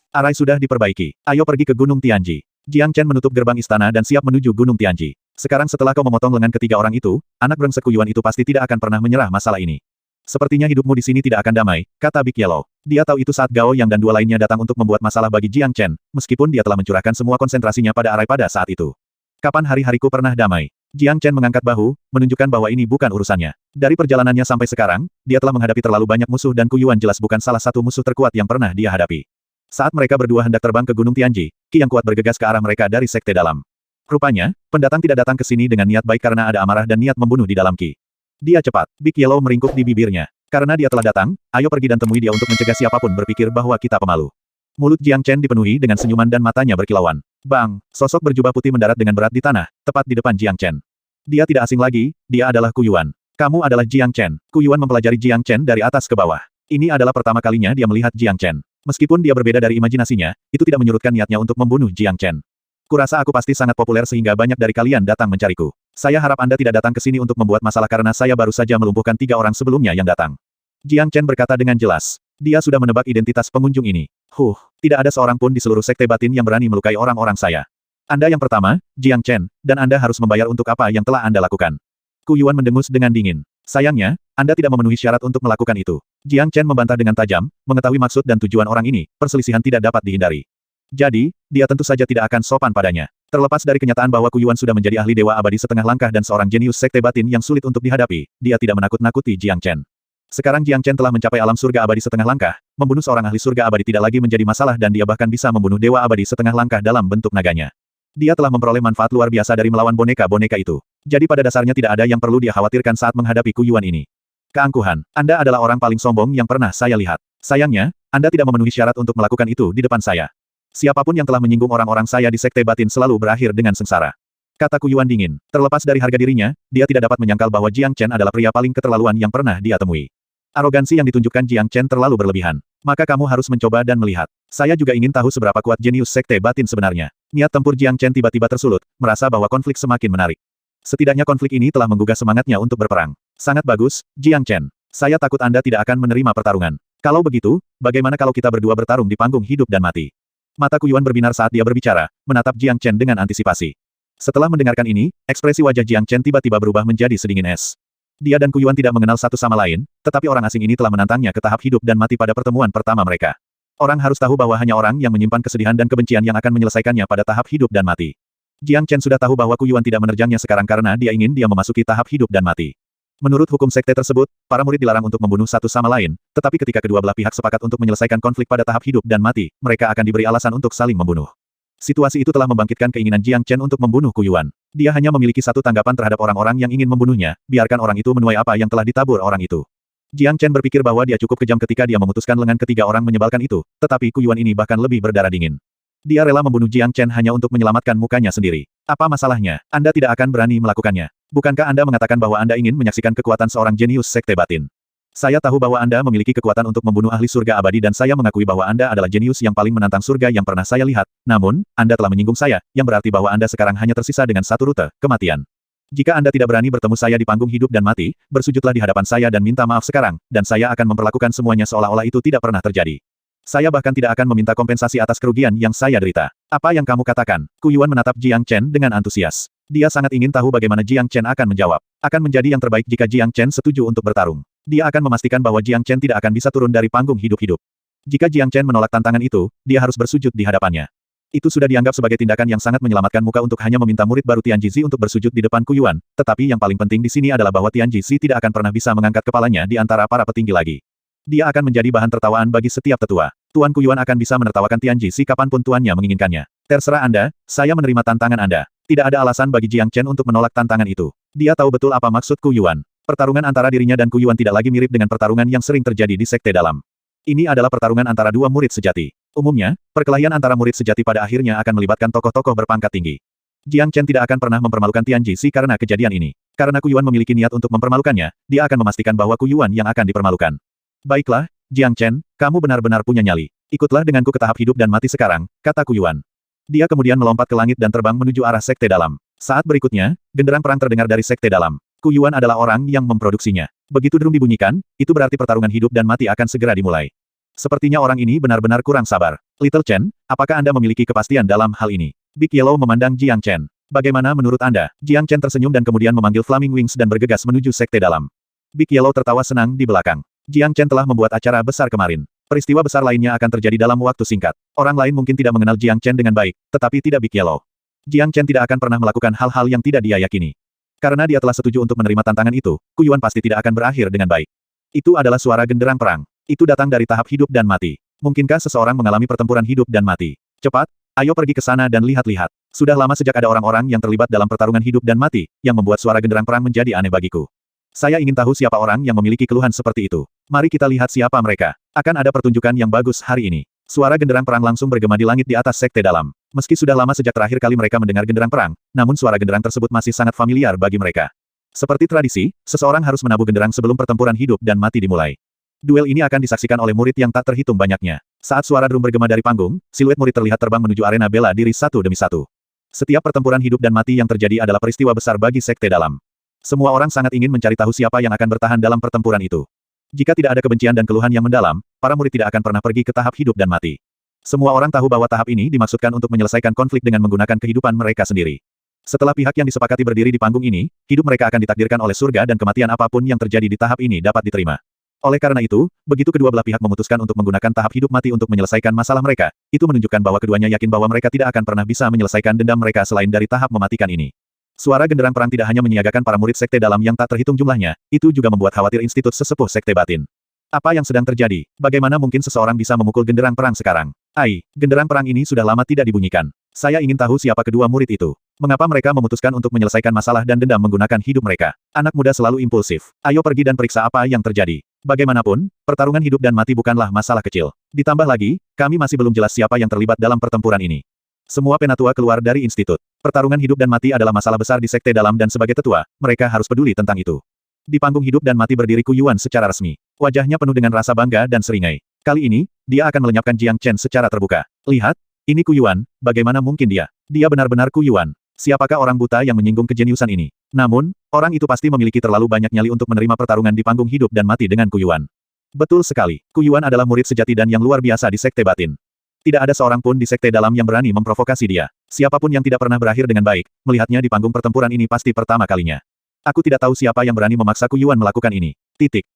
Arai sudah diperbaiki. Ayo pergi ke Gunung Tianji. Jiang Chen menutup gerbang istana dan siap menuju Gunung Tianji. Sekarang setelah kau memotong lengan ketiga orang itu, anak brengsek Kuyuan itu pasti tidak akan pernah menyerah masalah ini. Sepertinya hidupmu di sini tidak akan damai, kata Big Yellow. Dia tahu itu saat Gao Yang dan dua lainnya datang untuk membuat masalah bagi Jiang Chen, meskipun dia telah mencurahkan semua konsentrasinya pada Arai pada saat itu. Kapan hari-hariku pernah damai? Jiang Chen mengangkat bahu, menunjukkan bahwa ini bukan urusannya. Dari perjalanannya sampai sekarang, dia telah menghadapi terlalu banyak musuh dan Kuyuan jelas bukan salah satu musuh terkuat yang pernah dia hadapi. Saat mereka berdua hendak terbang ke Gunung Tianji, Qi yang kuat bergegas ke arah mereka dari sekte dalam. Rupanya, pendatang tidak datang ke sini dengan niat baik karena ada amarah dan niat membunuh di dalam Qi. Dia cepat. Big Yellow meringkuk di bibirnya. Karena dia telah datang, ayo pergi dan temui dia untuk mencegah siapapun berpikir bahwa kita pemalu. Mulut Jiang Chen dipenuhi dengan senyuman dan matanya berkilauan. Bang, sosok berjubah putih mendarat dengan berat di tanah, tepat di depan Jiang Chen. Dia tidak asing lagi, dia adalah Kuyuan. Kamu adalah Jiang Chen. Kuyuan mempelajari Jiang Chen dari atas ke bawah. Ini adalah pertama kalinya dia melihat Jiang Chen. Meskipun dia berbeda dari imajinasinya, itu tidak menyurutkan niatnya untuk membunuh Jiang Chen. Kurasa aku pasti sangat populer sehingga banyak dari kalian datang mencariku. Saya harap Anda tidak datang ke sini untuk membuat masalah karena saya baru saja melumpuhkan 3 orang sebelumnya yang datang. Jiang Chen berkata dengan jelas. Dia sudah menebak identitas pengunjung ini. Tidak ada seorang pun di seluruh sekte batin yang berani melukai orang-orang saya. Anda yang pertama, Jiang Chen, dan Anda harus membayar untuk apa yang telah Anda lakukan. Kuyuan mendengus dengan dingin. Sayangnya, Anda tidak memenuhi syarat untuk melakukan itu. Jiang Chen membantah dengan tajam, mengetahui maksud dan tujuan orang ini, perselisihan tidak dapat dihindari. Jadi, dia tentu saja tidak akan sopan padanya. Terlepas dari kenyataan bahwa Kuyuan sudah menjadi ahli dewa abadi setengah langkah dan seorang jenius sekte batin yang sulit untuk dihadapi, dia tidak menakut-nakuti Jiang Chen. Sekarang Jiang Chen telah mencapai alam surga abadi setengah langkah, membunuh seorang ahli surga abadi tidak lagi menjadi masalah dan dia bahkan bisa membunuh dewa abadi setengah langkah dalam bentuk naganya. Dia telah memperoleh manfaat luar biasa dari melawan boneka-boneka itu. Jadi pada dasarnya tidak ada yang perlu dia khawatirkan saat menghadapi Kuyuan ini. Keangkuhan, Anda adalah orang paling sombong yang pernah saya lihat. Sayangnya, Anda tidak memenuhi syarat untuk melakukan itu di depan saya. Siapapun yang telah menyinggung orang-orang saya di sekte batin selalu berakhir dengan sengsara. Kata Kuyuan dingin. Terlepas dari harga dirinya, dia tidak dapat menyangkal bahwa Jiang Chen adalah pria paling keterlaluan yang pernah dia temui. Arogansi yang ditunjukkan Jiang Chen terlalu berlebihan. Maka kamu harus mencoba dan melihat. Saya juga ingin tahu seberapa kuat jenius sekte batin sebenarnya. Niat tempur Jiang Chen tiba-tiba tersulut, merasa bahwa konflik semakin menarik. Setidaknya konflik ini telah menggugah semangatnya untuk berperang. Sangat bagus, Jiang Chen. Saya takut Anda tidak akan menerima pertarungan. Kalau begitu, bagaimana kalau kita berdua bertarung di panggung hidup dan mati? Mata Kuyuan berbinar saat dia berbicara, menatap Jiang Chen dengan antisipasi. Setelah mendengarkan ini, ekspresi wajah Jiang Chen tiba-tiba berubah menjadi sedingin es. Dia dan Kuyuan tidak mengenal satu sama lain, tetapi orang asing ini telah menantangnya ke tahap hidup dan mati pada pertemuan pertama mereka. Orang harus tahu bahwa hanya orang yang menyimpan kesedihan dan kebencian yang akan menyelesaikannya pada tahap hidup dan mati. Jiang Chen sudah tahu bahwa Kuyuan tidak menerjangnya sekarang karena dia ingin dia memasuki tahap hidup dan mati. Menurut hukum sekte tersebut, para murid dilarang untuk membunuh satu sama lain, tetapi ketika kedua belah pihak sepakat untuk menyelesaikan konflik pada tahap hidup dan mati, mereka akan diberi alasan untuk saling membunuh. Situasi itu telah membangkitkan keinginan Jiang Chen untuk membunuh Kuyuan. Dia hanya memiliki satu tanggapan terhadap orang-orang yang ingin membunuhnya, biarkan orang itu menuai apa yang telah ditabur orang itu. Jiang Chen berpikir bahwa dia cukup kejam ketika dia memutuskan lengan ketiga orang menyebalkan itu, tetapi Kuyuan ini bahkan lebih berdarah dingin. Dia rela membunuh Jiang Chen hanya untuk menyelamatkan mukanya sendiri. Apa masalahnya? Anda tidak akan berani melakukannya. Bukankah Anda mengatakan bahwa Anda ingin menyaksikan kekuatan seorang jenius sekte batin? Saya tahu bahwa Anda memiliki kekuatan untuk membunuh ahli surga abadi dan saya mengakui bahwa Anda adalah jenius yang paling menantang surga yang pernah saya lihat. Namun, Anda telah menyinggung saya, yang berarti bahwa Anda sekarang hanya tersisa dengan satu rute, kematian. Jika Anda tidak berani bertemu saya di panggung hidup dan mati, bersujudlah di hadapan saya dan minta maaf sekarang, dan saya akan memperlakukan semuanya seolah-olah itu tidak pernah terjadi. Saya bahkan tidak akan meminta kompensasi atas kerugian yang saya derita. Apa yang kamu katakan? Kuyuan menatap Jiang Chen dengan antusias. Dia sangat ingin tahu bagaimana Jiang Chen akan menjawab. Akan menjadi yang terbaik jika Jiang Chen setuju untuk bertarung. Dia akan memastikan bahwa Jiang Chen tidak akan bisa turun dari panggung hidup-hidup. Jika Jiang Chen menolak tantangan itu, dia harus bersujud di hadapannya. Itu sudah dianggap sebagai tindakan yang sangat menyelamatkan muka untuk hanya meminta murid baru Tianji untuk bersujud di depan Kuyuan, tetapi yang paling penting di sini adalah bahwa Tianji tidak akan pernah bisa mengangkat kepalanya di antara para petinggi lagi. Dia akan menjadi bahan tertawaan bagi setiap tetua. Tuan Kuyuan akan bisa menertawakan Tianji kapanpun tuannya menginginkannya. Terserah Anda, saya menerima tantangan Anda. Tidak ada alasan bagi Jiang Chen untuk menolak tantangan itu. Dia tahu betul apa maksud Kuyuan. Pertarungan antara dirinya dan Kuyuan tidak lagi mirip dengan pertarungan yang sering terjadi di sekte dalam. Ini adalah pertarungan antara dua murid sejati. Umumnya, perkelahian antara murid sejati pada akhirnya akan melibatkan tokoh-tokoh berpangkat tinggi. Jiang Chen tidak akan pernah mempermalukan Tianji karena kejadian ini. Karena Kuyuan memiliki niat untuk mempermalukannya, dia akan memastikan bahwa Kuyuan yang akan dipermalukan. Baiklah, Jiang Chen, kamu benar-benar punya nyali. Ikutlah denganku ke tahap hidup dan mati sekarang, kata Kuyuan. Dia kemudian melompat ke langit dan terbang menuju arah sekte dalam. Saat berikutnya, genderang perang terdengar dari sekte dalam. Kuyuan adalah orang yang memproduksinya. Begitu drum dibunyikan, itu berarti pertarungan hidup dan mati akan segera dimulai. Sepertinya orang ini benar-benar kurang sabar. Little Chen, apakah Anda memiliki kepastian dalam hal ini? Big Yellow memandang Jiang Chen. Bagaimana menurut Anda? Jiang Chen tersenyum dan kemudian memanggil Flaming Wings dan bergegas menuju sekte dalam. Big Yellow tertawa senang di belakang. Jiang Chen telah membuat acara besar kemarin. Peristiwa besar lainnya akan terjadi dalam waktu singkat. Orang lain mungkin tidak mengenal Jiang Chen dengan baik, tetapi tidak Big Yellow. Jiang Chen tidak akan pernah melakukan hal-hal yang tidak dia yakini. Karena dia telah setuju untuk menerima tantangan itu, Ku Yuan pasti tidak akan berakhir dengan baik. Itu adalah suara genderang perang. Itu datang dari tahap hidup dan mati. Mungkinkah seseorang mengalami pertempuran hidup dan mati? Cepat, ayo pergi ke sana dan lihat-lihat. Sudah lama sejak ada orang-orang yang terlibat dalam pertarungan hidup dan mati, yang membuat suara genderang perang menjadi aneh bagiku. Saya ingin tahu siapa orang yang memiliki keluhan seperti itu. Mari kita lihat siapa mereka. Akan ada pertunjukan yang bagus hari ini. Suara genderang perang langsung bergema di langit di atas sekte dalam. Meski sudah lama sejak terakhir kali mereka mendengar genderang perang, namun suara genderang tersebut masih sangat familiar bagi mereka. Seperti tradisi, seseorang harus menabuh genderang sebelum pertempuran hidup dan mati dimulai. Duel ini akan disaksikan oleh murid yang tak terhitung banyaknya. Saat suara drum bergema dari panggung, siluet murid terlihat terbang menuju arena bela diri satu demi satu. Setiap pertempuran hidup dan mati yang terjadi adalah peristiwa besar bagi sekte dalam. Semua orang sangat ingin mencari tahu siapa yang akan bertahan dalam pertempuran itu. Jika tidak ada kebencian dan keluhan yang mendalam, para murid tidak akan pernah pergi ke tahap hidup dan mati. Semua orang tahu bahwa tahap ini dimaksudkan untuk menyelesaikan konflik dengan menggunakan kehidupan mereka sendiri. Setelah pihak yang disepakati berdiri di panggung ini, hidup mereka akan ditakdirkan oleh surga dan kematian apapun yang terjadi di tahap ini dapat diterima. Oleh karena itu, begitu kedua belah pihak memutuskan untuk menggunakan tahap hidup mati untuk menyelesaikan masalah mereka, itu menunjukkan bahwa keduanya yakin bahwa mereka tidak akan pernah bisa menyelesaikan dendam mereka selain dari tahap mematikan ini. Suara genderang perang tidak hanya menyiagakan para murid sekte dalam yang tak terhitung jumlahnya, itu juga membuat khawatir institut sesepuh sekte batin. Apa yang sedang terjadi? Bagaimana mungkin seseorang bisa memukul genderang perang sekarang? Genderang perang ini sudah lama tidak dibunyikan. Saya ingin tahu siapa kedua murid itu. Mengapa mereka memutuskan untuk menyelesaikan masalah dan dendam menggunakan hidup mereka? Anak muda selalu impulsif. Ayo pergi dan periksa apa yang terjadi. Bagaimanapun, pertarungan hidup dan mati bukanlah masalah kecil. Ditambah lagi, kami masih belum jelas siapa yang terlibat dalam pertempuran ini. Semua penatua keluar dari institut. Pertarungan hidup dan mati adalah masalah besar di sekte dalam dan sebagai tetua, mereka harus peduli tentang itu. Di panggung hidup dan mati berdiri Ku Yuan secara resmi. Wajahnya penuh dengan rasa bangga dan seringai. Kali ini, dia akan melenyapkan Jiang Chen secara terbuka. Lihat, ini Ku Yuan, bagaimana mungkin dia? Dia benar-benar Ku Yuan. Siapakah orang buta yang menyinggung kejeniusan ini? Namun, orang itu pasti memiliki terlalu banyak nyali untuk menerima pertarungan di panggung hidup dan mati dengan Ku Yuan. Betul sekali, Ku Yuan adalah murid sejati dan yang luar biasa di sekte batin. Tidak ada seorang pun di sekte dalam yang berani memprovokasi dia. Siapapun yang tidak pernah berakhir dengan baik, melihatnya di panggung pertempuran ini pasti pertama kalinya. Aku tidak tahu siapa yang berani memaksa Ku Yuan melakukan ini.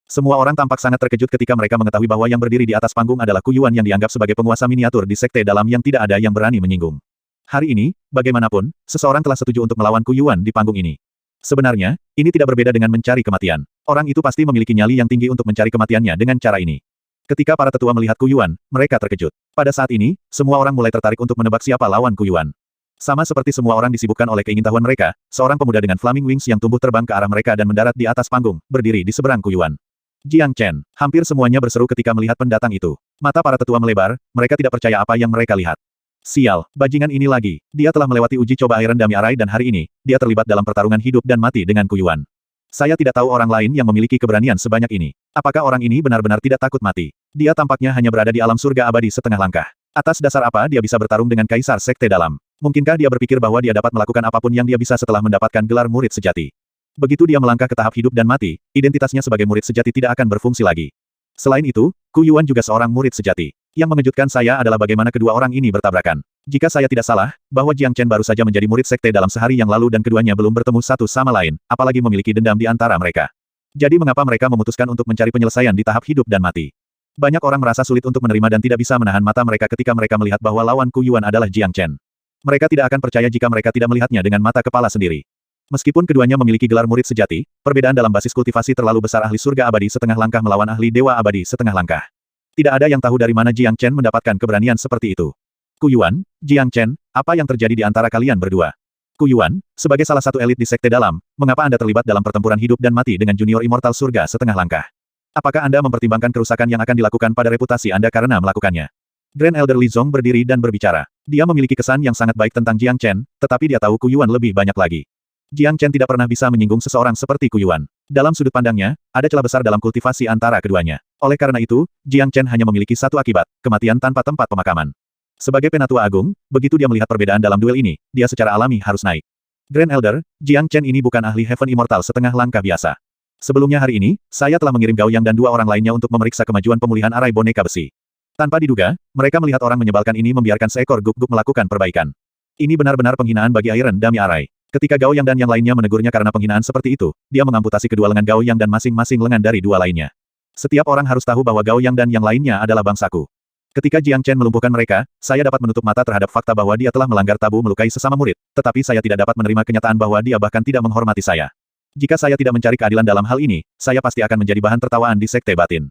Semua orang tampak sangat terkejut ketika mereka mengetahui bahwa yang berdiri di atas panggung adalah Ku Yuan yang dianggap sebagai penguasa miniatur di sekte dalam yang tidak ada yang berani menyinggung. Hari ini, bagaimanapun, seseorang telah setuju untuk melawan Ku Yuan di panggung ini. Sebenarnya, ini tidak berbeda dengan mencari kematian. Orang itu pasti memiliki nyali yang tinggi untuk mencari kematiannya dengan cara ini. Ketika para tetua melihat Ku Yuan, mereka terkejut. Pada saat ini, semua orang mulai tertarik untuk menebak siapa lawan Ku Yuan. Sama seperti semua orang disibukkan oleh keingintahuan mereka, seorang pemuda dengan flaming wings yang tumbuh terbang ke arah mereka dan mendarat di atas panggung, berdiri di seberang Ku Yuan. Jiang Chen, hampir semuanya berseru ketika melihat pendatang itu. Mata para tetua melebar, mereka tidak percaya apa yang mereka lihat. Sial, bajingan ini lagi. Dia telah melewati uji coba Iron Dami Arai dan hari ini, dia terlibat dalam pertarungan hidup dan mati dengan Ku Yuan. Saya tidak tahu orang lain yang memiliki keberanian sebanyak ini. Apakah orang ini benar-benar tidak takut mati? Dia tampaknya hanya berada di alam surga abadi setengah langkah. Atas dasar apa dia bisa bertarung dengan kaisar sekte dalam? Mungkinkah dia berpikir bahwa dia dapat melakukan apapun yang dia bisa setelah mendapatkan gelar murid sejati? Begitu dia melangkah ke tahap hidup dan mati, identitasnya sebagai murid sejati tidak akan berfungsi lagi. Selain itu, Ku Yuan juga seorang murid sejati. Yang mengejutkan saya adalah bagaimana kedua orang ini bertabrakan. Jika saya tidak salah, bahwa Jiang Chen baru saja menjadi murid sekte dalam sehari yang lalu dan keduanya belum bertemu satu sama lain, apalagi memiliki dendam di antara mereka. Jadi mengapa mereka memutuskan untuk mencari penyelesaian di tahap hidup dan mati? Banyak orang merasa sulit untuk menerima dan tidak bisa menahan mata mereka ketika mereka melihat bahwa lawan Ku Yuan adalah Jiang Chen. Mereka tidak akan percaya jika mereka tidak melihatnya dengan mata kepala sendiri. Meskipun keduanya memiliki gelar murid sejati, perbedaan dalam basis kultivasi terlalu besar ahli surga abadi setengah langkah melawan ahli dewa abadi setengah langkah. Tidak ada yang tahu dari mana Jiang Chen mendapatkan keberanian seperti itu. Ku Yuan, Jiang Chen, apa yang terjadi di antara kalian berdua? Ku Yuan, sebagai salah satu elit di sekte dalam, mengapa Anda terlibat dalam pertempuran hidup dan mati dengan junior immortal surga setengah langkah? Apakah Anda mempertimbangkan kerusakan yang akan dilakukan pada reputasi Anda karena melakukannya? Grand Elder Li Zong berdiri dan berbicara. Dia memiliki kesan yang sangat baik tentang Jiang Chen, tetapi dia tahu Ku Yuan lebih banyak lagi. Jiang Chen tidak pernah bisa menyinggung seseorang seperti Ku Yuan. Dalam sudut pandangnya, ada celah besar dalam kultivasi antara keduanya. Oleh karena itu, Jiang Chen hanya memiliki satu akibat, kematian tanpa tempat pemakaman. Sebagai penatua agung, begitu dia melihat perbedaan dalam duel ini, dia secara alami harus naik. Grand Elder, Jiang Chen ini bukan ahli Heaven Immortal setengah langkah biasa. Sebelumnya hari ini, saya telah mengirim Gao Yang dan dua orang lainnya untuk memeriksa kemajuan pemulihan arai boneka besi. Tanpa diduga, mereka melihat orang menyebalkan ini membiarkan seekor guk-guk melakukan perbaikan. Ini benar-benar penghinaan bagi Iron Dami Arai. Ketika Gao Yang dan yang lainnya menegurnya karena penghinaan seperti itu, dia mengamputasi kedua lengan Gao Yang dan masing-masing lengan dari dua lainnya. Setiap orang harus tahu bahwa Gao Yang dan yang lainnya adalah bangsaku. Ketika Jiang Chen melumpuhkan mereka, saya dapat menutup mata terhadap fakta bahwa dia telah melanggar tabu melukai sesama murid, tetapi saya tidak dapat menerima kenyataan bahwa dia bahkan tidak menghormati saya. Jika saya tidak mencari keadilan dalam hal ini, saya pasti akan menjadi bahan tertawaan di sekte batin.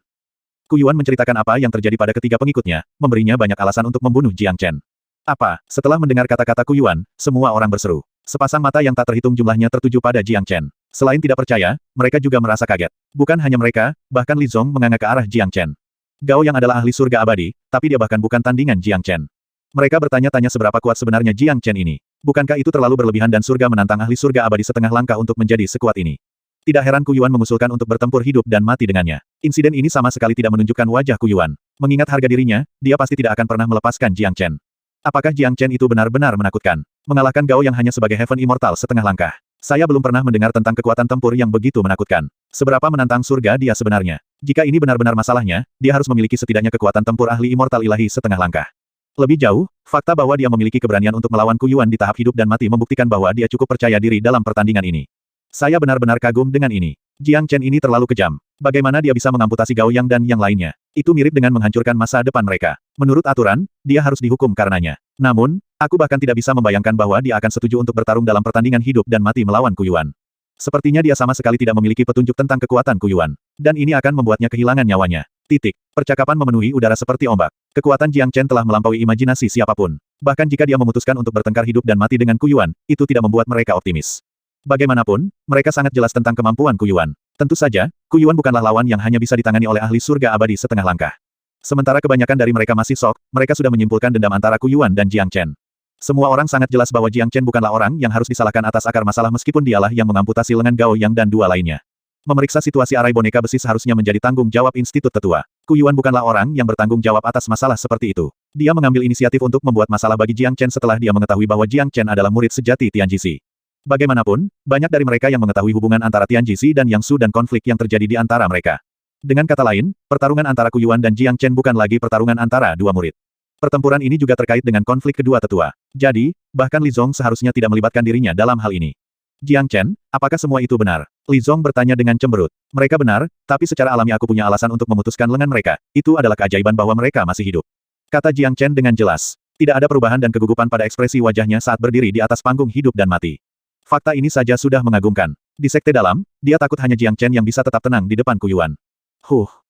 Ku Yuan menceritakan apa yang terjadi pada ketiga pengikutnya, memberinya banyak alasan untuk membunuh Jiang Chen. Apa? Setelah mendengar kata-kata Ku Yuan, semua orang berseru. Sepasang mata yang tak terhitung jumlahnya tertuju pada Jiang Chen. Selain tidak percaya, mereka juga merasa kaget. Bukan hanya mereka, bahkan Li Zong menganga ke arah Jiang Chen. Gao Yang adalah ahli surga abadi, tapi dia bahkan bukan tandingan Jiang Chen. Mereka bertanya-tanya seberapa kuat sebenarnya Jiang Chen ini. Bukankah itu terlalu berlebihan dan surga menantang ahli surga abadi setengah langkah untuk menjadi sekuat ini? Tidak heran Ku Yuan mengusulkan untuk bertempur hidup dan mati dengannya. Insiden ini sama sekali tidak menunjukkan wajah Ku Yuan. Mengingat harga dirinya, dia pasti tidak akan pernah melepaskan Jiang Chen. Apakah Jiang Chen itu benar-benar menakutkan? Mengalahkan Gao Yang hanya sebagai Heaven Immortal setengah langkah. Saya belum pernah mendengar tentang kekuatan tempur yang begitu menakutkan. Seberapa menantang surga dia sebenarnya? Jika ini benar-benar masalahnya, dia harus memiliki setidaknya kekuatan tempur ahli immortal ilahi setengah langkah. Lebih jauh, fakta bahwa dia memiliki keberanian untuk melawan Ku Yuan di tahap hidup dan mati membuktikan bahwa dia cukup percaya diri dalam pertandingan ini. Saya benar-benar kagum dengan ini. Jiang Chen ini terlalu kejam. Bagaimana dia bisa mengamputasi Gao Yang dan yang lainnya? Itu mirip dengan menghancurkan masa depan mereka. Menurut aturan, dia harus dihukum karenanya. Namun, aku bahkan tidak bisa membayangkan bahwa dia akan setuju untuk bertarung dalam pertandingan hidup dan mati melawan Ku Yuan. Sepertinya dia sama sekali tidak memiliki petunjuk tentang kekuatan Ku Yuan. Dan ini akan membuatnya kehilangan nyawanya. Titik. Percakapan memenuhi udara seperti ombak. Kekuatan Jiang Chen telah melampaui imajinasi siapapun. Bahkan jika dia memutuskan untuk bertengkar hidup dan mati dengan Ku Yuan, itu tidak membuat mereka optimis. Bagaimanapun, mereka sangat jelas tentang kemampuan Ku Yuan. Tentu saja, Ku Yuan bukanlah lawan yang hanya bisa ditangani oleh ahli surga abadi setengah langkah. Sementara kebanyakan dari mereka masih sok, mereka sudah menyimpulkan dendam antara Ku Yuan dan Jiang Chen. Semua orang sangat jelas bahwa Jiang Chen bukanlah orang yang harus disalahkan atas akar masalah meskipun dialah yang mengamputasi lengan Gao Yang dan dua lainnya. Memeriksa situasi arai boneka besi seharusnya menjadi tanggung jawab institut tetua. Ku Yuan bukanlah orang yang bertanggung jawab atas masalah seperti itu. Dia mengambil inisiatif untuk membuat masalah bagi Jiang Chen setelah dia mengetahui bahwa Jiang Chen adalah murid sejati Tianjisi. Bagaimanapun, banyak dari mereka yang mengetahui hubungan antara Tianjisi dan Yang Su dan konflik yang terjadi di antara mereka. Dengan kata lain, pertarungan antara Ku Yuan dan Jiang Chen bukan lagi pertarungan antara dua murid. Pertempuran ini juga terkait dengan konflik kedua tetua. Jadi, bahkan Li Zong seharusnya tidak melibatkan dirinya dalam hal ini. Jiang Chen, apakah semua itu benar? Li Zong bertanya dengan cemberut. Mereka benar, tapi secara alami aku punya alasan untuk memutuskan lengan mereka. Itu adalah keajaiban bahwa mereka masih hidup. Kata Jiang Chen dengan jelas. Tidak ada perubahan dan kegugupan pada ekspresi wajahnya saat berdiri di atas panggung hidup dan mati. Fakta ini saja sudah mengagumkan. Di sekte dalam, dia takut hanya Jiang Chen yang bisa tetap tenang di depan Ku Yuan.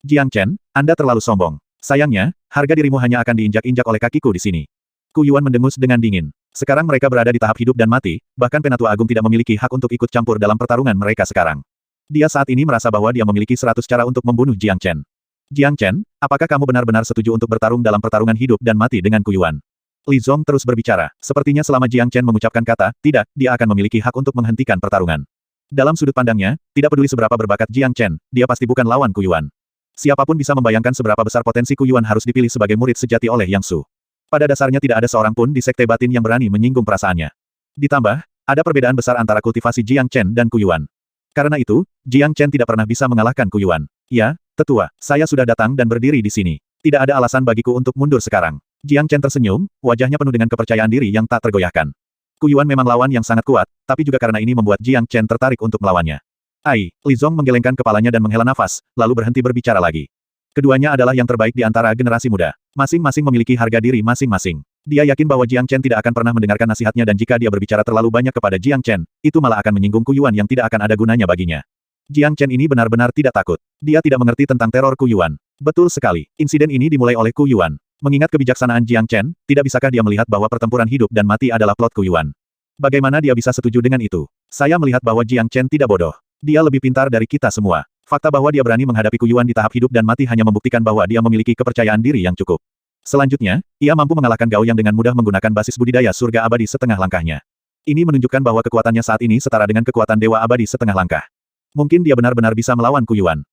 Jiang Chen, Anda terlalu sombong. Sayangnya, harga dirimu hanya akan diinjak-injak oleh kakiku di sini. Ku Yuan mendengus dengan dingin. Sekarang mereka berada di tahap hidup dan mati, bahkan Penatua Agung tidak memiliki hak untuk ikut campur dalam pertarungan mereka sekarang. Dia saat ini merasa bahwa dia memiliki 100 cara untuk membunuh Jiang Chen. Jiang Chen, apakah kamu benar-benar setuju untuk bertarung dalam pertarungan hidup dan mati dengan Ku Yuan? Li Zong terus berbicara. Sepertinya selama Jiang Chen mengucapkan kata, tidak, dia akan memiliki hak untuk menghentikan pertarungan. Dalam sudut pandangnya, tidak peduli seberapa berbakat Jiang Chen, dia pasti bukan lawan Ku Yuan. Siapapun bisa membayangkan seberapa besar potensi Ku Yuan harus dipilih sebagai murid sejati oleh Yang Su. Pada dasarnya tidak ada seorang pun di sekte batin yang berani menyinggung perasaannya. Ditambah, ada perbedaan besar antara kultivasi Jiang Chen dan Ku Yuan. Karena itu, Jiang Chen tidak pernah bisa mengalahkan Ku Yuan. Ya, tetua, saya sudah datang dan berdiri di sini. Tidak ada alasan bagiku untuk mundur sekarang. Jiang Chen tersenyum, wajahnya penuh dengan kepercayaan diri yang tak tergoyahkan. Ku Yuan memang lawan yang sangat kuat, tapi juga karena ini membuat Jiang Chen tertarik untuk melawannya. Li Zong menggelengkan kepalanya dan menghela nafas, lalu berhenti berbicara lagi. Keduanya adalah yang terbaik di antara generasi muda. Masing-masing memiliki harga diri masing-masing. Dia yakin bahwa Jiang Chen tidak akan pernah mendengarkan nasihatnya dan jika dia berbicara terlalu banyak kepada Jiang Chen, itu malah akan menyinggung Ku Yuan yang tidak akan ada gunanya baginya. Jiang Chen ini benar-benar tidak takut. Dia tidak mengerti tentang teror Ku Yuan. Betul sekali. Insiden ini dimulai oleh Ku Yuan. Mengingat kebijaksanaan Jiang Chen, tidak bisakah dia melihat bahwa pertempuran hidup dan mati adalah plot Ku Yuan? Bagaimana dia bisa setuju dengan itu? Saya melihat bahwa Jiang Chen tidak bodoh. Dia lebih pintar dari kita semua. Fakta bahwa dia berani menghadapi Ku Yuan di tahap hidup dan mati hanya membuktikan bahwa dia memiliki kepercayaan diri yang cukup. Selanjutnya, ia mampu mengalahkan Gao Yang dengan mudah menggunakan basis budidaya surga abadi setengah langkahnya. Ini menunjukkan bahwa kekuatannya saat ini setara dengan kekuatan dewa abadi setengah langkah. Mungkin dia benar-benar bisa melawan Ku Yuan.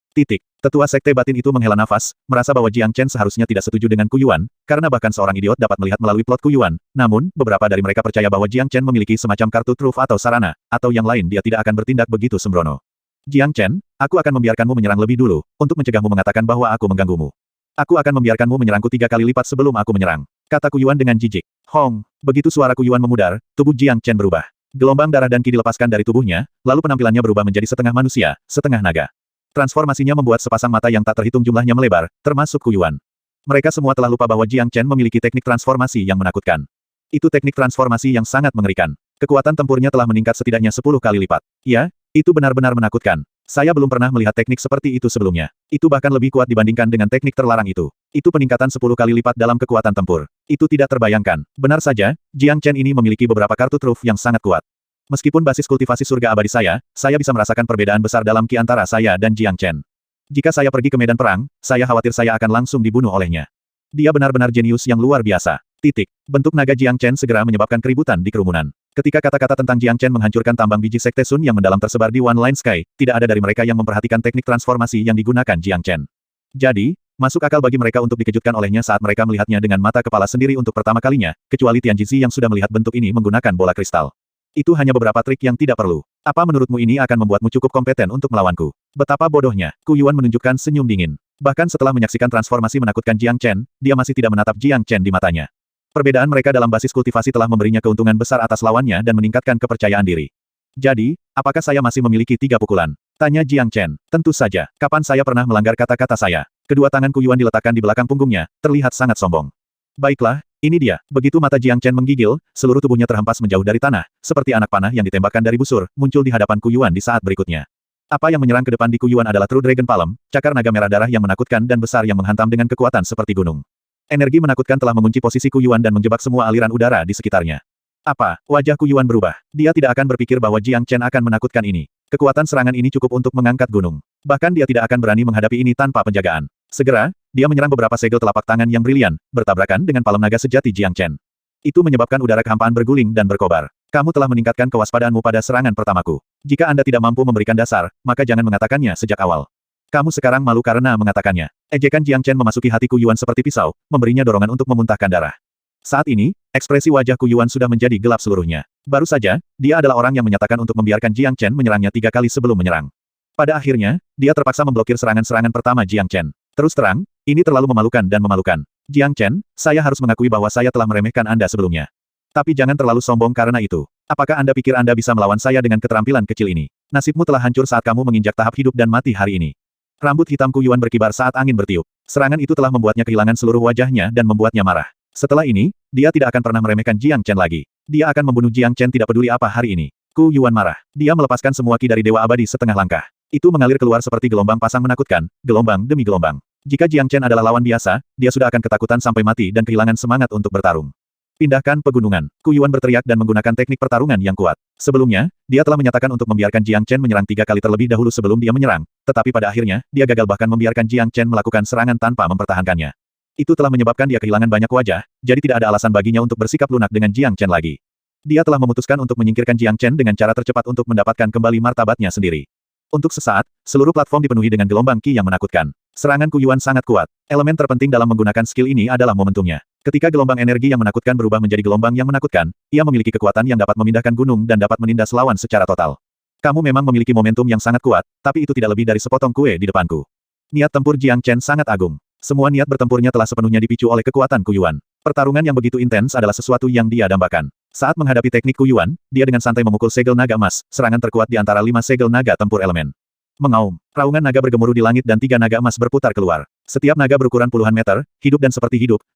Tetua sekte batin itu menghela nafas, merasa bahwa Jiang Chen seharusnya tidak setuju dengan Ku Yuan, karena bahkan seorang idiot dapat melihat melalui plot Ku Yuan. Namun, beberapa dari mereka percaya bahwa Jiang Chen memiliki semacam kartu truf atau sarana, atau yang lain dia tidak akan bertindak begitu sembrono. Jiang Chen, aku akan membiarkanmu menyerang lebih dulu, untuk mencegahmu mengatakan bahwa aku mengganggumu. Aku akan membiarkanmu menyerangku 3 kali lipat sebelum aku menyerang, kata Kuyuan dengan jijik. Hong, begitu suara Kuyuan memudar, tubuh Jiang Chen berubah. Gelombang darah dan ki dilepaskan dari tubuhnya, lalu penampilannya berubah menjadi setengah manusia, setengah naga. Transformasinya membuat sepasang mata yang tak terhitung jumlahnya melebar, termasuk Kuyuan. Mereka semua telah lupa bahwa Jiang Chen memiliki teknik transformasi yang menakutkan. Itu teknik transformasi yang sangat mengerikan. Kekuatan tempurnya telah meningkat setidaknya 10 kali lipat. Ya, itu benar-benar menakutkan. Saya belum pernah melihat teknik seperti itu sebelumnya. Itu bahkan lebih kuat dibandingkan dengan teknik terlarang itu. Itu peningkatan 10 kali lipat dalam kekuatan tempur. Itu tidak terbayangkan. Benar saja, Jiang Chen ini memiliki beberapa kartu truf yang sangat kuat. Meskipun basis kultivasi surga abadi saya bisa merasakan perbedaan besar dalam ki antara saya dan Jiang Chen. Jika saya pergi ke medan perang, saya khawatir saya akan langsung dibunuh olehnya. Dia benar-benar jenius yang luar biasa. Titik. Bentuk naga Jiang Chen segera menyebabkan keributan di kerumunan. Ketika kata-kata tentang Jiang Chen menghancurkan tambang biji Sekte Sun yang mendalam tersebar di One Line Sky, tidak ada dari mereka yang memperhatikan teknik transformasi yang digunakan Jiang Chen. Jadi, masuk akal bagi mereka untuk dikejutkan olehnya saat mereka melihatnya dengan mata kepala sendiri untuk pertama kalinya, kecuali Tian Jizi yang sudah melihat bentuk ini menggunakan bola kristal. Itu hanya beberapa trik yang tidak perlu. Apa menurutmu ini akan membuatmu cukup kompeten untuk melawanku? Betapa bodohnya. Kuyuan menunjukkan senyum dingin. Bahkan setelah menyaksikan transformasi menakutkan Jiang Chen, dia masih tidak menatap Jiang Chen di matanya. Perbedaan mereka dalam basis kultivasi telah memberinya keuntungan besar atas lawannya dan meningkatkan kepercayaan diri. Jadi, apakah saya masih memiliki 3 pukulan? Tanya Jiang Chen. Tentu saja. Kapan saya pernah melanggar kata-kata saya? Kedua tangan Kuyuan diletakkan di belakang punggungnya, terlihat sangat sombong. Baiklah, ini dia. Begitu mata Jiang Chen menggigil, seluruh tubuhnya terhempas menjauh dari tanah, seperti anak panah yang ditembakkan dari busur, muncul di hadapan Kuyuan di saat berikutnya. Apa yang menyerang ke depan di Kuyuan adalah True Dragon Palm, cakar naga merah darah yang menakutkan dan besar yang menghantam dengan kekuatan seperti gunung. Energi menakutkan telah mengunci posisi Kuyuan dan menjebak semua aliran udara di sekitarnya. Apa? Wajah Kuyuan berubah. Dia tidak akan berpikir bahwa Jiang Chen akan menakutkan ini. Kekuatan serangan ini cukup untuk mengangkat gunung. Bahkan dia tidak akan berani menghadapi ini tanpa penjagaan. Segera, dia menyerang beberapa segel telapak tangan yang brilian, bertabrakan dengan palem naga sejati Jiang Chen. Itu menyebabkan udara kehampaan berguling dan berkobar. Kamu telah meningkatkan kewaspadaanmu pada serangan pertamaku. Jika Anda tidak mampu memberikan dasar, maka jangan mengatakannya sejak awal. Kamu sekarang malu karena mengatakannya. Ejekan Jiang Chen memasuki hati Kuyuan seperti pisau, memberinya dorongan untuk memuntahkan darah. Saat ini, ekspresi wajah Kuyuan sudah menjadi gelap seluruhnya. Baru saja, dia adalah orang yang menyatakan untuk membiarkan Jiang Chen menyerangnya 3 kali sebelum menyerang. Pada akhirnya, dia terpaksa memblokir serangan-serangan pertama Jiang Chen. Terus terang, ini terlalu memalukan dan memalukan. Jiang Chen, saya harus mengakui bahwa saya telah meremehkan Anda sebelumnya. Tapi jangan terlalu sombong karena itu. Apakah Anda pikir Anda bisa melawan saya dengan keterampilan kecil ini? Nasibmu telah hancur saat kamu menginjak tahap hidup dan mati hari ini. Rambut hitam Kuyuan berkibar saat angin bertiup. Serangan itu telah membuatnya kehilangan seluruh wajahnya dan membuatnya marah. Setelah ini, dia tidak akan pernah meremehkan Jiang Chen lagi. Dia akan membunuh Jiang Chen tidak peduli apa hari ini. Kuyuan marah. Dia melepaskan semua ki dari Dewa Abadi setengah langkah. Itu mengalir keluar seperti gelombang pasang menakutkan, gelombang demi gelombang. Jika Jiang Chen adalah lawan biasa, dia sudah akan ketakutan sampai mati dan kehilangan semangat untuk bertarung. Pindahkan pegunungan. Kuyuan berteriak dan menggunakan teknik pertarungan yang kuat. Sebelumnya, dia telah menyatakan untuk membiarkan Jiang Chen menyerang 3 kali terlebih dahulu sebelum dia menyerang, tetapi pada akhirnya, dia gagal bahkan membiarkan Jiang Chen melakukan serangan tanpa mempertahankannya. Itu telah menyebabkan dia kehilangan banyak wajah, jadi tidak ada alasan baginya untuk bersikap lunak dengan Jiang Chen lagi. Dia telah memutuskan untuk menyingkirkan Jiang Chen dengan cara tercepat untuk mendapatkan kembali martabatnya sendiri. Untuk sesaat, seluruh platform dipenuhi dengan gelombang ki yang menakutkan. Serangan Kuyuan sangat kuat. Elemen terpenting dalam menggunakan skill ini adalah momentumnya. Ketika gelombang energi yang menakutkan berubah menjadi gelombang yang menakutkan, ia memiliki kekuatan yang dapat memindahkan gunung dan dapat menindas lawan secara total. Kamu memang memiliki momentum yang sangat kuat, tapi itu tidak lebih dari sepotong kue di depanku. Niat tempur Jiang Chen sangat agung. Semua niat bertempurnya telah sepenuhnya dipicu oleh kekuatan Kuyuan. Pertarungan yang begitu intens adalah sesuatu yang dia dambakan. Saat menghadapi teknik Kuyuan, dia dengan santai memukul segel naga emas, serangan terkuat di antara 5 segel naga tempur elemen. Mengaum. Raungan naga bergemuruh di langit dan 3 naga emas berputar keluar. Setiap naga berukuran puluhan meter, hidup,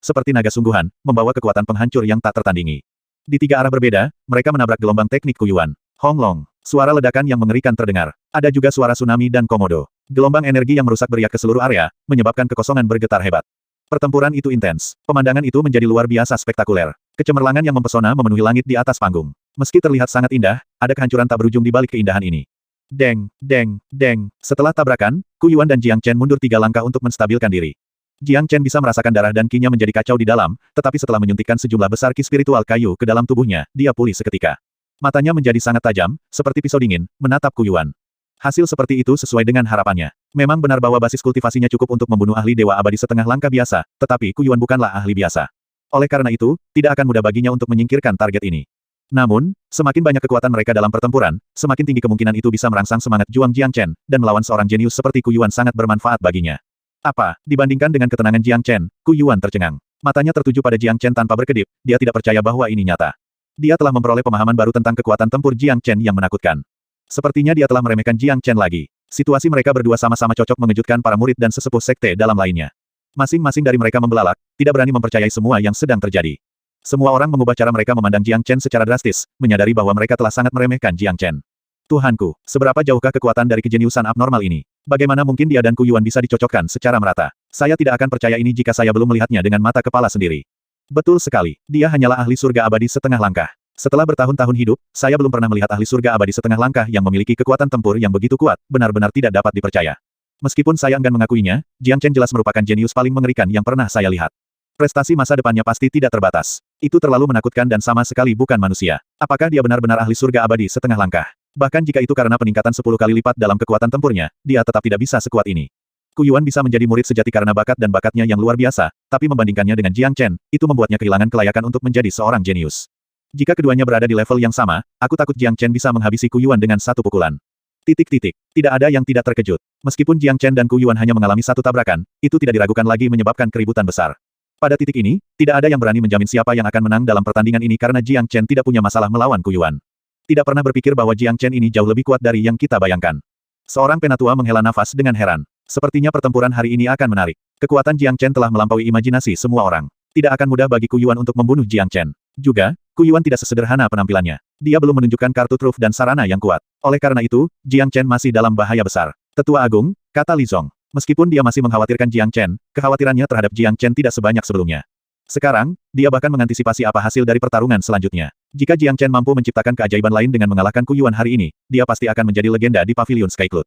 seperti naga sungguhan, membawa kekuatan penghancur yang tak tertandingi. Di 3 arah berbeda, mereka menabrak gelombang teknik Kuyuan. Hong Long. Suara ledakan yang mengerikan terdengar. Ada juga suara tsunami dan komodo. Gelombang energi yang merusak beriak ke seluruh area, menyebabkan kekosongan bergetar hebat. Pertempuran itu intens. Pemandangan itu menjadi luar biasa spektakuler. Kecemerlangan yang mempesona memenuhi langit di atas panggung. Meski terlihat sangat indah, ada kehancuran tak berujung di balik keindahan ini. Deng, deng, deng. Setelah tabrakan, Kuyuan dan Jiang Chen mundur 3 langkah untuk menstabilkan diri. Jiang Chen bisa merasakan darah dan ki-nya menjadi kacau di dalam, tetapi setelah menyuntikkan sejumlah besar ki spiritual kayu ke dalam tubuhnya, dia pulih seketika. Matanya menjadi sangat tajam, seperti pisau dingin, menatap Kuyuan. Hasil seperti itu sesuai dengan harapannya. Memang benar bahwa basis kultivasinya cukup untuk membunuh ahli Dewa Abadi setengah langkah biasa, tetapi Kuyuan bukanlah ahli biasa. Oleh karena itu, tidak akan mudah baginya untuk menyingkirkan target ini. Namun, semakin banyak kekuatan mereka dalam pertempuran, semakin tinggi kemungkinan itu bisa merangsang semangat juang Jiang Chen, dan melawan seorang jenius seperti Kuyuan sangat bermanfaat baginya. Apa, dibandingkan dengan ketenangan Jiang Chen, Ku Yuan tercengang. Matanya tertuju pada Jiang Chen tanpa berkedip, dia tidak percaya bahwa ini nyata. Dia telah memperoleh pemahaman baru tentang kekuatan tempur Jiang Chen yang menakutkan. Sepertinya dia telah meremehkan Jiang Chen lagi. Situasi mereka berdua sama-sama cocok mengejutkan para murid dan sesepuh sekte dalam lainnya. Masing-masing dari mereka membelalak, tidak berani mempercayai semua yang sedang terjadi. Semua orang mengubah cara mereka memandang Jiang Chen secara drastis, menyadari bahwa mereka telah sangat meremehkan Jiang Chen. Tuhanku, seberapa jauhkah kekuatan dari kejeniusan abnormal ini? Bagaimana mungkin dia dan Ku Yuan bisa dicocokkan secara merata? Saya tidak akan percaya ini jika saya belum melihatnya dengan mata kepala sendiri. Betul sekali, dia hanyalah ahli surga abadi setengah langkah. Setelah bertahun-tahun hidup, saya belum pernah melihat ahli surga abadi setengah langkah yang memiliki kekuatan tempur yang begitu kuat, benar-benar tidak dapat dipercaya. Meskipun saya enggan mengakuinya, Jiang Chen jelas merupakan jenius paling mengerikan yang pernah saya lihat. Prestasi masa depannya pasti tidak terbatas. Itu terlalu menakutkan dan sama sekali bukan manusia. Apakah dia benar-benar ahli surga abadi setengah langkah? Bahkan jika itu karena peningkatan 10 kali lipat dalam kekuatan tempurnya, dia tetap tidak bisa sekuat ini. Ku Yuan bisa menjadi murid sejati karena bakat dan bakatnya yang luar biasa, tapi membandingkannya dengan Jiang Chen, itu membuatnya kehilangan kelayakan untuk menjadi seorang jenius. Jika keduanya berada di level yang sama, aku takut Jiang Chen bisa menghabisi Ku Yuan dengan satu pukulan. Tidak ada yang tidak terkejut. Meskipun Jiang Chen dan Ku Yuan hanya mengalami satu tabrakan, itu tidak diragukan lagi menyebabkan keributan besar. Pada titik ini, tidak ada yang berani menjamin siapa yang akan menang dalam pertandingan ini karena Jiang Chen tidak punya masalah melawan Ku Yuan. Tidak pernah berpikir bahwa Jiang Chen ini jauh lebih kuat dari yang kita bayangkan. Seorang penatua menghela nafas dengan heran. Sepertinya pertempuran hari ini akan menarik. Kekuatan Jiang Chen telah melampaui imajinasi semua orang. Tidak akan mudah bagi Ku Yuan untuk membunuh Jiang Chen. Juga, Ku Yuan tidak sesederhana penampilannya. Dia belum menunjukkan kartu truf dan sarana yang kuat. Oleh karena itu, Jiang Chen masih dalam bahaya besar. Tetua Agung, kata Li Zong. Meskipun dia masih mengkhawatirkan Jiang Chen, kekhawatirannya terhadap Jiang Chen tidak sebanyak sebelumnya. Sekarang, dia bahkan mengantisipasi apa hasil dari pertarungan selanjutnya. Jika Jiang Chen mampu menciptakan keajaiban lain dengan mengalahkan Ku Yuan hari ini, dia pasti akan menjadi legenda di Pavilion Sky Cloud.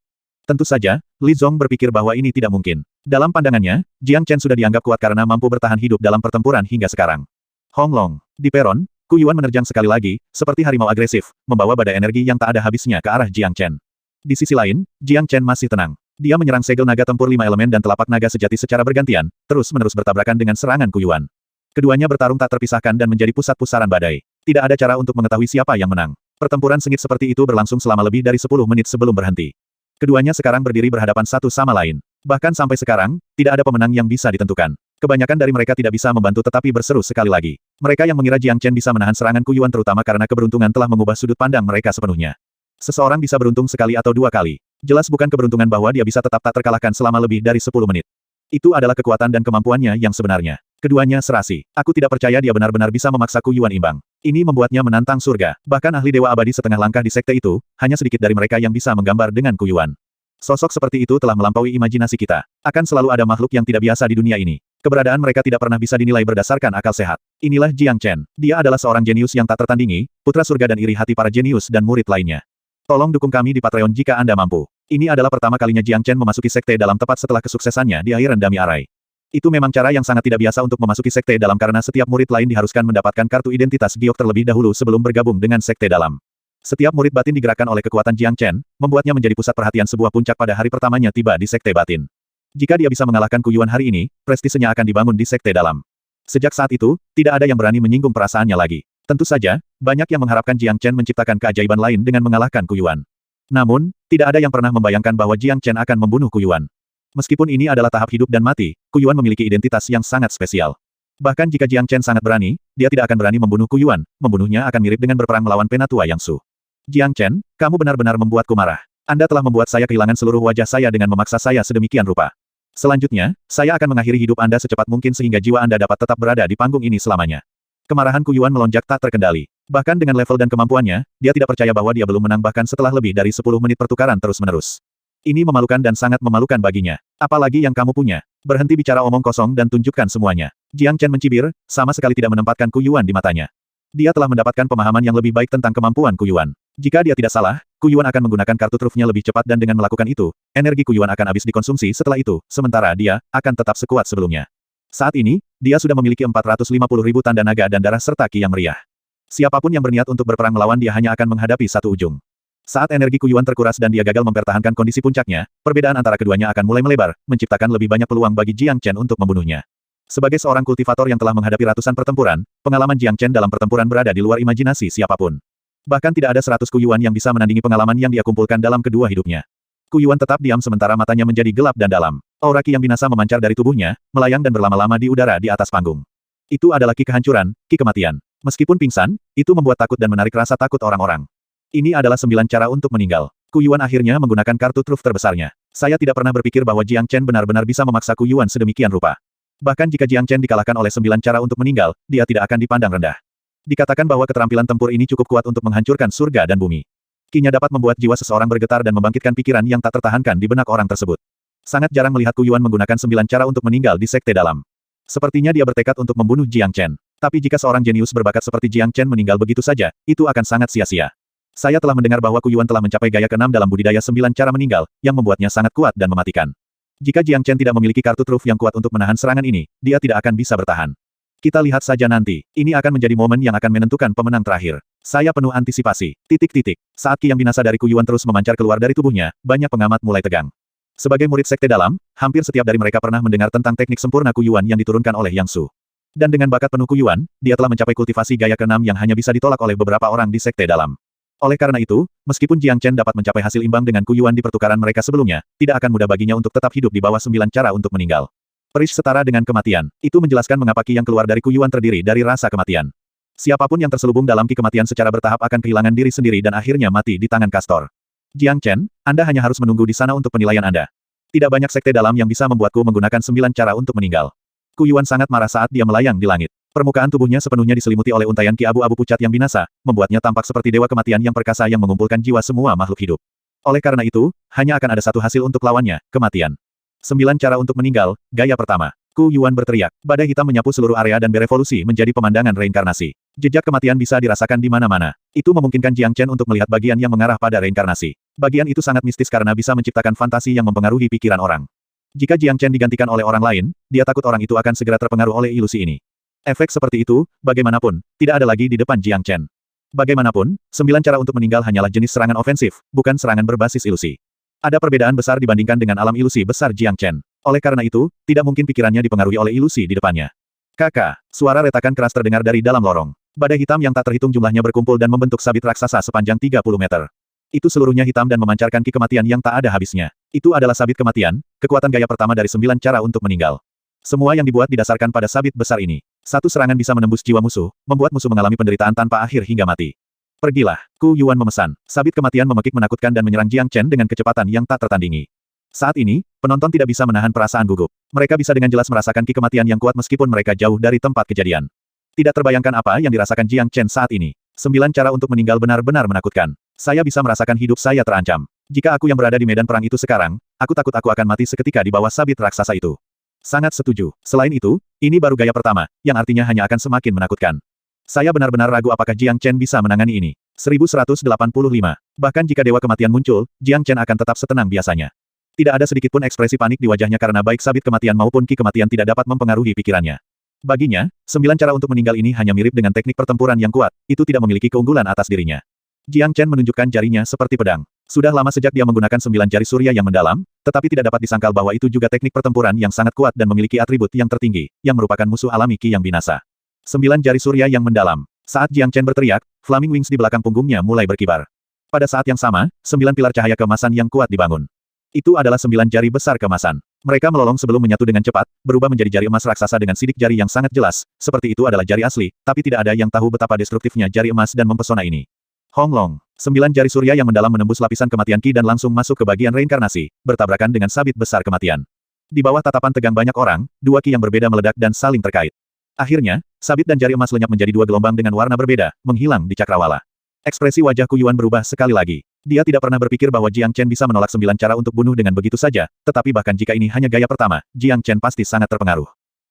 Tentu saja, Li Zong berpikir bahwa ini tidak mungkin. Dalam pandangannya, Jiang Chen sudah dianggap kuat karena mampu bertahan hidup dalam pertempuran hingga sekarang. Hong Long, di peron, Ku Yuan menerjang sekali lagi, seperti harimau agresif, membawa badai energi yang tak ada habisnya ke arah Jiang Chen. Di sisi lain, Jiang Chen masih tenang. Dia menyerang segel naga tempur 5 elemen dan telapak naga sejati secara bergantian, terus-menerus bertabrakan dengan serangan Ku Yuan. Keduanya bertarung tak terpisahkan dan menjadi pusat pusaran badai. Tidak ada cara untuk mengetahui siapa yang menang. Pertempuran sengit seperti itu berlangsung selama lebih dari 10 menit sebelum berhenti. Keduanya sekarang berdiri berhadapan satu sama lain. Bahkan sampai sekarang, tidak ada pemenang yang bisa ditentukan. Kebanyakan dari mereka tidak bisa membantu tetapi berseru sekali lagi. Mereka yang mengira Jiang Chen bisa menahan serangan Ku Yuan terutama karena keberuntungan telah mengubah sudut pandang mereka sepenuhnya. Seseorang bisa beruntung sekali atau 2 kali. Jelas bukan keberuntungan bahwa dia bisa tetap tak terkalahkan selama lebih dari 10 menit. Itu adalah kekuatan dan kemampuannya yang sebenarnya. Keduanya serasi. Aku tidak percaya dia benar-benar bisa memaksa Ku Yuan imbang. Ini membuatnya menantang surga. Bahkan ahli dewa abadi setengah langkah di sekte itu, hanya sedikit dari mereka yang bisa menggambar dengan Ku Yuan. Sosok seperti itu telah melampaui imajinasi kita. Akan selalu ada makhluk yang tidak biasa di dunia ini. Keberadaan mereka tidak pernah bisa dinilai berdasarkan akal sehat. Inilah Jiang Chen. Dia adalah seorang jenius yang tak tertandingi, putra surga dan iri hati para jenius dan murid lainnya. Tolong dukung kami di Patreon jika Anda mampu. Ini adalah pertama kalinya Jiang Chen memasuki sekte dalam tepat setelah kesuksesannya di Iron Dami Arai. Itu memang cara yang sangat tidak biasa untuk memasuki sekte dalam karena setiap murid lain diharuskan mendapatkan kartu identitas giok terlebih dahulu sebelum bergabung dengan sekte dalam. Setiap murid batin digerakkan oleh kekuatan Jiang Chen, membuatnya menjadi pusat perhatian sebuah puncak pada hari pertamanya tiba di sekte batin. Jika dia bisa mengalahkan Ku Yuan hari ini, prestisenya akan dibangun di sekte dalam. Sejak saat itu, tidak ada yang berani menyinggung perasaannya lagi. Tentu saja, banyak yang mengharapkan Jiang Chen menciptakan keajaiban lain dengan mengalahkan Ku Yuan. Namun, tidak ada yang pernah membayangkan bahwa Jiang Chen akan membunuh Ku Yuan. Meskipun ini adalah tahap hidup dan mati, Ku Yuan memiliki identitas yang sangat spesial. Bahkan jika Jiang Chen sangat berani, dia tidak akan berani membunuh Ku Yuan, membunuhnya akan mirip dengan berperang melawan penatua Yang Su. Jiang Chen, kamu benar-benar membuatku marah. Anda telah membuat saya kehilangan seluruh wajah saya dengan memaksa saya sedemikian rupa. Selanjutnya, saya akan mengakhiri hidup Anda secepat mungkin sehingga jiwa Anda dapat tetap berada di panggung ini selamanya. Kemarahan Ku Yuan melonjak tak terkendali. Bahkan dengan level dan kemampuannya, dia tidak percaya bahwa dia belum menang bahkan setelah lebih dari 10 menit pertukaran terus-menerus. Ini memalukan dan sangat memalukan baginya. Apalagi yang kamu punya. Berhenti bicara omong kosong dan tunjukkan semuanya. Jiang Chen mencibir, sama sekali tidak menempatkan Ku Yuan di matanya. Dia telah mendapatkan pemahaman yang lebih baik tentang kemampuan Ku Yuan. Jika dia tidak salah, Ku Yuan akan menggunakan kartu trufnya lebih cepat dan dengan melakukan itu, energi Ku Yuan akan habis dikonsumsi setelah itu, sementara dia akan tetap sekuat sebelumnya. Saat ini, dia sudah memiliki 450.000 tanda naga dan darah serta ki yang meriah. Siapapun yang berniat untuk berperang melawan dia hanya akan menghadapi satu ujung. Saat energi Ku Yuan terkuras dan dia gagal mempertahankan kondisi puncaknya, perbedaan antara keduanya akan mulai melebar, menciptakan lebih banyak peluang bagi Jiang Chen untuk membunuhnya. Sebagai seorang kultivator yang telah menghadapi ratusan pertempuran, pengalaman Jiang Chen dalam pertempuran berada di luar imajinasi siapapun. Bahkan tidak ada 100 Ku Yuan yang bisa menandingi pengalaman yang dia kumpulkan dalam kedua hidupnya. Ku Yuan tetap diam sementara matanya menjadi gelap dan dalam. Aura ki yang binasa memancar dari tubuhnya, melayang dan berlama-lama di udara di atas panggung. Itu adalah ki kehancuran, ki kematian. Meskipun pingsan, itu membuat takut dan menarik rasa takut orang-orang. Ini adalah 9 cara untuk meninggal. Ku Yuan akhirnya menggunakan kartu truf terbesarnya. Saya tidak pernah berpikir bahwa Jiang Chen benar-benar bisa memaksa Ku Yuan sedemikian rupa. Bahkan jika Jiang Chen dikalahkan oleh 9 cara untuk meninggal, dia tidak akan dipandang rendah. Dikatakan bahwa keterampilan tempur ini cukup kuat untuk menghancurkan surga dan bumi. Kinya dapat membuat jiwa seseorang bergetar dan membangkitkan pikiran yang tak tertahankan di benak orang tersebut. Sangat jarang melihat Ku Yuan menggunakan 9 cara untuk meninggal di sekte dalam. Sepertinya dia bertekad untuk membunuh Jiang Chen. Tapi jika seorang jenius berbakat seperti Jiang Chen meninggal begitu saja, itu akan sangat sia-sia. Saya telah mendengar bahwa Ku Yuan telah mencapai gaya ke-6 dalam budidaya 9 cara meninggal, yang membuatnya sangat kuat dan mematikan. Jika Jiang Chen tidak memiliki kartu truf yang kuat untuk menahan serangan ini, dia tidak akan bisa bertahan. Kita lihat saja nanti. Ini akan menjadi momen yang akan menentukan pemenang terakhir. Saya penuh antisipasi. Saat ki yang binasa dari Ku Yuan terus memancar keluar dari tubuhnya, banyak pengamat mulai tegang. Sebagai murid sekte dalam, hampir setiap dari mereka pernah mendengar tentang teknik sempurna Ku Yuan yang diturunkan oleh Yang Su. Dan dengan bakat penuh Ku Yuan, dia telah mencapai kultivasi gaya ke-6 yang hanya bisa ditolak oleh beberapa orang di sekte dalam. Oleh karena itu, meskipun Jiang Chen dapat mencapai hasil imbang dengan Ku Yuan di pertukaran mereka sebelumnya, tidak akan mudah baginya untuk tetap hidup di bawah 9 cara untuk meninggal. Perish setara dengan kematian. Itu menjelaskan mengapa ki yang keluar dari Ku Yuan terdiri dari rasa kematian. Siapapun yang terselubung dalam ki kematian secara bertahap akan kehilangan diri sendiri dan akhirnya mati di tangan Castor. Jiang Chen, Anda hanya harus menunggu di sana untuk penilaian Anda. Tidak banyak sekte dalam yang bisa membuatku menggunakan 9 cara untuk meninggal. Ku Yuan sangat marah saat dia melayang di langit. Permukaan tubuhnya sepenuhnya diselimuti oleh untayan ki abu-abu pucat yang binasa, membuatnya tampak seperti dewa kematian yang perkasa yang mengumpulkan jiwa semua makhluk hidup. Oleh karena itu, hanya akan ada satu hasil untuk lawannya, kematian. 9 cara untuk meninggal, gaya pertama. Ku Yuan berteriak. Badai hitam menyapu seluruh area dan berevolusi menjadi pemandangan reinkarnasi. Jejak kematian bisa dirasakan di mana-mana. Itu memungkinkan Jiang Chen untuk melihat bagian yang mengarah pada reinkarnasi. Bagian itu sangat mistis karena bisa menciptakan fantasi yang mempengaruhi pikiran orang. Jika Jiang Chen digantikan oleh orang lain, dia takut orang itu akan segera terpengaruh oleh ilusi ini. Efek seperti itu, bagaimanapun, tidak ada lagi di depan Jiang Chen. Bagaimanapun, 9 cara untuk meninggal hanyalah jenis serangan ofensif, bukan serangan berbasis ilusi. Ada perbedaan besar dibandingkan dengan alam ilusi besar Jiang Chen. Oleh karena itu, tidak mungkin pikirannya dipengaruhi oleh ilusi di depannya. Kakak, suara retakan keras terdengar dari dalam lorong. Badai hitam yang tak terhitung jumlahnya berkumpul dan membentuk sabit raksasa sepanjang 30 meter. Itu seluruhnya hitam dan memancarkan ki kematian yang tak ada habisnya. Itu adalah sabit kematian, kekuatan gaya pertama dari 9 cara untuk meninggal. Semua yang dibuat didasarkan pada sabit besar ini. Satu serangan bisa menembus jiwa musuh, membuat musuh mengalami penderitaan tanpa akhir hingga mati. Pergilah, Ku Yuan memesan. Sabit kematian memekik menakutkan dan menyerang Jiang Chen dengan kecepatan yang tak tertandingi. Saat ini, penonton tidak bisa menahan perasaan gugup. Mereka bisa dengan jelas merasakan ki kematian yang kuat meskipun mereka jauh dari tempat kejadian. Tidak terbayangkan apa yang dirasakan Jiang Chen saat ini. 9 cara untuk meninggal benar-benar menakutkan. Saya bisa merasakan hidup saya terancam. Jika aku yang berada di medan perang itu sekarang, aku takut aku akan mati seketika di bawah sabit raksasa itu. Sangat setuju. Selain itu, ini baru gaya pertama, yang artinya hanya akan semakin menakutkan. Saya benar-benar ragu apakah Jiang Chen bisa menangani ini. 1185. Bahkan jika Dewa Kematian muncul, Jiang Chen akan tetap setenang biasanya. Tidak ada sedikit pun ekspresi panik di wajahnya karena baik sabit kematian maupun ki kematian tidak dapat mempengaruhi pikirannya. Baginya, 9 cara untuk meninggal ini hanya mirip dengan teknik pertempuran yang kuat, itu tidak memiliki keunggulan atas dirinya. Jiang Chen menunjukkan jarinya seperti pedang. Sudah lama sejak dia menggunakan 9 jari surya yang mendalam, tetapi tidak dapat disangkal bahwa itu juga teknik pertempuran yang sangat kuat dan memiliki atribut yang tertinggi, yang merupakan musuh alami ki yang binasa. 9 jari surya yang mendalam. Saat Jiang Chen berteriak, flaming wings di belakang punggungnya mulai berkibar. Pada saat yang sama, 9 pilar cahaya keemasan yang kuat dibangun. Itu adalah 9 jari besar keemasan. Mereka melolong sebelum menyatu dengan cepat, berubah menjadi jari emas raksasa dengan sidik jari yang sangat jelas, seperti itu adalah jari asli, tapi tidak ada yang tahu betapa destruktifnya jari emas dan mempesona ini. Hong Long. 9 jari surya yang mendalam menembus lapisan kematian ki dan langsung masuk ke bagian reinkarnasi, bertabrakan dengan sabit besar kematian. Di bawah tatapan tegang banyak orang, 2 ki yang berbeda meledak dan saling terkait. Akhirnya, sabit dan jari emas lenyap menjadi 2 gelombang dengan warna berbeda, menghilang di cakrawala. Ekspresi wajah Ku Yuan berubah sekali lagi. Dia tidak pernah berpikir bahwa Jiang Chen bisa menolak 9 cara untuk bunuh dengan begitu saja, tetapi bahkan jika ini hanya gaya pertama, Jiang Chen pasti sangat terpengaruh.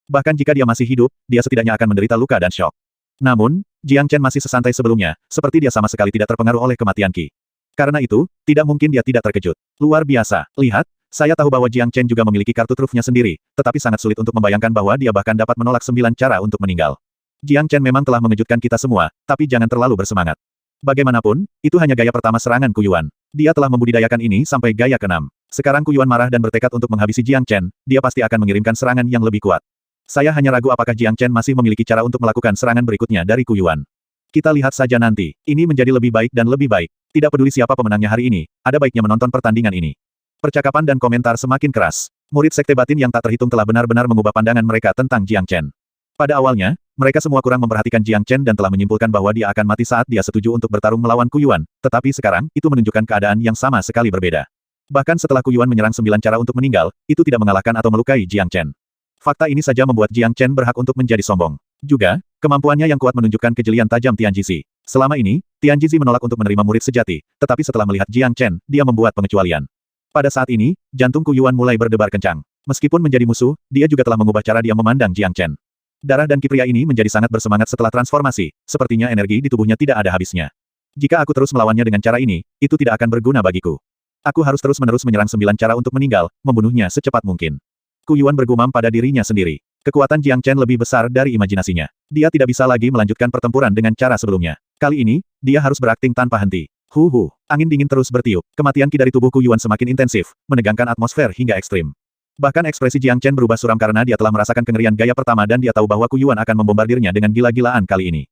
Bahkan jika dia masih hidup, dia setidaknya akan menderita luka dan syok. Namun, Jiang Chen masih sesantai sebelumnya, seperti dia sama sekali tidak terpengaruh oleh kematian Qi. Karena itu, tidak mungkin dia tidak terkejut. Luar biasa. Lihat, saya tahu bahwa Jiang Chen juga memiliki kartu trufnya sendiri, tetapi sangat sulit untuk membayangkan bahwa dia bahkan dapat menolak 9 cara untuk meninggal. Jiang Chen memang telah mengejutkan kita semua, tapi jangan terlalu bersemangat. Bagaimanapun, itu hanya gaya pertama serangan Ku Yuan. Dia telah membudidayakan ini sampai gaya ke-6. Sekarang Ku Yuan marah dan bertekad untuk menghabisi Jiang Chen, dia pasti akan mengirimkan serangan yang lebih kuat. Saya hanya ragu apakah Jiang Chen masih memiliki cara untuk melakukan serangan berikutnya dari Ku Yuan. Kita lihat saja nanti. Ini menjadi lebih baik dan lebih baik. Tidak peduli siapa pemenangnya hari ini, ada baiknya menonton pertandingan ini. Percakapan dan komentar semakin keras. Murid Sekte Batin yang tak terhitung telah benar-benar mengubah pandangan mereka tentang Jiang Chen. Pada awalnya, mereka semua kurang memperhatikan Jiang Chen dan telah menyimpulkan bahwa dia akan mati saat dia setuju untuk bertarung melawan Ku Yuan, tetapi sekarang, itu menunjukkan keadaan yang sama sekali berbeda. Bahkan setelah Ku Yuan menyerang 9 cara untuk meninggal, itu tidak mengalahkan atau melukai Jiang Chen. Fakta ini saja membuat Jiang Chen berhak untuk menjadi sombong. Juga, kemampuannya yang kuat menunjukkan kejelian tajam Tianjizi. Selama ini, Tianjizi menolak untuk menerima murid sejati, tetapi setelah melihat Jiang Chen, dia membuat pengecualian. Pada saat ini, jantung Ku Yuan mulai berdebar kencang. Meskipun menjadi musuh, dia juga telah mengubah cara dia memandang Jiang Chen. Darah dan ki pria ini menjadi sangat bersemangat setelah transformasi, sepertinya energi di tubuhnya tidak ada habisnya. Jika aku terus melawannya dengan cara ini, itu tidak akan berguna bagiku. Aku harus terus-menerus menyerang 9 cara untuk meninggal, membunuhnya secepat mungkin. Ku Yuan bergumam pada dirinya sendiri. Kekuatan Jiang Chen lebih besar dari imajinasinya. Dia tidak bisa lagi melanjutkan pertempuran dengan cara sebelumnya. Kali ini, dia harus berakting tanpa henti. Angin dingin terus bertiup. Kematian ki dari tubuh Ku Yuan semakin intensif, menegangkan atmosfer hingga ekstrim. Bahkan ekspresi Jiang Chen berubah suram karena dia telah merasakan kengerian gaya pertama dan dia tahu bahwa Ku Yuan akan membombardirnya dengan gila-gilaan kali ini.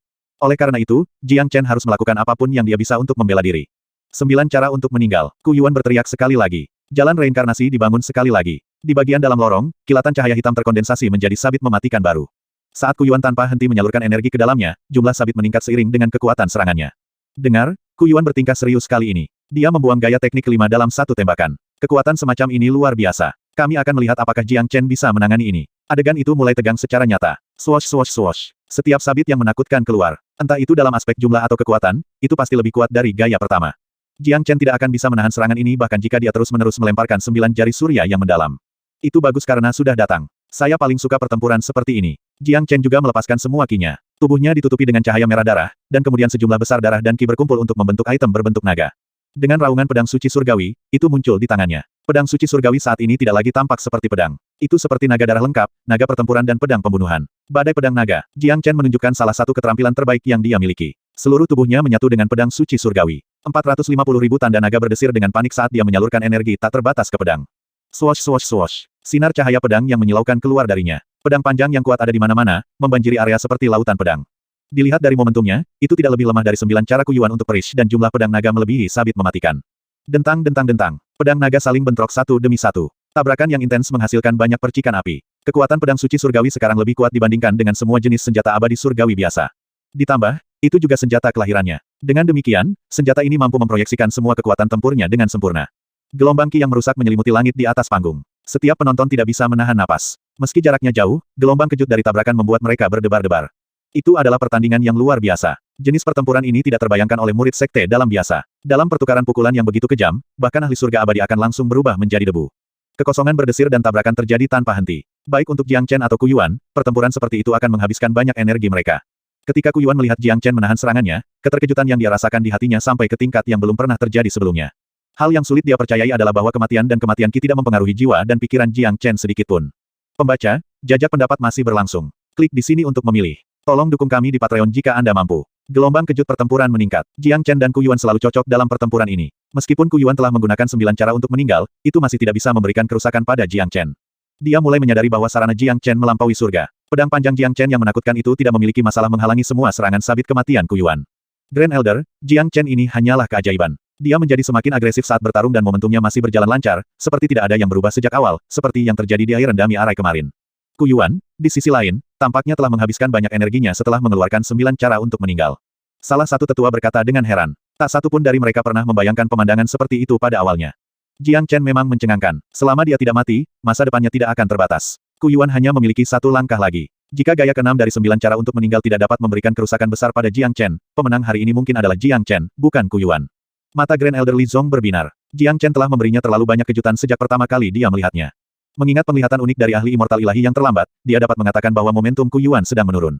Oleh karena itu, Jiang Chen harus melakukan apapun yang dia bisa untuk membela diri. 9 cara untuk meninggal. Ku Yuan berteriak sekali lagi. Jalan reinkarnasi dibangun sekali lagi. Di bagian dalam lorong, kilatan cahaya hitam terkondensasi menjadi sabit mematikan baru. Saat Ku Yuan tanpa henti menyalurkan energi ke dalamnya, jumlah sabit meningkat seiring dengan kekuatan serangannya. Dengar, Ku Yuan bertingkah serius kali ini. Dia membuang gaya teknik kelima dalam satu tembakan. Kekuatan semacam ini luar biasa. Kami akan melihat apakah Jiang Chen bisa menangani ini. Adegan itu mulai tegang secara nyata. Swosh swosh swosh. Setiap sabit yang menakutkan keluar. Entah itu dalam aspek jumlah atau kekuatan, itu pasti lebih kuat dari gaya pertama. Jiang Chen tidak akan bisa menahan serangan ini bahkan jika dia terus-menerus melemparkan 9 jari surya yang mendalam. Itu bagus karena sudah datang. Saya paling suka pertempuran seperti ini. Jiang Chen juga melepaskan semua kinya. Tubuhnya ditutupi dengan cahaya merah darah, dan kemudian sejumlah besar darah dan ki berkumpul untuk membentuk item berbentuk naga. Dengan raungan pedang suci surgawi, itu muncul di tangannya. Pedang suci surgawi saat ini tidak lagi tampak seperti pedang. Itu seperti naga darah lengkap, naga pertempuran dan pedang pembunuhan. Badai pedang naga. Jiang Chen menunjukkan salah satu keterampilan terbaik yang dia miliki. Seluruh tubuhnya menyatu dengan pedang suci surgawi. 450.000 tanda naga berdesir dengan panik saat dia menyalurkan energi tak terbatas ke pedang. Swosh swosh swosh. Sinar cahaya pedang yang menyilaukan keluar darinya. Pedang panjang yang kuat ada di mana-mana, membanjiri area seperti lautan pedang. Dilihat dari momentumnya, itu tidak lebih lemah dari 9 cara Ku Yuan untuk perish dan jumlah pedang naga melebihi sabit mematikan. Dentang dentang dentang. Pedang naga saling bentrok satu demi satu. Tabrakan yang intens menghasilkan banyak percikan api. Kekuatan pedang suci surgawi sekarang lebih kuat dibandingkan dengan semua jenis senjata abadi surgawi biasa. Ditambah, itu juga senjata kelahirannya. Dengan demikian, senjata ini mampu memproyeksikan semua kekuatan tempurnya dengan sempurna. Gelombang ki yang merusak menyelimuti langit di atas panggung. Setiap penonton tidak bisa menahan napas. Meski jaraknya jauh, gelombang kejut dari tabrakan membuat mereka berdebar-debar. Itu adalah pertandingan yang luar biasa. Jenis pertempuran ini tidak terbayangkan oleh murid sekte dalam biasa. Dalam pertukaran pukulan yang begitu kejam, bahkan ahli surga abadi akan langsung berubah menjadi debu. Kekosongan berdesir dan tabrakan terjadi tanpa henti. Baik untuk Jiang Chen atau Ku Yuan, pertempuran seperti itu akan menghabiskan banyak energi mereka. Ketika Ku Yuan melihat Jiang Chen menahan serangannya, keterkejutan yang dia rasakan di hatinya sampai ke tingkat yang belum pernah terjadi sebelumnya. Hal yang sulit dia percayai adalah bahwa kematian dan kematian ki tidak mempengaruhi jiwa dan pikiran Jiang Chen sedikitpun. Pembaca, jajak pendapat masih berlangsung. Klik di sini untuk memilih. Tolong dukung kami di Patreon jika Anda mampu. Gelombang kejut pertempuran meningkat. Jiang Chen dan Ku Yuan selalu cocok dalam pertempuran ini. Meskipun Ku Yuan telah menggunakan 9 cara untuk meninggal, itu masih tidak bisa memberikan kerusakan pada Jiang Chen. Dia mulai menyadari bahwa sarana Jiang Chen melampaui surga. Pedang panjang Jiang Chen yang menakutkan itu tidak memiliki masalah menghalangi semua serangan sabit kematian Ku Yuan. Grand Elder, Jiang Chen ini hanyalah keajaiban. Dia menjadi semakin agresif saat bertarung dan momentumnya masih berjalan lancar, seperti tidak ada yang berubah sejak awal, seperti yang terjadi di air rendami Arai kemarin. Ku Yuan, di sisi lain, tampaknya telah menghabiskan banyak energinya setelah mengeluarkan 9 cara untuk meninggal. Salah satu tetua berkata dengan heran. Tak satu pun dari mereka pernah membayangkan pemandangan seperti itu pada awalnya. Jiang Chen memang mencengangkan. Selama dia tidak mati, masa depannya tidak akan terbatas. Ku Yuan hanya memiliki satu langkah lagi. Jika gaya ke-6 dari 9 cara untuk meninggal tidak dapat memberikan kerusakan besar pada Jiang Chen, pemenang hari ini mungkin adalah Jiang Chen, bukan Ku Yuan. Mata Grand Elder Li Zong berbinar. Jiang Chen telah memberinya terlalu banyak kejutan sejak pertama kali dia melihatnya. Mengingat penglihatan unik dari ahli immortal ilahi yang terlambat, dia dapat mengatakan bahwa momentum Ku Yuan sedang menurun.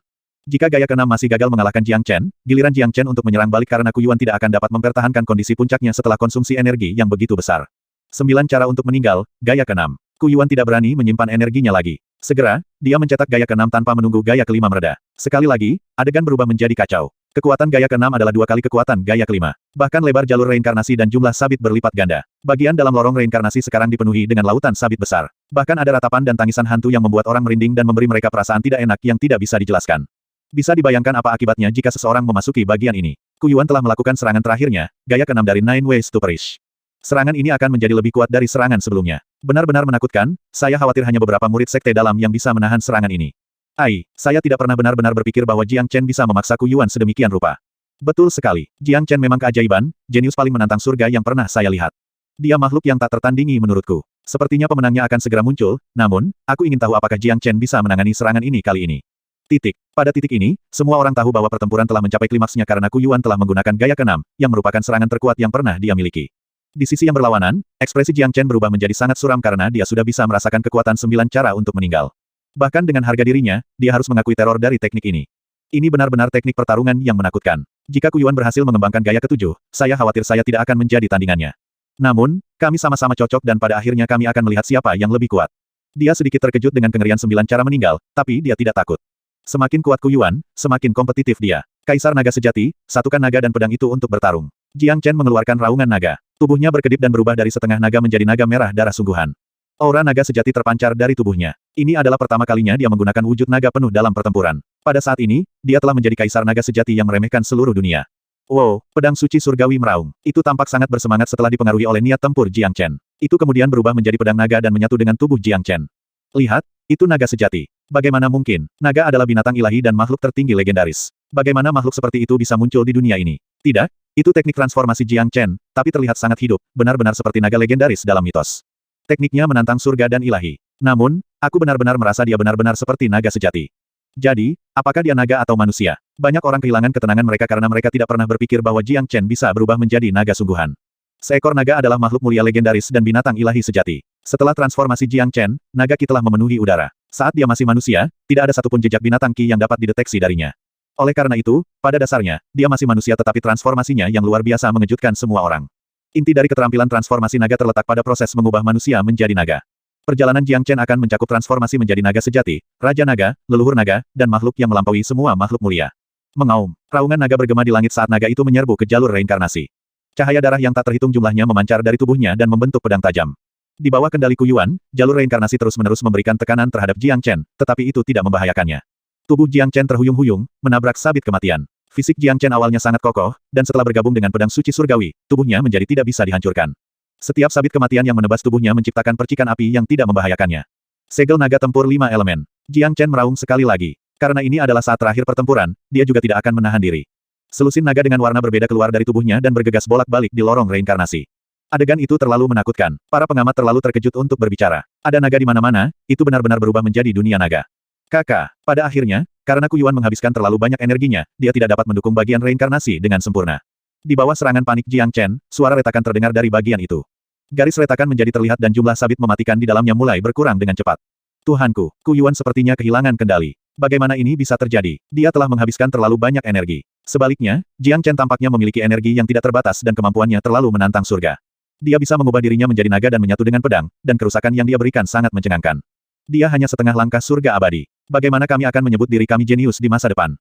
Jika gaya ke-6 masih gagal mengalahkan Jiang Chen, giliran Jiang Chen untuk menyerang balik karena Ku Yuan tidak akan dapat mempertahankan kondisi puncaknya setelah konsumsi energi yang begitu besar. 9 cara untuk meninggal, gaya ke-6. Ku Yuan tidak berani menyimpan energinya lagi. Segera, dia mencetak gaya ke-6 tanpa menunggu gaya ke-5 mereda. Sekali lagi, adegan berubah menjadi kacau. Kekuatan gaya ke-6 adalah 2 kali kekuatan gaya ke-5. Bahkan lebar jalur reinkarnasi dan jumlah sabit berlipat ganda. Bagian dalam lorong reinkarnasi sekarang dipenuhi dengan lautan sabit besar. Bahkan ada ratapan dan tangisan hantu yang membuat orang merinding dan memberi mereka perasaan tidak enak yang tidak bisa dijelaskan. Bisa dibayangkan apa akibatnya jika seseorang memasuki bagian ini. Ku Yuan telah melakukan serangan terakhirnya, gaya ke-6 dari Nine Ways to Perish. Serangan ini akan menjadi lebih kuat dari serangan sebelumnya. Benar-benar menakutkan, saya khawatir hanya beberapa murid sekte dalam yang bisa menahan serangan ini. Saya tidak pernah benar-benar berpikir bahwa Jiang Chen bisa memaksa Ku Yuan sedemikian rupa. Betul sekali, Jiang Chen memang keajaiban, jenius paling menantang surga yang pernah saya lihat. Dia makhluk yang tak tertandingi menurutku. Sepertinya pemenangnya akan segera muncul, namun, aku ingin tahu apakah Jiang Chen bisa menangani serangan ini kali ini. Pada titik ini, semua orang tahu bahwa pertempuran telah mencapai klimaksnya karena Ku Yuan telah menggunakan gaya ke-6, yang merupakan serangan terkuat yang pernah dia miliki. Di sisi yang berlawanan, ekspresi Jiang Chen berubah menjadi sangat suram karena dia sudah bisa merasakan kekuatan 9 cara untuk meninggal. Bahkan dengan harga dirinya, dia harus mengakui teror dari teknik ini. Ini benar-benar teknik pertarungan yang menakutkan. Jika Ku Yuan berhasil mengembangkan gaya ke-7, saya khawatir saya tidak akan menjadi tandingannya. Namun, kami sama-sama cocok dan pada akhirnya kami akan melihat siapa yang lebih kuat. Dia sedikit terkejut dengan kengerian 9 cara meninggal, tapi dia tidak takut. Semakin kuat Ku Yuan, semakin kompetitif dia. Kaisar naga sejati, satukan naga dan pedang itu untuk bertarung. Jiang Chen mengeluarkan raungan naga. Tubuhnya berkedip dan berubah dari setengah naga menjadi naga merah darah sungguhan. Aura naga sejati terpancar dari tubuhnya. Ini adalah pertama kalinya dia menggunakan wujud naga penuh dalam pertempuran. Pada saat ini, dia telah menjadi kaisar naga sejati yang meremehkan seluruh dunia. Wow, pedang suci surgawi meraung. Itu tampak sangat bersemangat setelah dipengaruhi oleh niat tempur Jiang Chen. Itu kemudian berubah menjadi pedang naga dan menyatu dengan tubuh Jiang Chen. Lihat, itu naga sejati. Bagaimana mungkin? Naga adalah binatang ilahi dan makhluk tertinggi legendaris. Bagaimana makhluk seperti itu bisa muncul di dunia ini? Tidak, itu teknik transformasi Jiang Chen, tapi terlihat sangat hidup, benar-benar seperti naga legendaris dalam mitos. Tekniknya menantang surga dan ilahi. Namun, aku benar-benar merasa dia benar-benar seperti naga sejati. Jadi, apakah dia naga atau manusia? Banyak orang kehilangan ketenangan mereka karena mereka tidak pernah berpikir bahwa Jiang Chen bisa berubah menjadi naga sungguhan. Seekor naga adalah makhluk mulia legendaris dan binatang ilahi sejati. Setelah transformasi Jiang Chen, naga Qi telah memenuhi udara. Saat dia masih manusia, tidak ada satupun jejak binatang Qi yang dapat dideteksi darinya. Oleh karena itu, pada dasarnya, dia masih manusia tetapi transformasinya yang luar biasa mengejutkan semua orang. Inti dari keterampilan transformasi naga terletak pada proses mengubah manusia menjadi naga. Perjalanan Jiang Chen akan mencakup transformasi menjadi naga sejati, raja naga, leluhur naga, dan makhluk yang melampaui semua makhluk mulia. Mengaum, raungan naga bergema di langit saat naga itu menyerbu ke jalur reinkarnasi. Cahaya darah yang tak terhitung jumlahnya memancar dari tubuhnya dan membentuk pedang tajam. Di bawah kendali Ku Yuan, jalur reinkarnasi terus-menerus memberikan tekanan terhadap Jiang Chen, tetapi itu tidak membahayakannya. Tubuh Jiang Chen terhuyung-huyung, menabrak sabit kematian. Fisik Jiang Chen awalnya sangat kokoh, dan setelah bergabung dengan pedang suci surgawi, tubuhnya menjadi tidak bisa dihancurkan. Setiap sabit kematian yang menebas tubuhnya menciptakan percikan api yang tidak membahayakannya. Segel naga tempur 5 elemen. Jiang Chen meraung sekali lagi. Karena ini adalah saat terakhir pertempuran, dia juga tidak akan menahan diri. Selusin naga dengan warna berbeda keluar dari tubuhnya dan bergegas bolak-balik di lorong reinkarnasi. Adegan itu terlalu menakutkan. Para pengamat terlalu terkejut untuk berbicara. Ada naga di mana-mana, itu benar-benar berubah menjadi dunia naga. Pada akhirnya, karena Ku Yuan menghabiskan terlalu banyak energinya, dia tidak dapat mendukung bagian reinkarnasi dengan sempurna. Di bawah serangan panik Jiang Chen, suara retakan terdengar dari bagian itu. Garis retakan menjadi terlihat dan jumlah sabit mematikan di dalamnya mulai berkurang dengan cepat. Tuhanku, Ku Yuan sepertinya kehilangan kendali. Bagaimana ini bisa terjadi? Dia telah menghabiskan terlalu banyak energi. Sebaliknya, Jiang Chen tampaknya memiliki energi yang tidak terbatas dan kemampuannya terlalu menantang surga. Dia bisa mengubah dirinya menjadi naga dan menyatu dengan pedang, dan kerusakan yang dia berikan sangat mencengangkan. Dia hanya setengah langkah surga abadi. Bagaimana kami akan menyebut diri kami jenius di masa depan?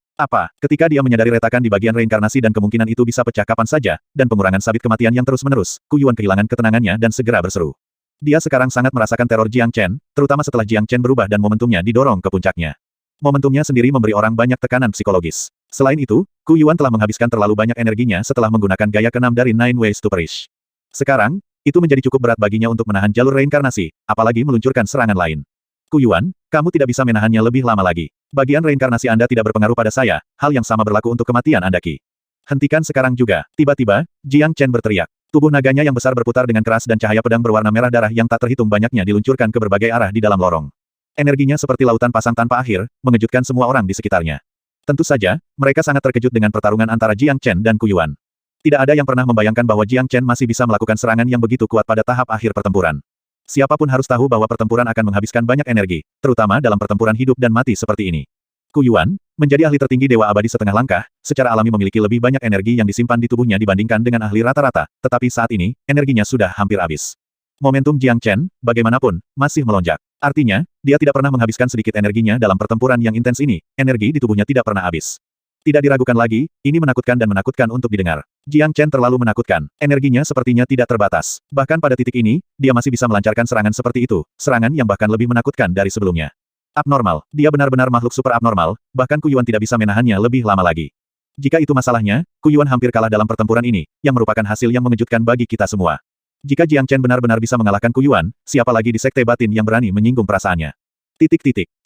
Ketika dia menyadari retakan di bagian reinkarnasi dan kemungkinan itu bisa pecah kapan saja, dan pengurangan sabit kematian yang terus-menerus, Ku Yuan kehilangan ketenangannya dan segera berseru. Dia sekarang sangat merasakan teror Jiang Chen, terutama setelah Jiang Chen berubah dan momentumnya didorong ke puncaknya. Momentumnya sendiri memberi orang banyak tekanan psikologis. Selain itu, Ku Yuan telah menghabiskan terlalu banyak energinya setelah menggunakan gaya ke-6 dari Nine Ways to Perish. Sekarang, itu menjadi cukup berat baginya untuk menahan jalur reinkarnasi, apalagi meluncurkan serangan lain. Ku Yuan, kamu tidak bisa menahannya lebih lama lagi. Bagian reinkarnasi Anda tidak berpengaruh pada saya, hal yang sama berlaku untuk kematian Anda Qi. Hentikan sekarang juga. Tiba-tiba, Jiang Chen berteriak. Tubuh naganya yang besar berputar dengan keras dan cahaya pedang berwarna merah darah yang tak terhitung banyaknya diluncurkan ke berbagai arah di dalam lorong. Energinya seperti lautan pasang tanpa akhir, mengejutkan semua orang di sekitarnya. Tentu saja, mereka sangat terkejut dengan pertarungan antara Jiang Chen dan Ku Yuan. Tidak ada yang pernah membayangkan bahwa Jiang Chen masih bisa melakukan serangan yang begitu kuat pada tahap akhir pertempuran. Siapapun harus tahu bahwa pertempuran akan menghabiskan banyak energi, terutama dalam pertempuran hidup dan mati seperti ini. Ku Yuan, menjadi ahli tertinggi Dewa Abadi setengah langkah, secara alami memiliki lebih banyak energi yang disimpan di tubuhnya dibandingkan dengan ahli rata-rata, tetapi saat ini, energinya sudah hampir habis. Momentum Jiang Chen, bagaimanapun, masih melonjak. Artinya, dia tidak pernah menghabiskan sedikit energinya dalam pertempuran yang intens ini, energi di tubuhnya tidak pernah habis. Tidak diragukan lagi, ini menakutkan dan menakutkan untuk didengar. Jiang Chen terlalu menakutkan. Energinya sepertinya tidak terbatas. Bahkan pada titik ini, dia masih bisa melancarkan serangan seperti itu, serangan yang bahkan lebih menakutkan dari sebelumnya. Abnormal, dia benar-benar makhluk super abnormal, bahkan Ku Yuan tidak bisa menahannya lebih lama lagi. Jika itu masalahnya, Ku Yuan hampir kalah dalam pertempuran ini, yang merupakan hasil yang mengejutkan bagi kita semua. Jika Jiang Chen benar-benar bisa mengalahkan Ku Yuan, siapa lagi di Sekte Batin yang berani menyinggung perasaannya?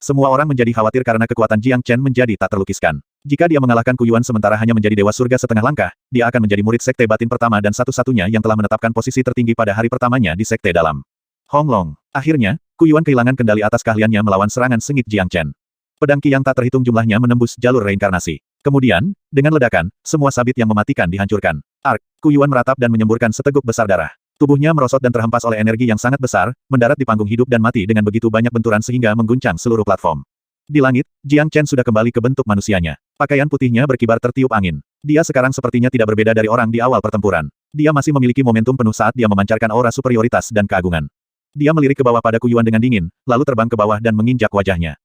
Semua orang menjadi khawatir karena kekuatan Jiang Chen menjadi tak terlukiskan. Jika dia mengalahkan Ku Yuan sementara hanya menjadi Dewa Surga setengah langkah, dia akan menjadi murid Sekte Batin pertama dan satu-satunya yang telah menetapkan posisi tertinggi pada hari pertamanya di Sekte Dalam. Hong Long. Akhirnya, Ku Yuan kehilangan kendali atas keahliannya melawan serangan sengit Jiang Chen. Pedang Qi yang tak terhitung jumlahnya menembus jalur reinkarnasi. Kemudian, dengan ledakan, semua sabit yang mematikan dihancurkan. Ku Yuan meratap dan menyemburkan seteguk besar darah. Tubuhnya merosot dan terhempas oleh energi yang sangat besar, mendarat di panggung hidup dan mati dengan begitu banyak benturan sehingga mengguncang seluruh platform. Di langit, Jiang Chen sudah kembali ke bentuk manusianya. Pakaian putihnya berkibar tertiup angin. Dia sekarang sepertinya tidak berbeda dari orang di awal pertempuran. Dia masih memiliki momentum penuh saat dia memancarkan aura superioritas dan keagungan. Dia melirik ke bawah pada Ku Yuan dengan dingin, lalu terbang ke bawah dan menginjak wajahnya.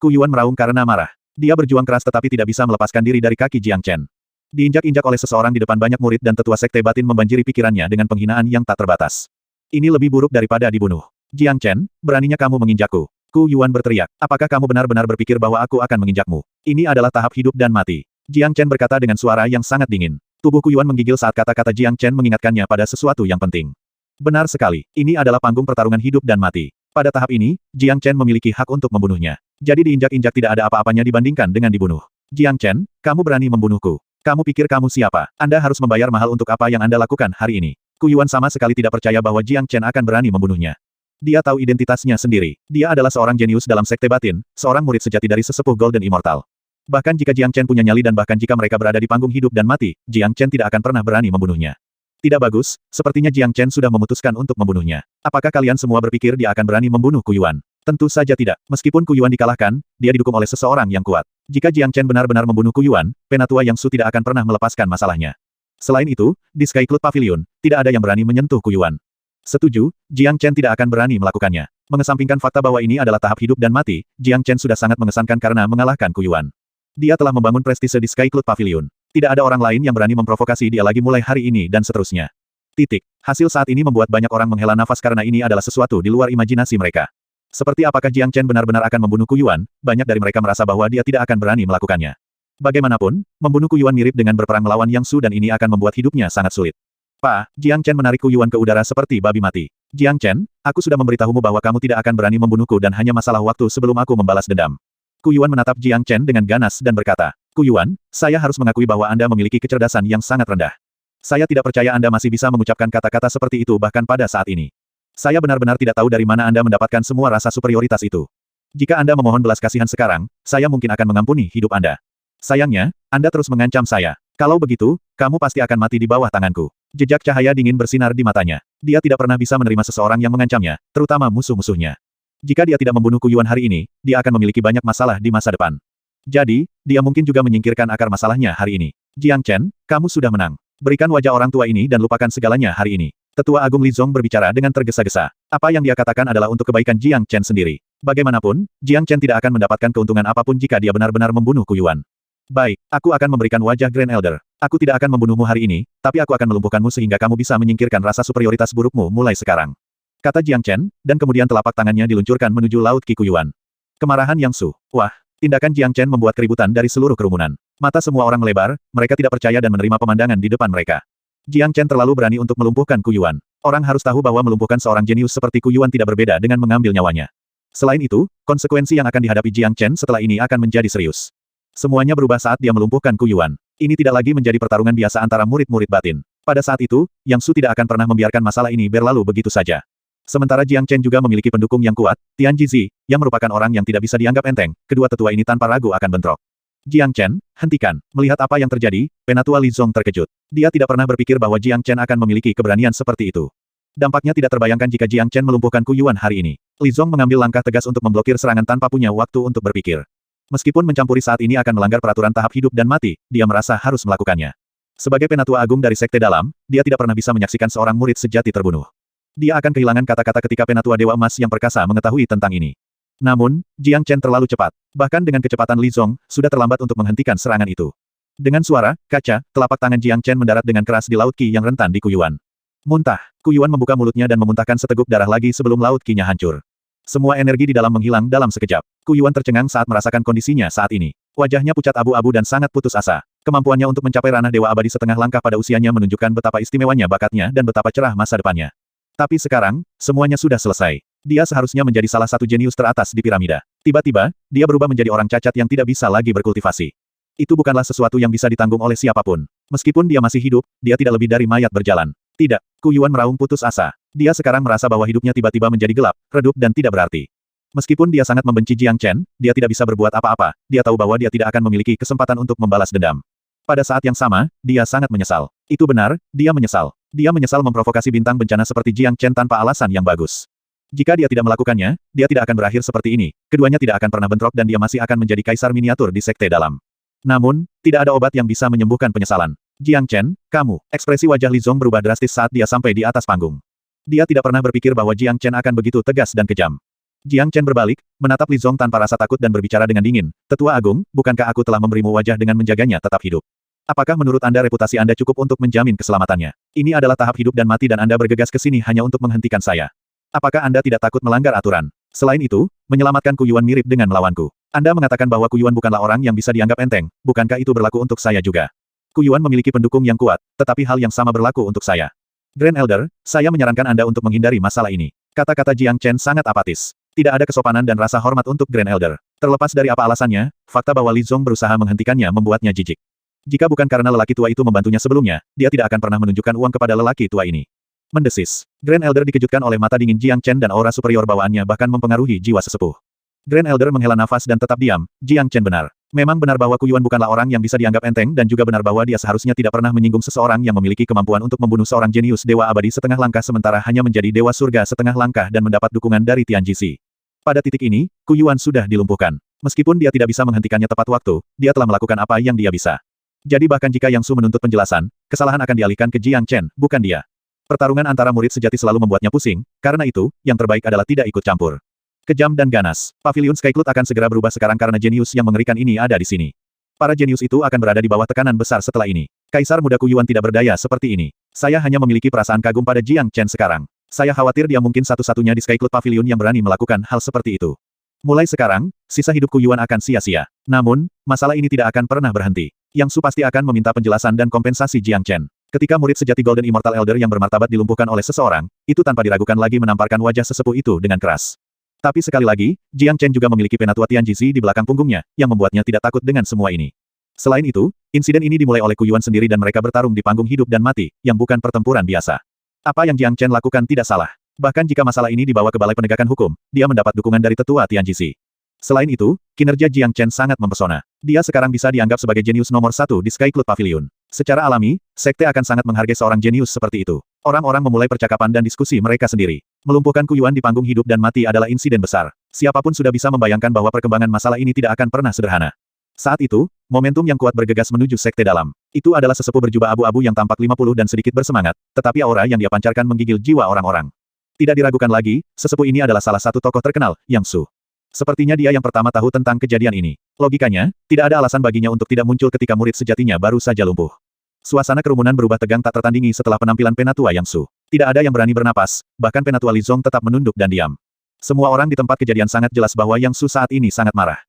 Ku Yuan meraung karena marah. Dia berjuang keras tetapi tidak bisa melepaskan diri dari kaki Jiang Chen. Diinjak-injak oleh seseorang di depan banyak murid dan tetua Sekte Batin membanjiri pikirannya dengan penghinaan yang tak terbatas. Ini lebih buruk daripada dibunuh. Jiang Chen, beraninya kamu menginjakku. Ku Yuan berteriak, apakah kamu benar-benar berpikir bahwa aku akan menginjakmu? Ini adalah tahap hidup dan mati. Jiang Chen berkata dengan suara yang sangat dingin. Tubuh Ku Yuan menggigil saat kata-kata Jiang Chen mengingatkannya pada sesuatu yang penting. Benar sekali, ini adalah panggung pertarungan hidup dan mati. Pada tahap ini, Jiang Chen memiliki hak untuk membunuhnya. Jadi diinjak-injak tidak ada apa-apanya dibandingkan dengan dibunuh. Jiang Chen, kamu berani membunuhku. Kamu pikir kamu siapa? Anda harus membayar mahal untuk apa yang Anda lakukan hari ini. Ku Yuan sama sekali tidak percaya bahwa Jiang Chen akan berani membunuhnya. Dia tahu identitasnya sendiri. Dia adalah seorang jenius dalam Sekte Batin, seorang murid sejati dari sesepuh Golden Immortal. Bahkan jika Jiang Chen punya nyali dan bahkan jika mereka berada di panggung hidup dan mati, Jiang Chen tidak akan pernah berani membunuhnya. Tidak bagus, sepertinya Jiang Chen sudah memutuskan untuk membunuhnya. Apakah kalian semua berpikir dia akan berani membunuh Ku Yuan? Tentu saja tidak. Meskipun Ku Yuan dikalahkan, dia didukung oleh seseorang yang kuat. Jika Jiang Chen benar-benar membunuh Ku Yuan, Penatua Yang Su tidak akan pernah melepaskan masalahnya. Selain itu, di Sky Cloud Pavilion, tidak ada yang berani menyentuh Ku Yuan. Setuju, Jiang Chen tidak akan berani melakukannya. Mengesampingkan fakta bahwa ini adalah tahap hidup dan mati, Jiang Chen sudah sangat mengesankan karena mengalahkan Ku Yuan. Dia telah membangun prestise di Sky Cloud Pavilion. Tidak ada orang lain yang berani memprovokasi dia lagi mulai hari ini dan seterusnya. Hasil saat ini membuat banyak orang menghela nafas karena ini adalah sesuatu di luar imajinasi mereka. Seperti apakah Jiang Chen benar-benar akan membunuh Ku Yuan, banyak dari mereka merasa bahwa dia tidak akan berani melakukannya. Bagaimanapun, membunuh Ku Yuan mirip dengan berperang melawan Yang Su dan ini akan membuat hidupnya sangat sulit. Jiang Chen menarik Ku Yuan ke udara seperti babi mati. Jiang Chen, aku sudah memberitahumu bahwa kamu tidak akan berani membunuhku dan hanya masalah waktu sebelum aku membalas dendam. Ku Yuan menatap Jiang Chen dengan ganas dan berkata, Ku Yuan, saya harus mengakui bahwa Anda memiliki kecerdasan yang sangat rendah. Saya tidak percaya Anda masih bisa mengucapkan kata-kata seperti itu bahkan pada saat ini. Saya benar-benar tidak tahu dari mana Anda mendapatkan semua rasa superioritas itu. Jika Anda memohon belas kasihan sekarang, saya mungkin akan mengampuni hidup Anda. Sayangnya, Anda terus mengancam saya. Kalau begitu, kamu pasti akan mati di bawah tanganku. Jejak cahaya dingin bersinar di matanya. Dia tidak pernah bisa menerima seseorang yang mengancamnya, terutama musuh-musuhnya. Jika dia tidak membunuh Ku Yuan hari ini, dia akan memiliki banyak masalah di masa depan. Jadi, dia mungkin juga menyingkirkan akar masalahnya hari ini. Jiang Chen, kamu sudah menang. Berikan wajah orang tua ini dan lupakan segalanya hari ini. Tetua Agung Li Zong berbicara dengan tergesa-gesa. Apa yang dia katakan adalah untuk kebaikan Jiang Chen sendiri. Bagaimanapun, Jiang Chen tidak akan mendapatkan keuntungan apapun jika dia benar-benar membunuh Ku Yuan. Baik, aku akan memberikan wajah Grand Elder. Aku tidak akan membunuhmu hari ini, tapi aku akan melumpuhkanmu sehingga kamu bisa menyingkirkan rasa superioritas burukmu mulai sekarang. Kata Jiang Chen, dan kemudian telapak tangannya diluncurkan menuju Laut Qi Ku Yuan. Kemarahan Yang Su. Wah, tindakan Jiang Chen membuat keributan dari seluruh kerumunan. Mata semua orang melebar, mereka tidak percaya dan menerima pemandangan di depan mereka. Jiang Chen terlalu berani untuk melumpuhkan Ku Yuan. Orang harus tahu bahwa melumpuhkan seorang jenius seperti Ku Yuan tidak berbeda dengan mengambil nyawanya. Selain itu, konsekuensi yang akan dihadapi Jiang Chen setelah ini akan menjadi serius. Semuanya berubah saat dia melumpuhkan Ku Yuan. Ini tidak lagi menjadi pertarungan biasa antara murid-murid batin. Pada saat itu, Yang Su tidak akan pernah membiarkan masalah ini berlalu begitu saja. Sementara Jiang Chen juga memiliki pendukung yang kuat, Tian Jizi, yang merupakan orang yang tidak bisa dianggap enteng, kedua tetua ini tanpa ragu akan bentrok. Jiang Chen, hentikan. Melihat apa yang terjadi, Penatua Li Zong terkejut. Dia tidak pernah berpikir bahwa Jiang Chen akan memiliki keberanian seperti itu. Dampaknya tidak terbayangkan jika Jiang Chen melumpuhkan Ku Yuan hari ini. Li Zong mengambil langkah tegas untuk memblokir serangan tanpa punya waktu untuk berpikir. Meskipun mencampuri saat ini akan melanggar peraturan tahap hidup dan mati, dia merasa harus melakukannya. Sebagai Penatua Agung dari Sekte Dalam, dia tidak pernah bisa menyaksikan seorang murid sejati terbunuh. Dia akan kehilangan kata-kata ketika Penatua Dewa Emas yang perkasa mengetahui tentang ini. Namun, Jiang Chen terlalu cepat. Bahkan dengan kecepatan Li Zong, sudah terlambat untuk menghentikan serangan itu. Dengan suara, kaca, telapak tangan Jiang Chen mendarat dengan keras di Laut Qi yang rentan di Ku Yuan. Muntah. Ku Yuan membuka mulutnya dan memuntahkan seteguk darah lagi sebelum Laut Qi-nya hancur. Semua energi di dalam menghilang dalam sekejap. Ku Yuan tercengang saat merasakan kondisinya saat ini. Wajahnya pucat abu-abu dan sangat putus asa. kemampuannya untuk mencapai ranah Dewa Abadi setengah langkah pada usianya menunjukkan betapa istimewanya bakatnya dan betapa cerah masa depannya. Tapi sekarang, semuanya sudah selesai. Dia seharusnya menjadi salah satu jenius teratas di piramida. Tiba-tiba, dia berubah menjadi orang cacat yang tidak bisa lagi berkultivasi. Itu bukanlah sesuatu yang bisa ditanggung oleh siapapun. Meskipun dia masih hidup, dia tidak lebih dari mayat berjalan. Tidak, Ku Yuan meraung putus asa. Dia sekarang merasa bahwa hidupnya tiba-tiba menjadi gelap, redup dan tidak berarti. Meskipun dia sangat membenci Jiang Chen, dia tidak bisa berbuat apa-apa, dia tahu bahwa dia tidak akan memiliki kesempatan untuk membalas dendam. Pada saat yang sama, dia sangat menyesal. Itu benar, dia menyesal. Dia menyesal memprovokasi bintang bencana seperti Jiang Chen tanpa alasan yang bagus. Jika dia tidak melakukannya, dia tidak akan berakhir seperti ini, keduanya tidak akan pernah bentrok dan dia masih akan menjadi kaisar miniatur di sekte dalam. Namun, tidak ada obat yang bisa menyembuhkan penyesalan. Jiang Chen, kamu. Ekspresi wajah Li Zong berubah drastis saat dia sampai di atas panggung. Dia tidak pernah berpikir bahwa Jiang Chen akan begitu tegas dan kejam. Jiang Chen berbalik, menatap Li Zong tanpa rasa takut dan berbicara dengan dingin. Tetua Agung, bukankah aku telah memberimu wajah dengan menjaganya tetap hidup? Apakah menurut Anda reputasi Anda cukup untuk menjamin keselamatannya? Ini adalah tahap hidup dan mati dan Anda bergegas ke sini hanya untuk menghentikan saya. Apakah Anda tidak takut melanggar aturan? Selain itu, menyelamatkan Ku Yuan mirip dengan melawanku. Anda mengatakan bahwa Ku Yuan bukanlah orang yang bisa dianggap enteng, bukankah itu berlaku untuk saya juga? Ku Yuan memiliki pendukung yang kuat, tetapi hal yang sama berlaku untuk saya. Grand Elder, saya menyarankan Anda untuk menghindari masalah ini. Kata-kata Jiang Chen sangat apatis. Tidak ada kesopanan dan rasa hormat untuk Grand Elder. Terlepas dari apa alasannya, fakta bahwa Li Zong berusaha menghentikannya membuatnya jijik. Jika bukan karena lelaki tua itu membantunya sebelumnya, dia tidak akan pernah menunjukkan uang kepada lelaki tua ini. Mendesis. Grand Elder dikejutkan oleh mata dingin Jiang Chen dan aura superior bawaannya bahkan mempengaruhi jiwa sesepuh. Grand Elder menghela nafas dan tetap diam. Jiang Chen benar. Memang benar bahwa Ku Yuan bukanlah orang yang bisa dianggap enteng dan juga benar bahwa dia seharusnya tidak pernah menyinggung seseorang yang memiliki kemampuan untuk membunuh seorang jenius Dewa Abadi setengah langkah sementara hanya menjadi Dewa Surga setengah langkah dan mendapat dukungan dari Tianjisi. Pada titik ini, Ku Yuan sudah dilumpuhkan. Meskipun dia tidak bisa menghentikannya tepat waktu, dia telah melakukan apa yang dia bisa. Jadi bahkan jika Yang Su menuntut penjelasan, kesalahan akan dialihkan ke Jiang Chen, bukan dia. Pertarungan antara murid sejati selalu membuatnya pusing, karena itu, yang terbaik adalah tidak ikut campur. Kejam dan ganas, Paviliun Skycloud akan segera berubah sekarang karena jenius yang mengerikan ini ada di sini. Para jenius itu akan berada di bawah tekanan besar setelah ini. Kaisar muda Ku Yuan tidak berdaya seperti ini. Saya hanya memiliki perasaan kagum pada Jiang Chen sekarang. Saya khawatir dia mungkin satu-satunya di Skycloud Pavilion yang berani melakukan hal seperti itu. Mulai sekarang, sisa hidup Ku Yuan akan sia-sia. Namun, masalah ini tidak akan pernah berhenti. Yang Su pasti akan meminta penjelasan dan kompensasi Jiang Chen. Ketika murid sejati Golden Immortal Elder yang bermartabat dilumpuhkan oleh seseorang, itu tanpa diragukan lagi menamparkan wajah sesepuh itu dengan keras. Tapi sekali lagi, Jiang Chen juga memiliki penatua Tianjisi di belakang punggungnya, yang membuatnya tidak takut dengan semua ini. Selain itu, insiden ini dimulai oleh Ku Yuan sendiri dan mereka bertarung di panggung hidup dan mati, yang bukan pertempuran biasa. Apa yang Jiang Chen lakukan tidak salah. Bahkan jika masalah ini dibawa ke Balai Penegakan Hukum, dia mendapat dukungan dari tetua Tianjisi. Selain itu, kinerja Jiang Chen sangat mempesona. Dia sekarang bisa dianggap sebagai jenius nomor satu di Skycloud Pavilion. Secara alami, sekte akan sangat menghargai seorang jenius seperti itu. Orang-orang memulai percakapan dan diskusi mereka sendiri. Melumpuhkan Ku Yuan di panggung hidup dan mati adalah insiden besar. Siapapun sudah bisa membayangkan bahwa perkembangan masalah ini tidak akan pernah sederhana. Saat itu, momentum yang kuat bergegas menuju sekte dalam. Itu adalah sesepuh berjubah abu-abu yang tampak 50 dan sedikit bersemangat, tetapi aura yang dia pancarkan menggigil jiwa orang-orang. Tidak diragukan lagi, sesepuh ini adalah salah satu tokoh terkenal, Yang Su. Sepertinya dia yang pertama tahu tentang kejadian ini. Logikanya, tidak ada alasan baginya untuk tidak muncul ketika murid sejatinya baru saja lumpuh. Suasana kerumunan berubah tegang tak tertandingi setelah penampilan Penatua Yang Su. Tidak ada yang berani bernapas, bahkan Penatua Li Zong tetap menunduk dan diam. Semua orang di tempat kejadian sangat jelas bahwa Yang Su saat ini sangat marah.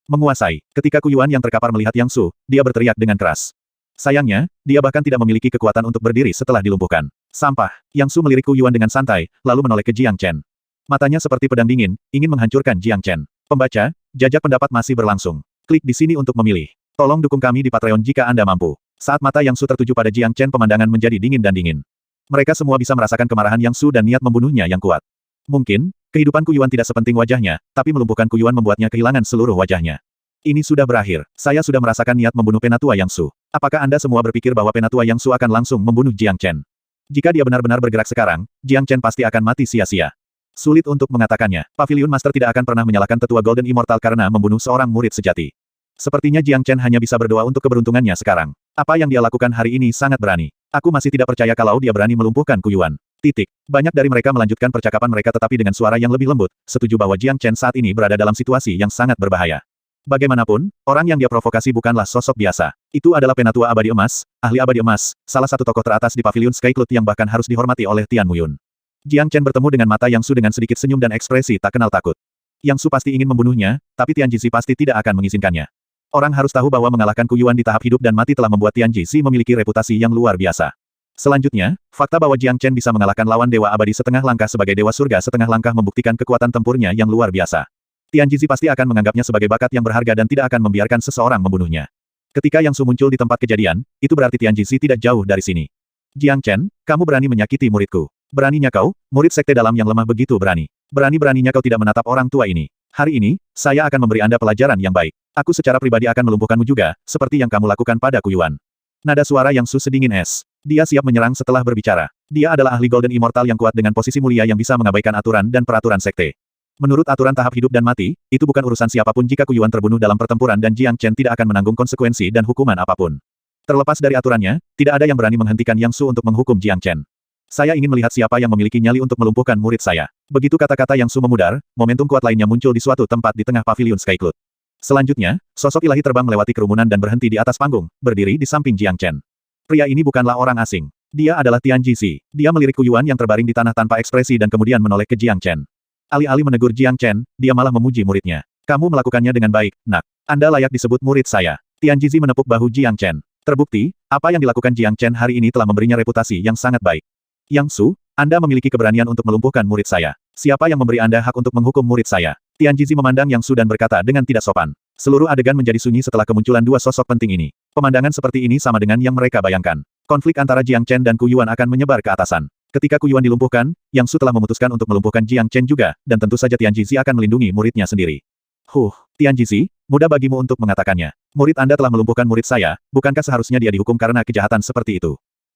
Menguasai. Ketika Ku Yuan yang terkapar melihat Yang Su, dia berteriak dengan keras. Sayangnya, dia bahkan tidak memiliki kekuatan untuk berdiri setelah dilumpuhkan. Sampah. Yang Su melirik Ku Yuan dengan santai, lalu menoleh ke Jiang Chen. Matanya seperti pedang dingin, ingin menghancurkan Jiang Chen. Pembaca, jajak pendapat masih berlangsung. Klik di sini untuk memilih. Tolong dukung kami di Patreon jika Anda mampu. Saat mata Yang Su tertuju pada Jiang Chen, pemandangan menjadi dingin dan dingin. Mereka semua bisa merasakan kemarahan Yang Su dan niat membunuhnya yang kuat. Mungkin, kehidupan Ku Yuan tidak sepenting wajahnya, tapi melumpuhkan Ku Yuan membuatnya kehilangan seluruh wajahnya. Ini sudah berakhir. Saya sudah merasakan niat membunuh Penatua Yang Su. Apakah Anda semua berpikir bahwa Penatua Yang Su akan langsung membunuh Jiang Chen? Jika dia benar-benar bergerak sekarang, Jiang Chen pasti akan mati sia-sia. Sulit untuk mengatakannya. Pavilion Master tidak akan pernah menyalahkan tetua Golden Immortal karena membunuh seorang murid sejati. Sepertinya Jiang Chen hanya bisa berdoa untuk keberuntungannya sekarang. Apa yang dia lakukan hari ini sangat berani. Aku masih tidak percaya kalau dia berani melumpuhkan Ku Yuan. Titik. Banyak dari mereka melanjutkan percakapan mereka tetapi dengan suara yang lebih lembut, setuju bahwa Jiang Chen saat ini berada dalam situasi yang sangat berbahaya. Bagaimanapun, orang yang dia provokasi bukanlah sosok biasa. Itu adalah Penatua Abadi Emas, ahli abadi emas, salah satu tokoh teratas di Pavilion Skycloud yang bahkan harus dihormati oleh Tian Muyun. Jiang Chen bertemu dengan mata Yang Su dengan sedikit senyum dan ekspresi tak kenal takut. Yang Su pasti ingin membunuhnya, tapi Tianjisi pasti tidak akan mengizinkannya. Orang harus tahu bahwa mengalahkan Kuyuan di tahap hidup dan mati telah membuat Tian Jixi memiliki reputasi yang luar biasa. Selanjutnya, fakta bahwa Jiang Chen bisa mengalahkan lawan Dewa Abadi setengah langkah sebagai Dewa Surga setengah langkah membuktikan kekuatan tempurnya yang luar biasa. Tian Jixi pasti akan menganggapnya sebagai bakat yang berharga dan tidak akan membiarkan seseorang membunuhnya. Ketika Yang Su muncul di tempat kejadian, itu berarti Tian Jixi tidak jauh dari sini. Jiang Chen, kamu berani menyakiti muridku. Beraninya kau, murid sekte dalam yang lemah begitu berani. Berani-beraninya kau tidak menatap orang tua ini. Hari ini, saya akan memberi Anda pelajaran yang baik. Aku secara pribadi akan melumpuhkanmu juga, seperti yang kamu lakukan pada Kuyuan. Nada suara Yang Su sedingin es. Dia siap menyerang setelah berbicara. Dia adalah ahli Golden Immortal yang kuat dengan posisi mulia yang bisa mengabaikan aturan dan peraturan sekte. Menurut aturan tahap hidup dan mati, itu bukan urusan siapapun jika Kuyuan terbunuh dalam pertempuran dan Jiang Chen tidak akan menanggung konsekuensi dan hukuman apapun. Terlepas dari aturannya, tidak ada yang berani menghentikan Yang Su untuk menghukum Jiang Chen. Saya ingin melihat siapa yang memiliki nyali untuk melumpuhkan murid saya. Begitu kata-kata Yang Su memudar, momentum kuat lainnya muncul di suatu tempat di tengah pavilion Sky Cloud. Selanjutnya, sosok ilahi terbang melewati kerumunan dan berhenti di atas panggung, berdiri di samping Jiang Chen. Pria ini bukanlah orang asing. Dia adalah Tian Jixi. Dia melirik Kuyuan yang terbaring di tanah tanpa ekspresi dan kemudian menoleh ke Jiang Chen. Alih-alih menegur Jiang Chen, dia malah memuji muridnya. Kamu melakukannya dengan baik, nak. Anda layak disebut murid saya. Tian Jixi menepuk bahu Jiang Chen. Terbukti, apa yang dilakukan Jiang Chen hari ini telah memberinya reputasi yang sangat baik. Yang Su, Anda memiliki keberanian untuk melumpuhkan murid saya. Siapa yang memberi Anda hak untuk menghukum murid saya? Tian Jixi memandang Yang Su dan berkata dengan tidak sopan. Seluruh adegan menjadi sunyi setelah kemunculan dua sosok penting ini. Pemandangan seperti ini sama dengan yang mereka bayangkan. Konflik antara Jiang Chen dan Kuyuan akan menyebar ke atasan. Ketika Kuyuan dilumpuhkan, Yang Su telah memutuskan untuk melumpuhkan Jiang Chen juga, dan tentu saja Tian Jixi akan melindungi muridnya sendiri. Tian Jixi, mudah bagimu untuk mengatakannya. Murid Anda telah melumpuhkan murid saya, bukankah seharusnya dia dihukum karena kejahatan seperti itu?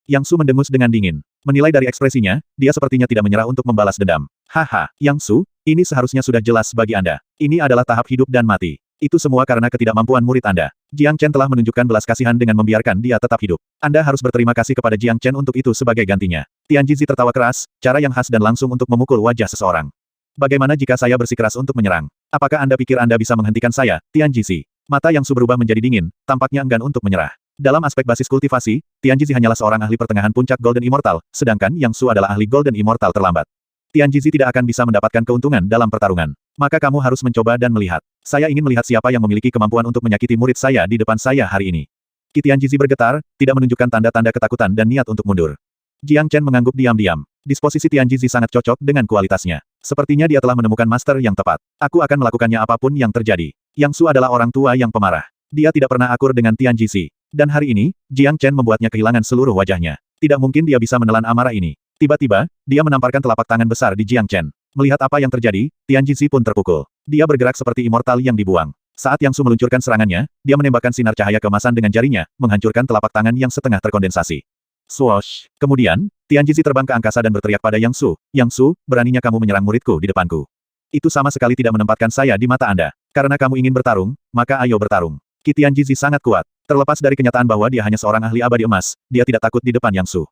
Yang Su mendengus dengan dingin. Menilai dari ekspresinya, dia sepertinya tidak menyerah untuk membalas dendam. Haha, Yang Su, ini seharusnya sudah jelas bagi Anda. Ini adalah tahap hidup dan mati. Itu semua karena ketidakmampuan murid Anda. Jiang Chen telah menunjukkan belas kasihan dengan membiarkan dia tetap hidup. Anda harus berterima kasih kepada Jiang Chen untuk itu sebagai gantinya. Tian Jixi tertawa keras, cara yang khas dan langsung untuk memukul wajah seseorang. Bagaimana jika saya bersikeras untuk menyerang? Apakah Anda pikir Anda bisa menghentikan saya, Tian Jixi? Mata Yang Su berubah menjadi dingin, tampaknya enggan untuk menyerah. Dalam aspek basis kultivasi, Tian Jixi hanyalah seorang ahli pertengahan puncak Golden Immortal, sedangkan Yang Su adalah ahli Golden Immortal terlambat. Tian Jixi tidak akan bisa mendapatkan keuntungan dalam pertarungan. Maka kamu harus mencoba dan melihat. Saya ingin melihat siapa yang memiliki kemampuan untuk menyakiti murid saya di depan saya hari ini. Tian Jixi bergetar, tidak menunjukkan tanda-tanda ketakutan dan niat untuk mundur. Jiang Chen mengangguk diam-diam. Disposisi Tian Jixi sangat cocok dengan kualitasnya. Sepertinya dia telah menemukan master yang tepat. Aku akan melakukannya apapun yang terjadi. Yang Su adalah orang tua yang pemarah. Dia tidak pernah akur dengan Tian Jixi. Dan hari ini, Jiang Chen membuatnya kehilangan seluruh wajahnya. Tidak mungkin dia bisa menelan amarah ini. Tiba-tiba, dia menamparkan telapak tangan besar di Jiang Chen. Melihat apa yang terjadi, Tian Jixi pun terpukul. Dia bergerak seperti immortal yang dibuang. Saat Yang Su meluncurkan serangannya, dia menembakkan sinar cahaya keemasan dengan jarinya, menghancurkan telapak tangan yang setengah terkondensasi. Swoosh! Kemudian, Tian Jixi terbang ke angkasa dan berteriak pada Yang Su, "Yang Su, beraninya kamu menyerang muridku di depanku. Itu sama sekali tidak menempatkan saya di mata Anda. Karena kamu ingin bertarung, maka ayo bertarung." Tian Jixi sangat kuat. Terlepas dari kenyataan bahwa dia hanya seorang ahli abadi emas, dia tidak takut di depan Yang Su.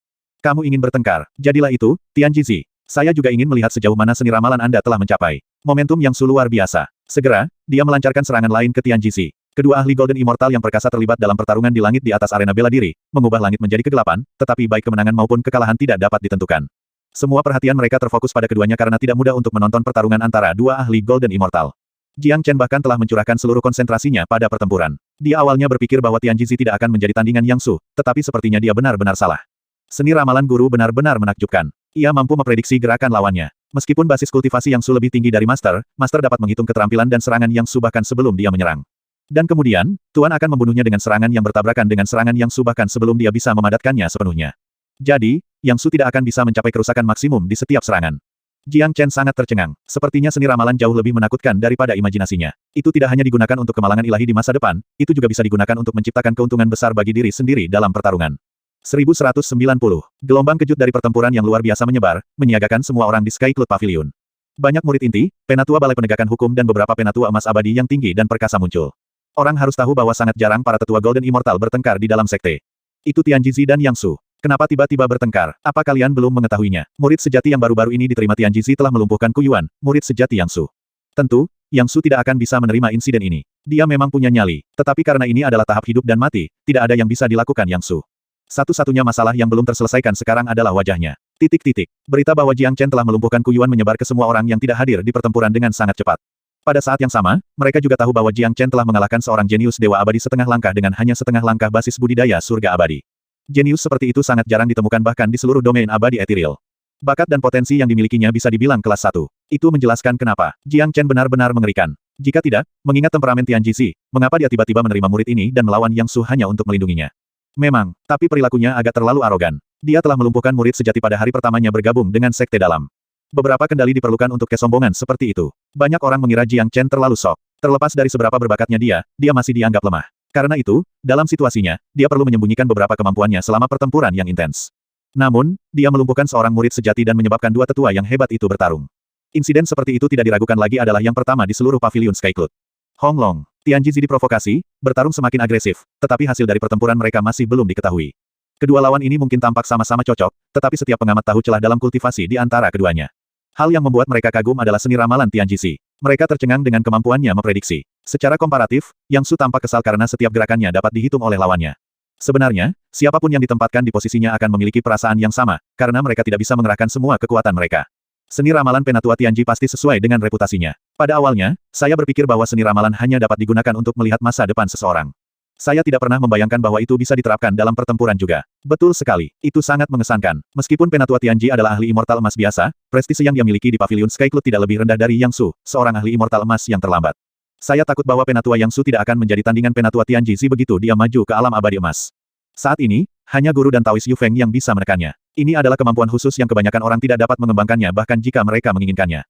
Kamu ingin bertengkar. Jadilah itu, Tian Jixi. Saya juga ingin melihat sejauh mana seni ramalan Anda telah mencapai. Momentum Yang Su luar biasa. Segera, dia melancarkan serangan lain ke Tian Jixi. Kedua ahli Golden Immortal yang perkasa terlibat dalam pertarungan di langit di atas arena bela diri, mengubah langit menjadi kegelapan, tetapi baik kemenangan maupun kekalahan tidak dapat ditentukan. Semua perhatian mereka terfokus pada keduanya karena tidak mudah untuk menonton pertarungan antara dua ahli Golden Immortal. Jiang Chen bahkan telah mencurahkan seluruh konsentrasinya pada pertempuran. Dia awalnya berpikir bahwa Tian Jixi tidak akan menjadi tandingan Yang Su, tetapi sepertinya dia benar-benar salah. Seni ramalan guru benar-benar menakjubkan. Ia mampu memprediksi gerakan lawannya. Meskipun basis kultivasi Yang Su lebih tinggi dari Master, Master dapat menghitung keterampilan dan serangan Yang Su bahkan sebelum dia menyerang. Dan kemudian, Tuan akan membunuhnya dengan serangan yang bertabrakan dengan serangan Yang Su bahkan sebelum dia bisa memadatkannya sepenuhnya. Jadi, Yang Su tidak akan bisa mencapai kerusakan maksimum di setiap serangan. Jiang Chen sangat tercengang. Sepertinya seni ramalan jauh lebih menakutkan daripada imajinasinya. Itu tidak hanya digunakan untuk kemalangan ilahi di masa depan, itu juga bisa digunakan untuk menciptakan keuntungan besar bagi diri sendiri dalam pertarungan. 1190. Gelombang kejut dari pertempuran yang luar biasa menyebar, menyiagakan semua orang di Sky Cloud Pavilion. Banyak murid inti, penatua Balai Penegakan Hukum dan beberapa penatua emas abadi yang tinggi dan perkasa muncul. Orang harus tahu bahwa sangat jarang para tetua Golden Immortal bertengkar di dalam sekte. Itu Tian Jixi dan Yang Su. Kenapa tiba-tiba bertengkar? Apa kalian belum mengetahuinya? Murid sejati yang baru-baru ini diterima Tian Jixi telah melumpuhkan Kuyuan, murid sejati Yang Su. Tentu, Yang Su tidak akan bisa menerima insiden ini. Dia memang punya nyali, tetapi karena ini adalah tahap hidup dan mati, tidak ada yang bisa dilakukan Yang Su. Satu-satunya masalah yang belum terselesaikan sekarang adalah wajahnya. Berita bahwa Jiang Chen telah melumpuhkan Kuyuan menyebar ke semua orang yang tidak hadir di pertempuran dengan sangat cepat. Pada saat yang sama, mereka juga tahu bahwa Jiang Chen telah mengalahkan seorang jenius Dewa Abadi setengah langkah dengan hanya setengah langkah basis budidaya surga abadi. Jenius seperti itu sangat jarang ditemukan bahkan di seluruh domain abadi etiril. Bakat dan potensi yang dimilikinya bisa dibilang kelas 1. Itu menjelaskan kenapa Jiang Chen benar-benar mengerikan. Jika tidak, mengingat temperamen Tian Jizi, mengapa dia tiba-tiba menerima murid ini dan melawan Yang Su hanya untuk melindunginya? Memang, tapi perilakunya agak terlalu arogan. Dia telah melumpuhkan murid sejati pada hari pertamanya bergabung dengan sekte dalam. Beberapa kendali diperlukan untuk kesombongan seperti itu. Banyak orang mengira Jiang Chen terlalu sok. Terlepas dari seberapa berbakatnya dia masih dianggap lemah. Karena itu, dalam situasinya, dia perlu menyembunyikan beberapa kemampuannya selama pertempuran yang intens. Namun, dia melumpuhkan seorang murid sejati dan menyebabkan dua tetua yang hebat itu bertarung. Insiden seperti itu tidak diragukan lagi adalah yang pertama di seluruh pavilion Sky Cloud. Hong Long, Tian Jizi diprovokasi, bertarung semakin agresif, tetapi hasil dari pertempuran mereka masih belum diketahui. Kedua lawan ini mungkin tampak sama-sama cocok, tetapi setiap pengamat tahu celah dalam kultivasi di antara keduanya. Hal yang membuat mereka kagum adalah seni ramalan Tian Jizi. Mereka tercengang dengan kemampuannya memprediksi. Secara komparatif, Yang Su tampak kesal karena setiap gerakannya dapat dihitung oleh lawannya. Sebenarnya, siapapun yang ditempatkan di posisinya akan memiliki perasaan yang sama, karena mereka tidak bisa mengerahkan semua kekuatan mereka. Seni ramalan Penatua Tianji pasti sesuai dengan reputasinya. Pada awalnya, saya berpikir bahwa seni ramalan hanya dapat digunakan untuk melihat masa depan seseorang. Saya tidak pernah membayangkan bahwa itu bisa diterapkan dalam pertempuran juga. Betul sekali, itu sangat mengesankan. Meskipun Penatua Tianji adalah ahli immortal emas biasa, prestise yang dia miliki di Pavilion Sky Cloud tidak lebih rendah dari Yang Su, seorang ahli immortal emas yang terlambat. Saya takut bahwa Penatua Yang Su tidak akan menjadi tandingan Penatua Tianji begitu dia maju ke alam abadi emas. Saat ini, hanya guru dan Taois Yu Feng yang bisa menekannya. Ini adalah kemampuan khusus yang kebanyakan orang tidak dapat mengembangkannya bahkan jika mereka menginginkannya.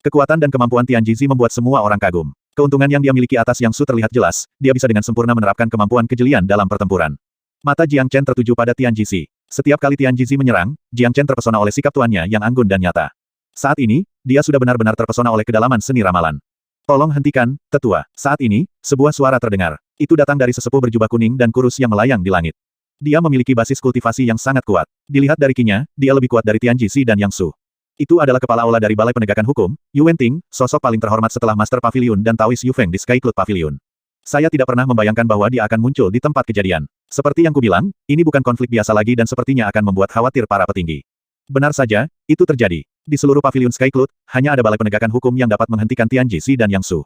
Kekuatan dan kemampuan Tianji membuat semua orang kagum. Keuntungan yang dia miliki atas Yang Su terlihat jelas, dia bisa dengan sempurna menerapkan kemampuan kejelian dalam pertempuran. Mata Jiang Chen tertuju pada Tianji. Setiap kali Tianji menyerang, Jiang Chen terpesona oleh sikap tuannya yang anggun dan nyata. Saat ini, dia sudah benar-benar terpesona oleh kedalaman seni ramalan. Tolong hentikan, tetua. Saat ini, sebuah suara terdengar. Itu datang dari sesepuh berjubah kuning dan kurus yang melayang di langit. Dia memiliki basis kultivasi yang sangat kuat. Dilihat dari kinya, dia lebih kuat dari Tianji dan Yang Su. Itu adalah kepala aula dari Balai Penegakan Hukum, Yu Wenting, sosok paling terhormat setelah Master Pavilion dan Taois Yu Feng di Sky Cloud Pavilion. Saya tidak pernah membayangkan bahwa dia akan muncul di tempat kejadian. Seperti yang kubilang, ini bukan konflik biasa lagi dan sepertinya akan membuat khawatir para petinggi. Benar saja, itu terjadi. Di seluruh Pavilion Sky Cloud, hanya ada Balai Penegakan Hukum yang dapat menghentikan Tianji dan Yang Su.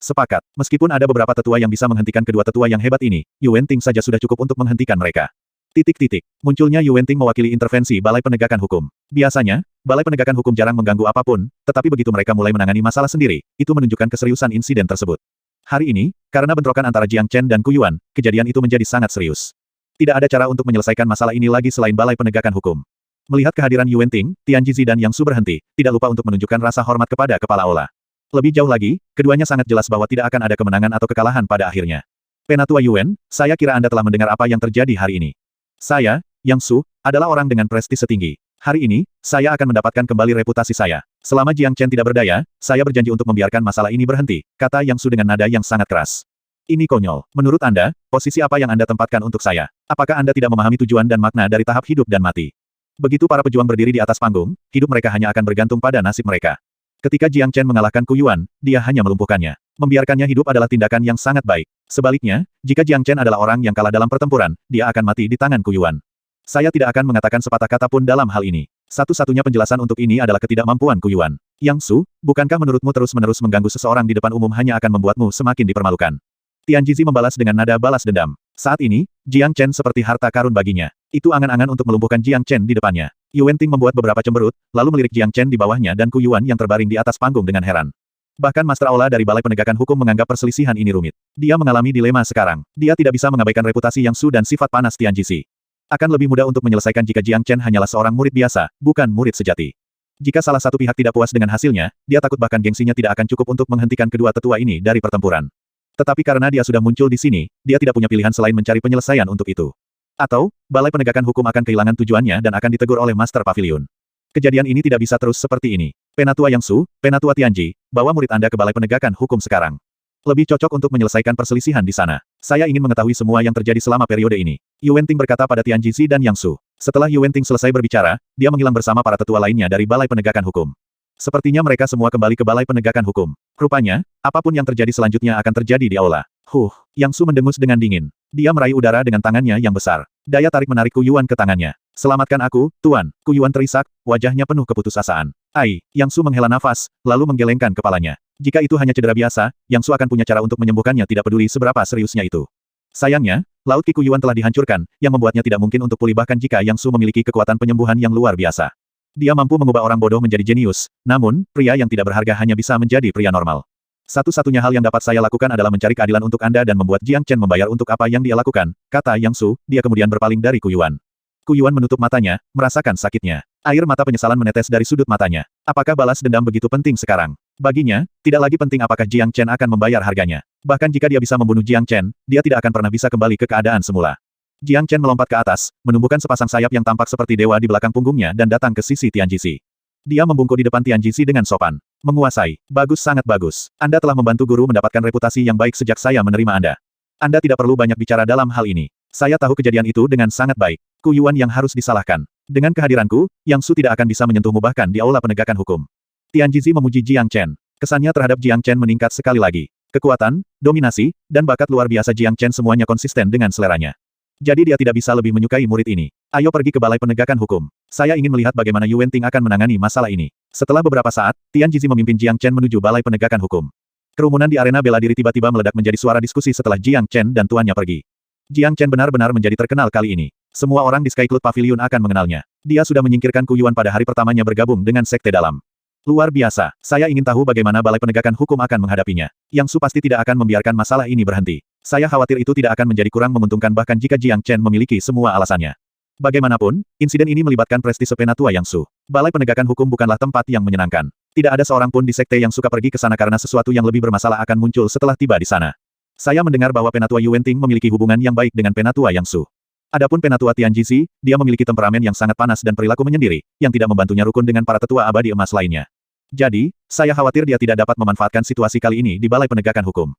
Sepakat, meskipun ada beberapa tetua yang bisa menghentikan kedua tetua yang hebat ini, Yu Wenting saja sudah cukup untuk menghentikan mereka. Munculnya Yu Wenting mewakili intervensi Balai Penegakan Hukum. Biasanya, Balai Penegakan Hukum jarang mengganggu apapun, tetapi begitu mereka mulai menangani masalah sendiri, itu menunjukkan keseriusan insiden tersebut. Hari ini, karena bentrokan antara Jiang Chen dan Gu Yuan, kejadian itu menjadi sangat serius. Tidak ada cara untuk menyelesaikan masalah ini lagi selain Balai Penegakan Hukum. Melihat kehadiran Yu Wenting, Tianji dan Yang Su berhenti, tidak lupa untuk menunjukkan rasa hormat kepada kepala aula. Lebih jauh lagi, keduanya sangat jelas bahwa tidak akan ada kemenangan atau kekalahan pada akhirnya. Penatua Yuan, saya kira Anda telah mendengar apa yang terjadi hari ini. Saya, Yang Su, adalah orang dengan prestise tinggi. Hari ini, saya akan mendapatkan kembali reputasi saya. Selama Jiang Chen tidak berdaya, saya berjanji untuk membiarkan masalah ini berhenti, kata Yang Su dengan nada yang sangat keras. Ini konyol. Menurut Anda, posisi apa yang Anda tempatkan untuk saya? Apakah Anda tidak memahami tujuan dan makna dari tahap hidup dan mati? Begitu para pejuang berdiri di atas panggung, hidup mereka hanya akan bergantung pada nasib mereka. Ketika Jiang Chen mengalahkan Gu Yuan, dia hanya melumpuhkannya. Membiarkannya hidup adalah tindakan yang sangat baik. Sebaliknya, jika Jiang Chen adalah orang yang kalah dalam pertempuran, dia akan mati di tangan Gu Yuan. Saya tidak akan mengatakan sepatah kata pun dalam hal ini. Satu-satunya penjelasan untuk ini adalah ketidakmampuan Gu Yuan. Yang Su, bukankah menurutmu terus-menerus mengganggu seseorang di depan umum hanya akan membuatmu semakin dipermalukan? Tianji membalas dengan nada balas dendam. Saat ini, Jiang Chen seperti harta karun baginya. Itu angan-angan untuk melumpuhkan Jiang Chen di depannya. Yu Wenting membuat beberapa cemberut, lalu melirik Jiang Chen di bawahnya dan Gu Yuan yang terbaring di atas panggung dengan heran. Bahkan Master Aula dari Balai Penegakan Hukum menganggap perselisihan ini rumit. Dia mengalami dilema sekarang. Dia tidak bisa mengabaikan reputasi Yang Su dan sifat panas Tianji. Akan lebih mudah untuk menyelesaikan jika Jiang Chen hanyalah seorang murid biasa, bukan murid sejati. Jika salah satu pihak tidak puas dengan hasilnya, dia takut bahkan gengsinya tidak akan cukup untuk menghentikan kedua tetua ini dari pertempuran. Tetapi karena dia sudah muncul di sini, dia tidak punya pilihan selain mencari penyelesaian untuk itu. Atau, Balai Penegakan Hukum akan kehilangan tujuannya dan akan ditegur oleh Master Pavilion. Kejadian ini tidak bisa terus seperti ini. Penatua Yang Su, Penatua Tianji, bawa murid Anda ke Balai Penegakan Hukum sekarang. Lebih cocok untuk menyelesaikan perselisihan di sana. Saya ingin mengetahui semua yang terjadi selama periode ini. Yu Wenting berkata pada Tianji dan Yang Su. Setelah Yu Wenting selesai berbicara, dia menghilang bersama para tetua lainnya dari Balai Penegakan Hukum. Sepertinya mereka semua kembali ke Balai Penegakan Hukum. Rupanya, apapun yang terjadi selanjutnya akan terjadi di aula. Yang Su mendengus dengan dingin. Dia meraih udara dengan tangannya yang besar. Daya tarik menarik Gu Yuan ke tangannya. Selamatkan aku, Tuan. Gu Yuan terisak, wajahnya penuh keputusasaan. Yang Su menghela nafas, lalu menggelengkan kepalanya. Jika itu hanya cedera biasa, Yang Su akan punya cara untuk menyembuhkannya tidak peduli seberapa seriusnya itu. Sayangnya, Laut Qi Kuyuan telah dihancurkan, yang membuatnya tidak mungkin untuk pulih bahkan jika Yang Su memiliki kekuatan penyembuhan yang luar biasa. Dia mampu mengubah orang bodoh menjadi jenius, namun, pria yang tidak berharga hanya bisa menjadi pria normal. Satu-satunya hal yang dapat saya lakukan adalah mencari keadilan untuk Anda dan membuat Jiang Chen membayar untuk apa yang dia lakukan, kata Yang Su, dia kemudian berpaling dari Kuyuan. Kuyuan menutup matanya, merasakan sakitnya. Air mata penyesalan menetes dari sudut matanya. Apakah balas dendam begitu penting sekarang? Baginya, tidak lagi penting apakah Jiang Chen akan membayar harganya. Bahkan jika dia bisa membunuh Jiang Chen, dia tidak akan pernah bisa kembali ke keadaan semula. Jiang Chen melompat ke atas, menumbuhkan sepasang sayap yang tampak seperti dewa di belakang punggungnya dan datang ke sisi Tianjisi. Dia membungkuk di depan Tianjisi dengan sopan. Menguasai. Bagus, sangat bagus. Anda telah membantu guru mendapatkan reputasi yang baik sejak saya menerima Anda. Anda tidak perlu banyak bicara dalam hal ini. Saya tahu kejadian itu dengan sangat baik. Kuyuan yang harus disalahkan. Dengan kehadiranku, Yang Su tidak akan bisa menyentuhmu bahkan di aula penegakan hukum. Tianjisi memuji Jiang Chen. Kesannya terhadap Jiang Chen meningkat sekali lagi. Kekuatan, dominasi, dan bakat luar biasa Jiang Chen semuanya konsisten dengan seleranya. Jadi dia tidak bisa lebih menyukai murid ini. Ayo pergi ke balai penegakan hukum. Saya ingin melihat bagaimana Yuan Ting akan menangani masalah ini. Setelah beberapa saat, Tianjisi memimpin Jiang Chen menuju balai penegakan hukum. Kerumunan di arena bela diri tiba-tiba meledak menjadi suara diskusi setelah Jiang Chen dan tuannya pergi. Jiang Chen benar-benar menjadi terkenal kali ini. Semua orang di Sky Cloud Pavilion akan mengenalnya. Dia sudah menyingkirkan Kuyuan pada hari pertamanya bergabung dengan Sekte Dalam. Luar biasa. Saya ingin tahu bagaimana balai penegakan hukum akan menghadapinya. Yang Su pasti tidak akan membiarkan masalah ini berhenti. Saya khawatir itu tidak akan menjadi kurang menguntungkan bahkan jika Jiang Chen memiliki semua alasannya. Bagaimanapun, insiden ini melibatkan prestise penatua Yang Su. Balai penegakan hukum bukanlah tempat yang menyenangkan. Tidak ada seorang pun di sekte yang suka pergi ke sana karena sesuatu yang lebih bermasalah akan muncul setelah tiba di sana. Saya mendengar bahwa penatua Yuan Ting memiliki hubungan yang baik dengan penatua Yang Su. Adapun penatua Tianjisi, dia memiliki temperamen yang sangat panas dan perilaku menyendiri, yang tidak membantunya rukun dengan para tetua abadi emas lainnya. Jadi, saya khawatir dia tidak dapat memanfaatkan situasi kali ini di balai penegakan hukum.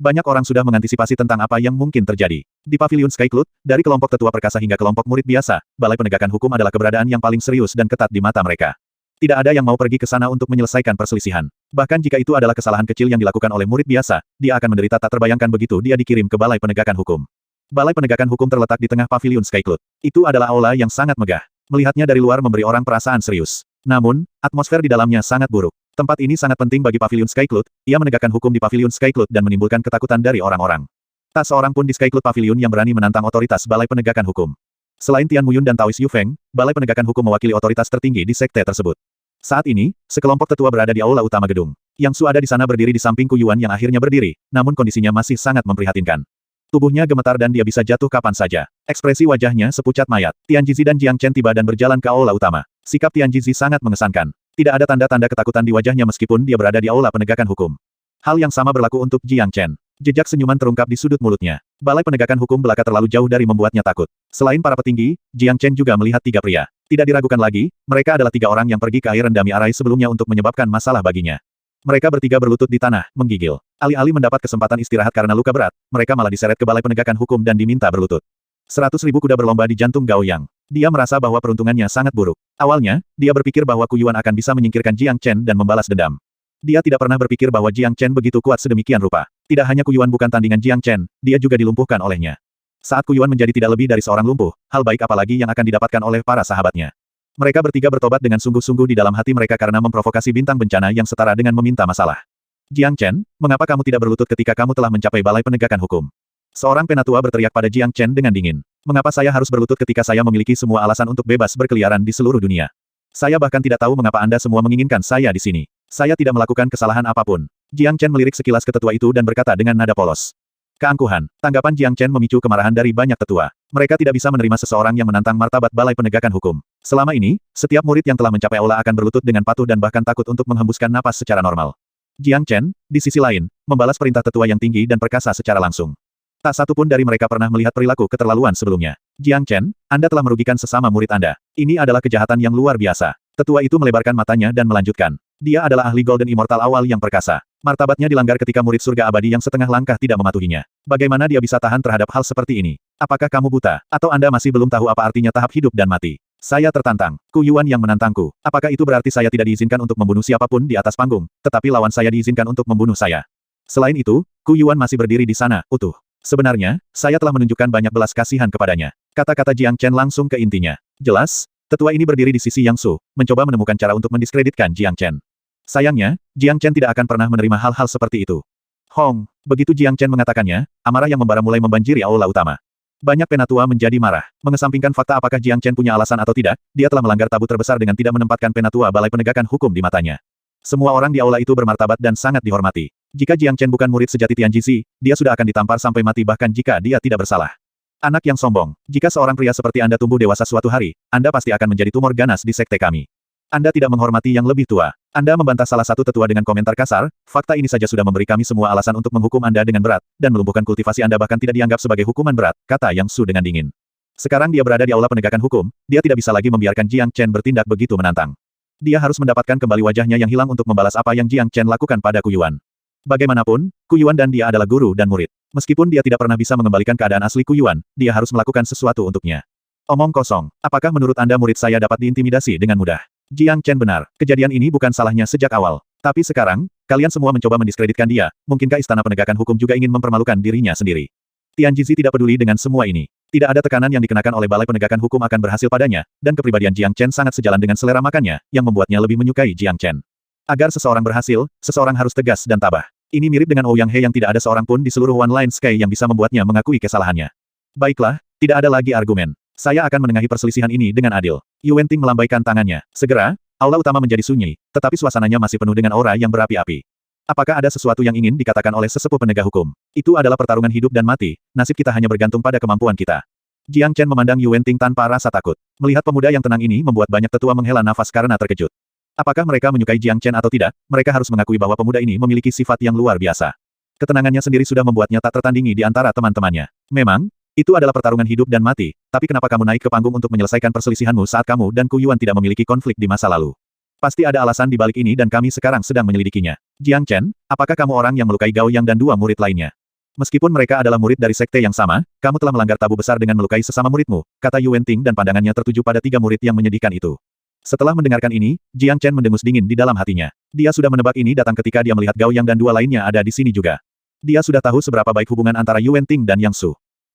Banyak orang sudah mengantisipasi tentang apa yang mungkin terjadi. Di Pavilion Sky Cloud, dari kelompok tetua perkasa hingga kelompok murid biasa, balai penegakan hukum adalah keberadaan yang paling serius dan ketat di mata mereka. Tidak ada yang mau pergi ke sana untuk menyelesaikan perselisihan. Bahkan jika itu adalah kesalahan kecil yang dilakukan oleh murid biasa, dia akan menderita tak terbayangkan begitu dia dikirim ke balai penegakan hukum. Balai penegakan hukum terletak di tengah Pavilion Sky Cloud. Itu adalah aula yang sangat megah. Melihatnya dari luar memberi orang perasaan serius. Namun, atmosfer di dalamnya sangat buruk. Tempat ini sangat penting bagi Pavilion Sky Cloud, ia menegakkan hukum di Pavilion Sky Cloud dan menimbulkan ketakutan dari orang-orang. Tak seorang pun di Sky Cloud Pavilion yang berani menantang otoritas balai penegakan hukum. Selain Tian Muyun dan Taoist Yu Feng, balai penegakan hukum mewakili otoritas tertinggi di sekte tersebut. Saat ini, sekelompok tetua berada di aula utama gedung. Yang Su ada di sana berdiri di samping Kuyuan yang akhirnya berdiri, namun kondisinya masih sangat memprihatinkan. Tubuhnya gemetar dan dia bisa jatuh kapan saja. Ekspresi wajahnya sepucat mayat. Tianjisi dan Jiang Chen tiba dan berjalan ke aula utama. Sikap Tianjisi sangat mengesankan. Tidak ada tanda-tanda ketakutan di wajahnya meskipun dia berada di aula penegakan hukum. Hal yang sama berlaku untuk Jiang Chen. Jejak senyuman terungkap di sudut mulutnya. Balai penegakan hukum belaka terlalu jauh dari membuatnya takut. Selain para petinggi, Jiang Chen juga melihat tiga pria. Tidak diragukan lagi, mereka adalah tiga orang yang pergi ke air rendami arai sebelumnya untuk menyebabkan masalah baginya. Mereka bertiga berlutut di tanah, menggigil. Alih-alih mendapat kesempatan istirahat karena luka berat, mereka malah diseret ke balai penegakan hukum dan diminta berlutut. 100.000 kuda berlomba di jantung Gao Yang. Dia merasa bahwa peruntungannya sangat buruk. Awalnya, dia berpikir bahwa Kuyuan akan bisa menyingkirkan Jiang Chen dan membalas dendam. Dia tidak pernah berpikir bahwa Jiang Chen begitu kuat sedemikian rupa. Tidak hanya Kuyuan bukan tandingan Jiang Chen, dia juga dilumpuhkan olehnya. Saat Kuyuan menjadi tidak lebih dari seorang lumpuh, hal baik apalagi yang akan didapatkan oleh para sahabatnya. Mereka bertiga bertobat dengan sungguh-sungguh di dalam hati mereka karena memprovokasi bintang bencana yang setara dengan meminta masalah. Jiang Chen, mengapa kamu tidak berlutut ketika kamu telah mencapai balai penegakan hukum? Seorang penatua berteriak pada Jiang Chen dengan dingin. Mengapa saya harus berlutut ketika saya memiliki semua alasan untuk bebas berkeliaran di seluruh dunia? Saya bahkan tidak tahu mengapa Anda semua menginginkan saya di sini. Saya tidak melakukan kesalahan apapun. Jiang Chen melirik sekilas ke tetua itu dan berkata dengan nada polos. Keangkuhan. Tanggapan Jiang Chen memicu kemarahan dari banyak tetua. Mereka tidak bisa menerima seseorang yang menantang martabat balai penegakan hukum. Selama ini, setiap murid yang telah mencapai aula akan berlutut dengan patuh dan bahkan takut untuk menghembuskan napas secara normal. Jiang Chen, di sisi lain, membalas perintah tetua yang tinggi dan perkasa secara langsung. Tak satu pun dari mereka pernah melihat perilaku keterlaluan sebelumnya. Jiang Chen, Anda telah merugikan sesama murid Anda. Ini adalah kejahatan yang luar biasa. Tetua itu melebarkan matanya dan melanjutkan. Dia adalah ahli Golden Immortal awal yang perkasa. Martabatnya dilanggar ketika murid surga abadi yang setengah langkah tidak mematuhinya. Bagaimana dia bisa tahan terhadap hal seperti ini? Apakah kamu buta? Atau Anda masih belum tahu apa artinya tahap hidup dan mati? Saya tertantang. Kuyuan yang menantangku. Apakah itu berarti saya tidak diizinkan untuk membunuh siapapun di atas panggung, tetapi lawan saya diizinkan untuk membunuh saya? Selain itu, Kuyuan masih berdiri di sana, utuh. Sebenarnya, saya telah menunjukkan banyak belas kasihan kepadanya. Kata-kata Jiang Chen langsung ke intinya. Jelas, Tetua ini berdiri di sisi Yang Su, mencoba menemukan cara untuk mendiskreditkan Jiang Chen. Sayangnya, Jiang Chen tidak akan pernah menerima hal-hal seperti itu. Hong, begitu Jiang Chen mengatakannya, amarah yang membara mulai membanjiri aula utama. Banyak penatua menjadi marah. Mengesampingkan fakta apakah Jiang Chen punya alasan atau tidak, dia telah melanggar tabu terbesar dengan tidak menempatkan penatua Balai Penegakan Hukum di matanya. Semua orang di aula itu bermartabat dan sangat dihormati. Jika Jiang Chen bukan murid sejati Tianji, dia sudah akan ditampar sampai mati bahkan jika dia tidak bersalah. Anak yang sombong. Jika seorang pria seperti Anda tumbuh dewasa suatu hari, Anda pasti akan menjadi tumor ganas di sekte kami. Anda tidak menghormati yang lebih tua. Anda membantah salah satu tetua dengan komentar kasar, fakta ini saja sudah memberi kami semua alasan untuk menghukum Anda dengan berat, dan melumpuhkan kultivasi Anda bahkan tidak dianggap sebagai hukuman berat, kata Yang Su dengan dingin. Sekarang dia berada di aula penegakan hukum, dia tidak bisa lagi membiarkan Jiang Chen bertindak begitu menantang. Dia harus mendapatkan kembali wajahnya yang hilang untuk membalas apa yang Jiang Chen lakukan pada Ku Yuan. Bagaimanapun, Ku Yuan dan dia adalah guru dan murid. Meskipun dia tidak pernah bisa mengembalikan keadaan asli Ku Yuan, dia harus melakukan sesuatu untuknya. Omong kosong, apakah menurut Anda murid saya dapat diintimidasi dengan mudah? Jiang Chen benar, kejadian ini bukan salahnya sejak awal. Tapi sekarang, kalian semua mencoba mendiskreditkan dia, mungkinkah Istana Penegakan Hukum juga ingin mempermalukan dirinya sendiri? Tianji tidak peduli dengan semua ini. Tidak ada tekanan yang dikenakan oleh Balai Penegakan Hukum akan berhasil padanya, dan kepribadian Jiang Chen sangat sejalan dengan selera makannya, yang membuatnya lebih menyukai Jiang Chen. Agar seseorang berhasil, seseorang harus tegas dan tabah. Ini mirip dengan Ouyang He yang tidak ada seorang pun di seluruh One Line Sky yang bisa membuatnya mengakui kesalahannya. Baiklah, tidak ada lagi argumen. Saya akan menengahi perselisihan ini dengan adil. Yu Wenting melambaikan tangannya. Segera, aula utama menjadi sunyi, tetapi suasananya masih penuh dengan aura yang berapi-api. Apakah ada sesuatu yang ingin dikatakan oleh sesepuh penegak hukum? Itu adalah pertarungan hidup dan mati, nasib kita hanya bergantung pada kemampuan kita. Jiang Chen memandang Yu Wenting tanpa rasa takut. Melihat pemuda yang tenang ini membuat banyak tetua menghela nafas karena terkejut. Apakah mereka menyukai Jiang Chen atau tidak, mereka harus mengakui bahwa pemuda ini memiliki sifat yang luar biasa. Ketenangannya sendiri sudah membuatnya tak tertandingi di antara teman-temannya. Memang, itu adalah pertarungan hidup dan mati, tapi kenapa kamu naik ke panggung untuk menyelesaikan perselisihanmu saat kamu dan Ku Yuan tidak memiliki konflik di masa lalu? Pasti ada alasan di balik ini dan kami sekarang sedang menyelidikinya. Jiang Chen, apakah kamu orang yang melukai Gao Yang dan dua murid lainnya? Meskipun mereka adalah murid dari sekte yang sama, kamu telah melanggar tabu besar dengan melukai sesama muridmu, kata Yu Wenting dan pandangannya tertuju pada tiga murid yang menyedihkan itu. Setelah mendengarkan ini, Jiang Chen mendengus dingin di dalam hatinya. Dia sudah menebak ini datang ketika dia melihat Gao Yang dan dua lainnya ada di sini juga. Dia sudah tahu seberapa baik hubungan antara Yu Wenting dan Yang Su.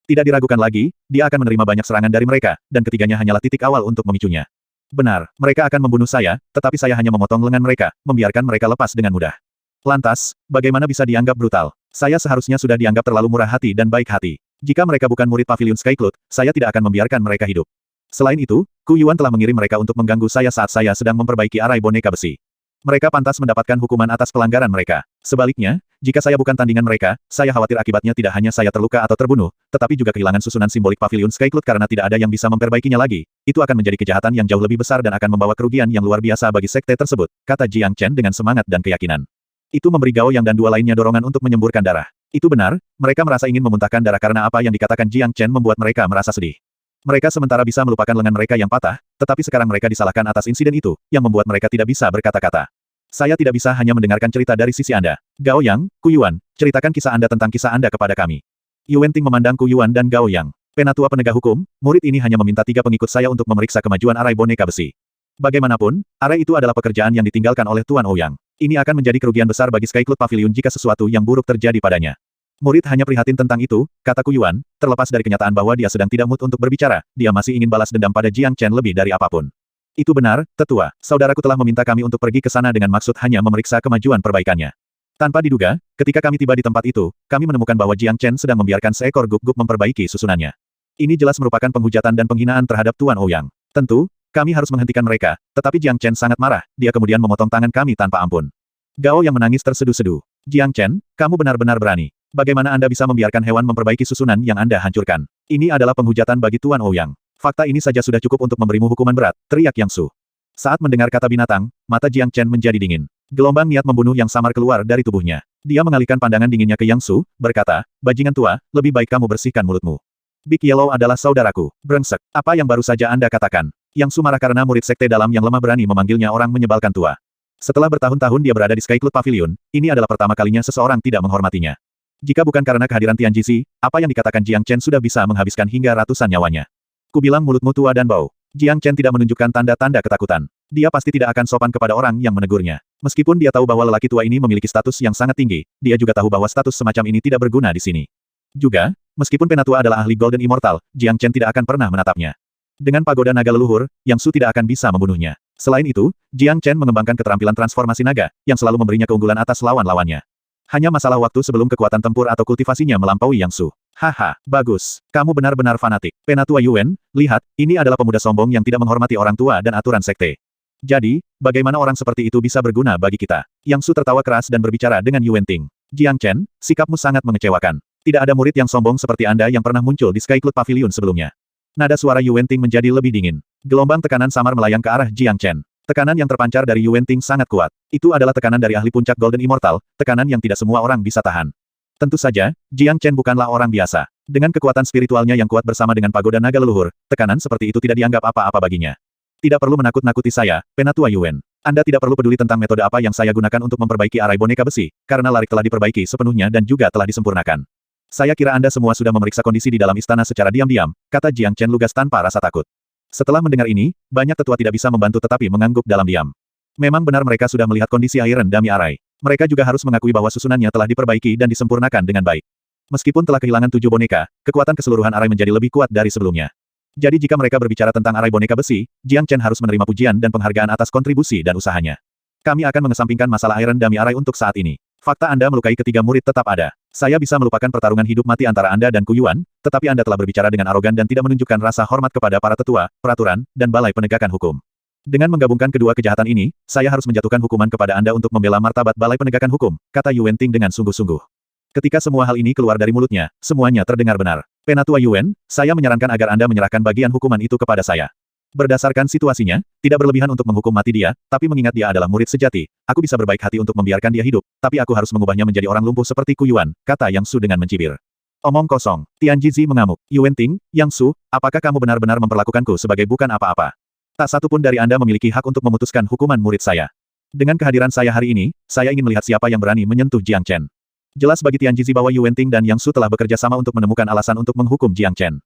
Tidak diragukan lagi, dia akan menerima banyak serangan dari mereka, dan ketiganya hanyalah titik awal untuk memicunya. Benar, mereka akan membunuh saya, tetapi saya hanya memotong lengan mereka, membiarkan mereka lepas dengan mudah. Lantas, bagaimana bisa dianggap brutal? Saya seharusnya sudah dianggap terlalu murah hati dan baik hati. Jika mereka bukan murid Pavilion Sky Cloud, saya tidak akan membiarkan mereka hidup. Selain itu, Ku Yuan telah mengirim mereka untuk mengganggu saya saat saya sedang memperbaiki arai boneka besi. Mereka pantas mendapatkan hukuman atas pelanggaran mereka. Sebaliknya, jika saya bukan tandingan mereka, saya khawatir akibatnya tidak hanya saya terluka atau terbunuh, tetapi juga kehilangan susunan simbolik Pavilion Sky Cloud karena tidak ada yang bisa memperbaikinya lagi. Itu akan menjadi kejahatan yang jauh lebih besar dan akan membawa kerugian yang luar biasa bagi sekte tersebut, kata Jiang Chen dengan semangat dan keyakinan. Itu memberi Gao Yang dan dua lainnya dorongan untuk menyemburkan darah. Itu benar, mereka merasa ingin memuntahkan darah karena apa yang dikatakan Jiang Chen membuat mereka merasa sedih. Mereka sementara bisa melupakan lengan mereka yang patah, tetapi sekarang mereka disalahkan atas insiden itu, yang membuat mereka tidak bisa berkata-kata. Saya tidak bisa hanya mendengarkan cerita dari sisi Anda. Gao Yang, Ku Yuan, ceritakan kisah Anda tentang kisah Anda kepada kami. Yu Wenting memandang Ku Yuan dan Gao Yang. Penatua penegak hukum, murid ini hanya meminta 3 pengikut saya untuk memeriksa kemajuan arai boneka besi. Bagaimanapun, arai itu adalah pekerjaan yang ditinggalkan oleh Tuan Ouyang. Ini akan menjadi kerugian besar bagi Sky Cloud Pavilion jika sesuatu yang buruk terjadi padanya. Murid hanya prihatin tentang itu, kata Ku Yuan, terlepas dari kenyataan bahwa dia sedang tidak mood untuk berbicara, dia masih ingin balas dendam pada Jiang Chen lebih dari apapun. Itu benar, tetua. Saudaraku telah meminta kami untuk pergi ke sana dengan maksud hanya memeriksa kemajuan perbaikannya. Tanpa diduga, ketika kami tiba di tempat itu, kami menemukan bahwa Jiang Chen sedang membiarkan seekor guk-guk memperbaiki susunannya. Ini jelas merupakan penghujatan dan penghinaan terhadap Tuan Ouyang. Tentu, kami harus menghentikan mereka, tetapi Jiang Chen sangat marah, dia kemudian memotong tangan kami tanpa ampun. Gao yang menangis terseduh-seduh. Jiang Chen, kamu benar-benar berani. Bagaimana Anda bisa membiarkan hewan memperbaiki susunan yang Anda hancurkan? Ini adalah penghujatan bagi Tuan Ouyang. Fakta ini saja sudah cukup untuk memberimu hukuman berat, teriak Yang Su. Saat mendengar kata binatang, mata Jiang Chen menjadi dingin. Gelombang niat membunuh yang samar keluar dari tubuhnya. Dia mengalihkan pandangan dinginnya ke Yang Su, berkata, bajingan tua, lebih baik kamu bersihkan mulutmu. Big Yellow adalah saudaraku. Brengsek, apa yang baru saja Anda katakan? Yang Su marah karena murid sekte dalam yang lemah berani memanggilnya orang menyebalkan tua. Setelah bertahun-tahun dia berada di Sky Cloud Pavilion, ini adalah pertama kalinya seseorang tidak menghormatinya. Jika bukan karena kehadiran Tianji, apa yang dikatakan Jiang Chen sudah bisa menghabiskan hingga ratusan nyawanya. Kubilang mulutmu tua dan bau. Jiang Chen tidak menunjukkan tanda-tanda ketakutan. Dia pasti tidak akan sopan kepada orang yang menegurnya. Meskipun dia tahu bahwa lelaki tua ini memiliki status yang sangat tinggi, dia juga tahu bahwa status semacam ini tidak berguna di sini. Juga, meskipun penatua adalah ahli Golden Immortal, Jiang Chen tidak akan pernah menatapnya. Dengan pagoda naga leluhur, Yang Su tidak akan bisa membunuhnya. Selain itu, Jiang Chen mengembangkan keterampilan transformasi naga, yang selalu memberinya keunggulan atas lawan-lawannya. Hanya masalah waktu sebelum kekuatan tempur atau kultivasinya melampaui Yang Su. Haha, bagus. Kamu benar-benar fanatik. Penatua Yuan, lihat, ini adalah pemuda sombong yang tidak menghormati orang tua dan aturan sekte. Jadi, bagaimana orang seperti itu bisa berguna bagi kita? Yang Su tertawa keras dan berbicara dengan Yuan Ting. Jiang Chen, sikapmu sangat mengecewakan. Tidak ada murid yang sombong seperti Anda yang pernah muncul di Sky Cloud Pavilion sebelumnya. Nada suara Yuan Ting menjadi lebih dingin. Gelombang tekanan samar melayang ke arah Jiang Chen. Tekanan yang terpancar dari Yuan Ting sangat kuat. Itu adalah tekanan dari ahli puncak Golden Immortal, tekanan yang tidak semua orang bisa tahan. Tentu saja, Jiang Chen bukanlah orang biasa. Dengan kekuatan spiritualnya yang kuat bersama dengan pagoda naga leluhur, tekanan seperti itu tidak dianggap apa-apa baginya. Tidak perlu menakut-nakuti saya, Penatua Yuan. Anda tidak perlu peduli tentang metode apa yang saya gunakan untuk memperbaiki arai boneka besi, karena Larik telah diperbaiki sepenuhnya dan juga telah disempurnakan. Saya kira Anda semua sudah memeriksa kondisi di dalam istana secara diam-diam, kata Jiang Chen lugas tanpa rasa takut. Setelah mendengar ini, banyak tetua tidak bisa membantu tetapi mengangguk dalam diam. Memang benar mereka sudah melihat kondisi Iron Dami Arai. Mereka juga harus mengakui bahwa susunannya telah diperbaiki dan disempurnakan dengan baik. Meskipun telah kehilangan 7 boneka, kekuatan keseluruhan Arai menjadi lebih kuat dari sebelumnya. Jadi jika mereka berbicara tentang Arai boneka besi, Jiang Chen harus menerima pujian dan penghargaan atas kontribusi dan usahanya. Kami akan mengesampingkan masalah Iron Dami Arai untuk saat ini. Fakta Anda melukai ketiga murid tetap ada. Saya bisa melupakan pertarungan hidup mati antara Anda dan Ku Yuan, tetapi Anda telah berbicara dengan arogan dan tidak menunjukkan rasa hormat kepada para tetua, peraturan, dan balai penegakan hukum. Dengan menggabungkan kedua kejahatan ini, saya harus menjatuhkan hukuman kepada Anda untuk membela martabat balai penegakan hukum, kata Yuan Ting dengan sungguh-sungguh. Ketika semua hal ini keluar dari mulutnya, semuanya terdengar benar. Penatua Yuan, saya menyarankan agar Anda menyerahkan bagian hukuman itu kepada saya. Berdasarkan situasinya, tidak berlebihan untuk menghukum mati dia, tapi mengingat dia adalah murid sejati, aku bisa berbaik hati untuk membiarkan dia hidup, tapi aku harus mengubahnya menjadi orang lumpuh seperti Ku Yuan, kata Yang Su dengan mencibir. Omong kosong. Tianjizi mengamuk. Yuan Ting, Yang Su, apakah kamu benar-benar memperlakukanku sebagai bukan apa-apa? Tak satu pun dari Anda memiliki hak untuk memutuskan hukuman murid saya. Dengan kehadiran saya hari ini, saya ingin melihat siapa yang berani menyentuh Jiang Chen. Jelas bagi Tianjizi bahwa Yuan Ting dan Yang Su telah bekerja sama untuk menemukan alasan untuk menghukum Jiang Chen.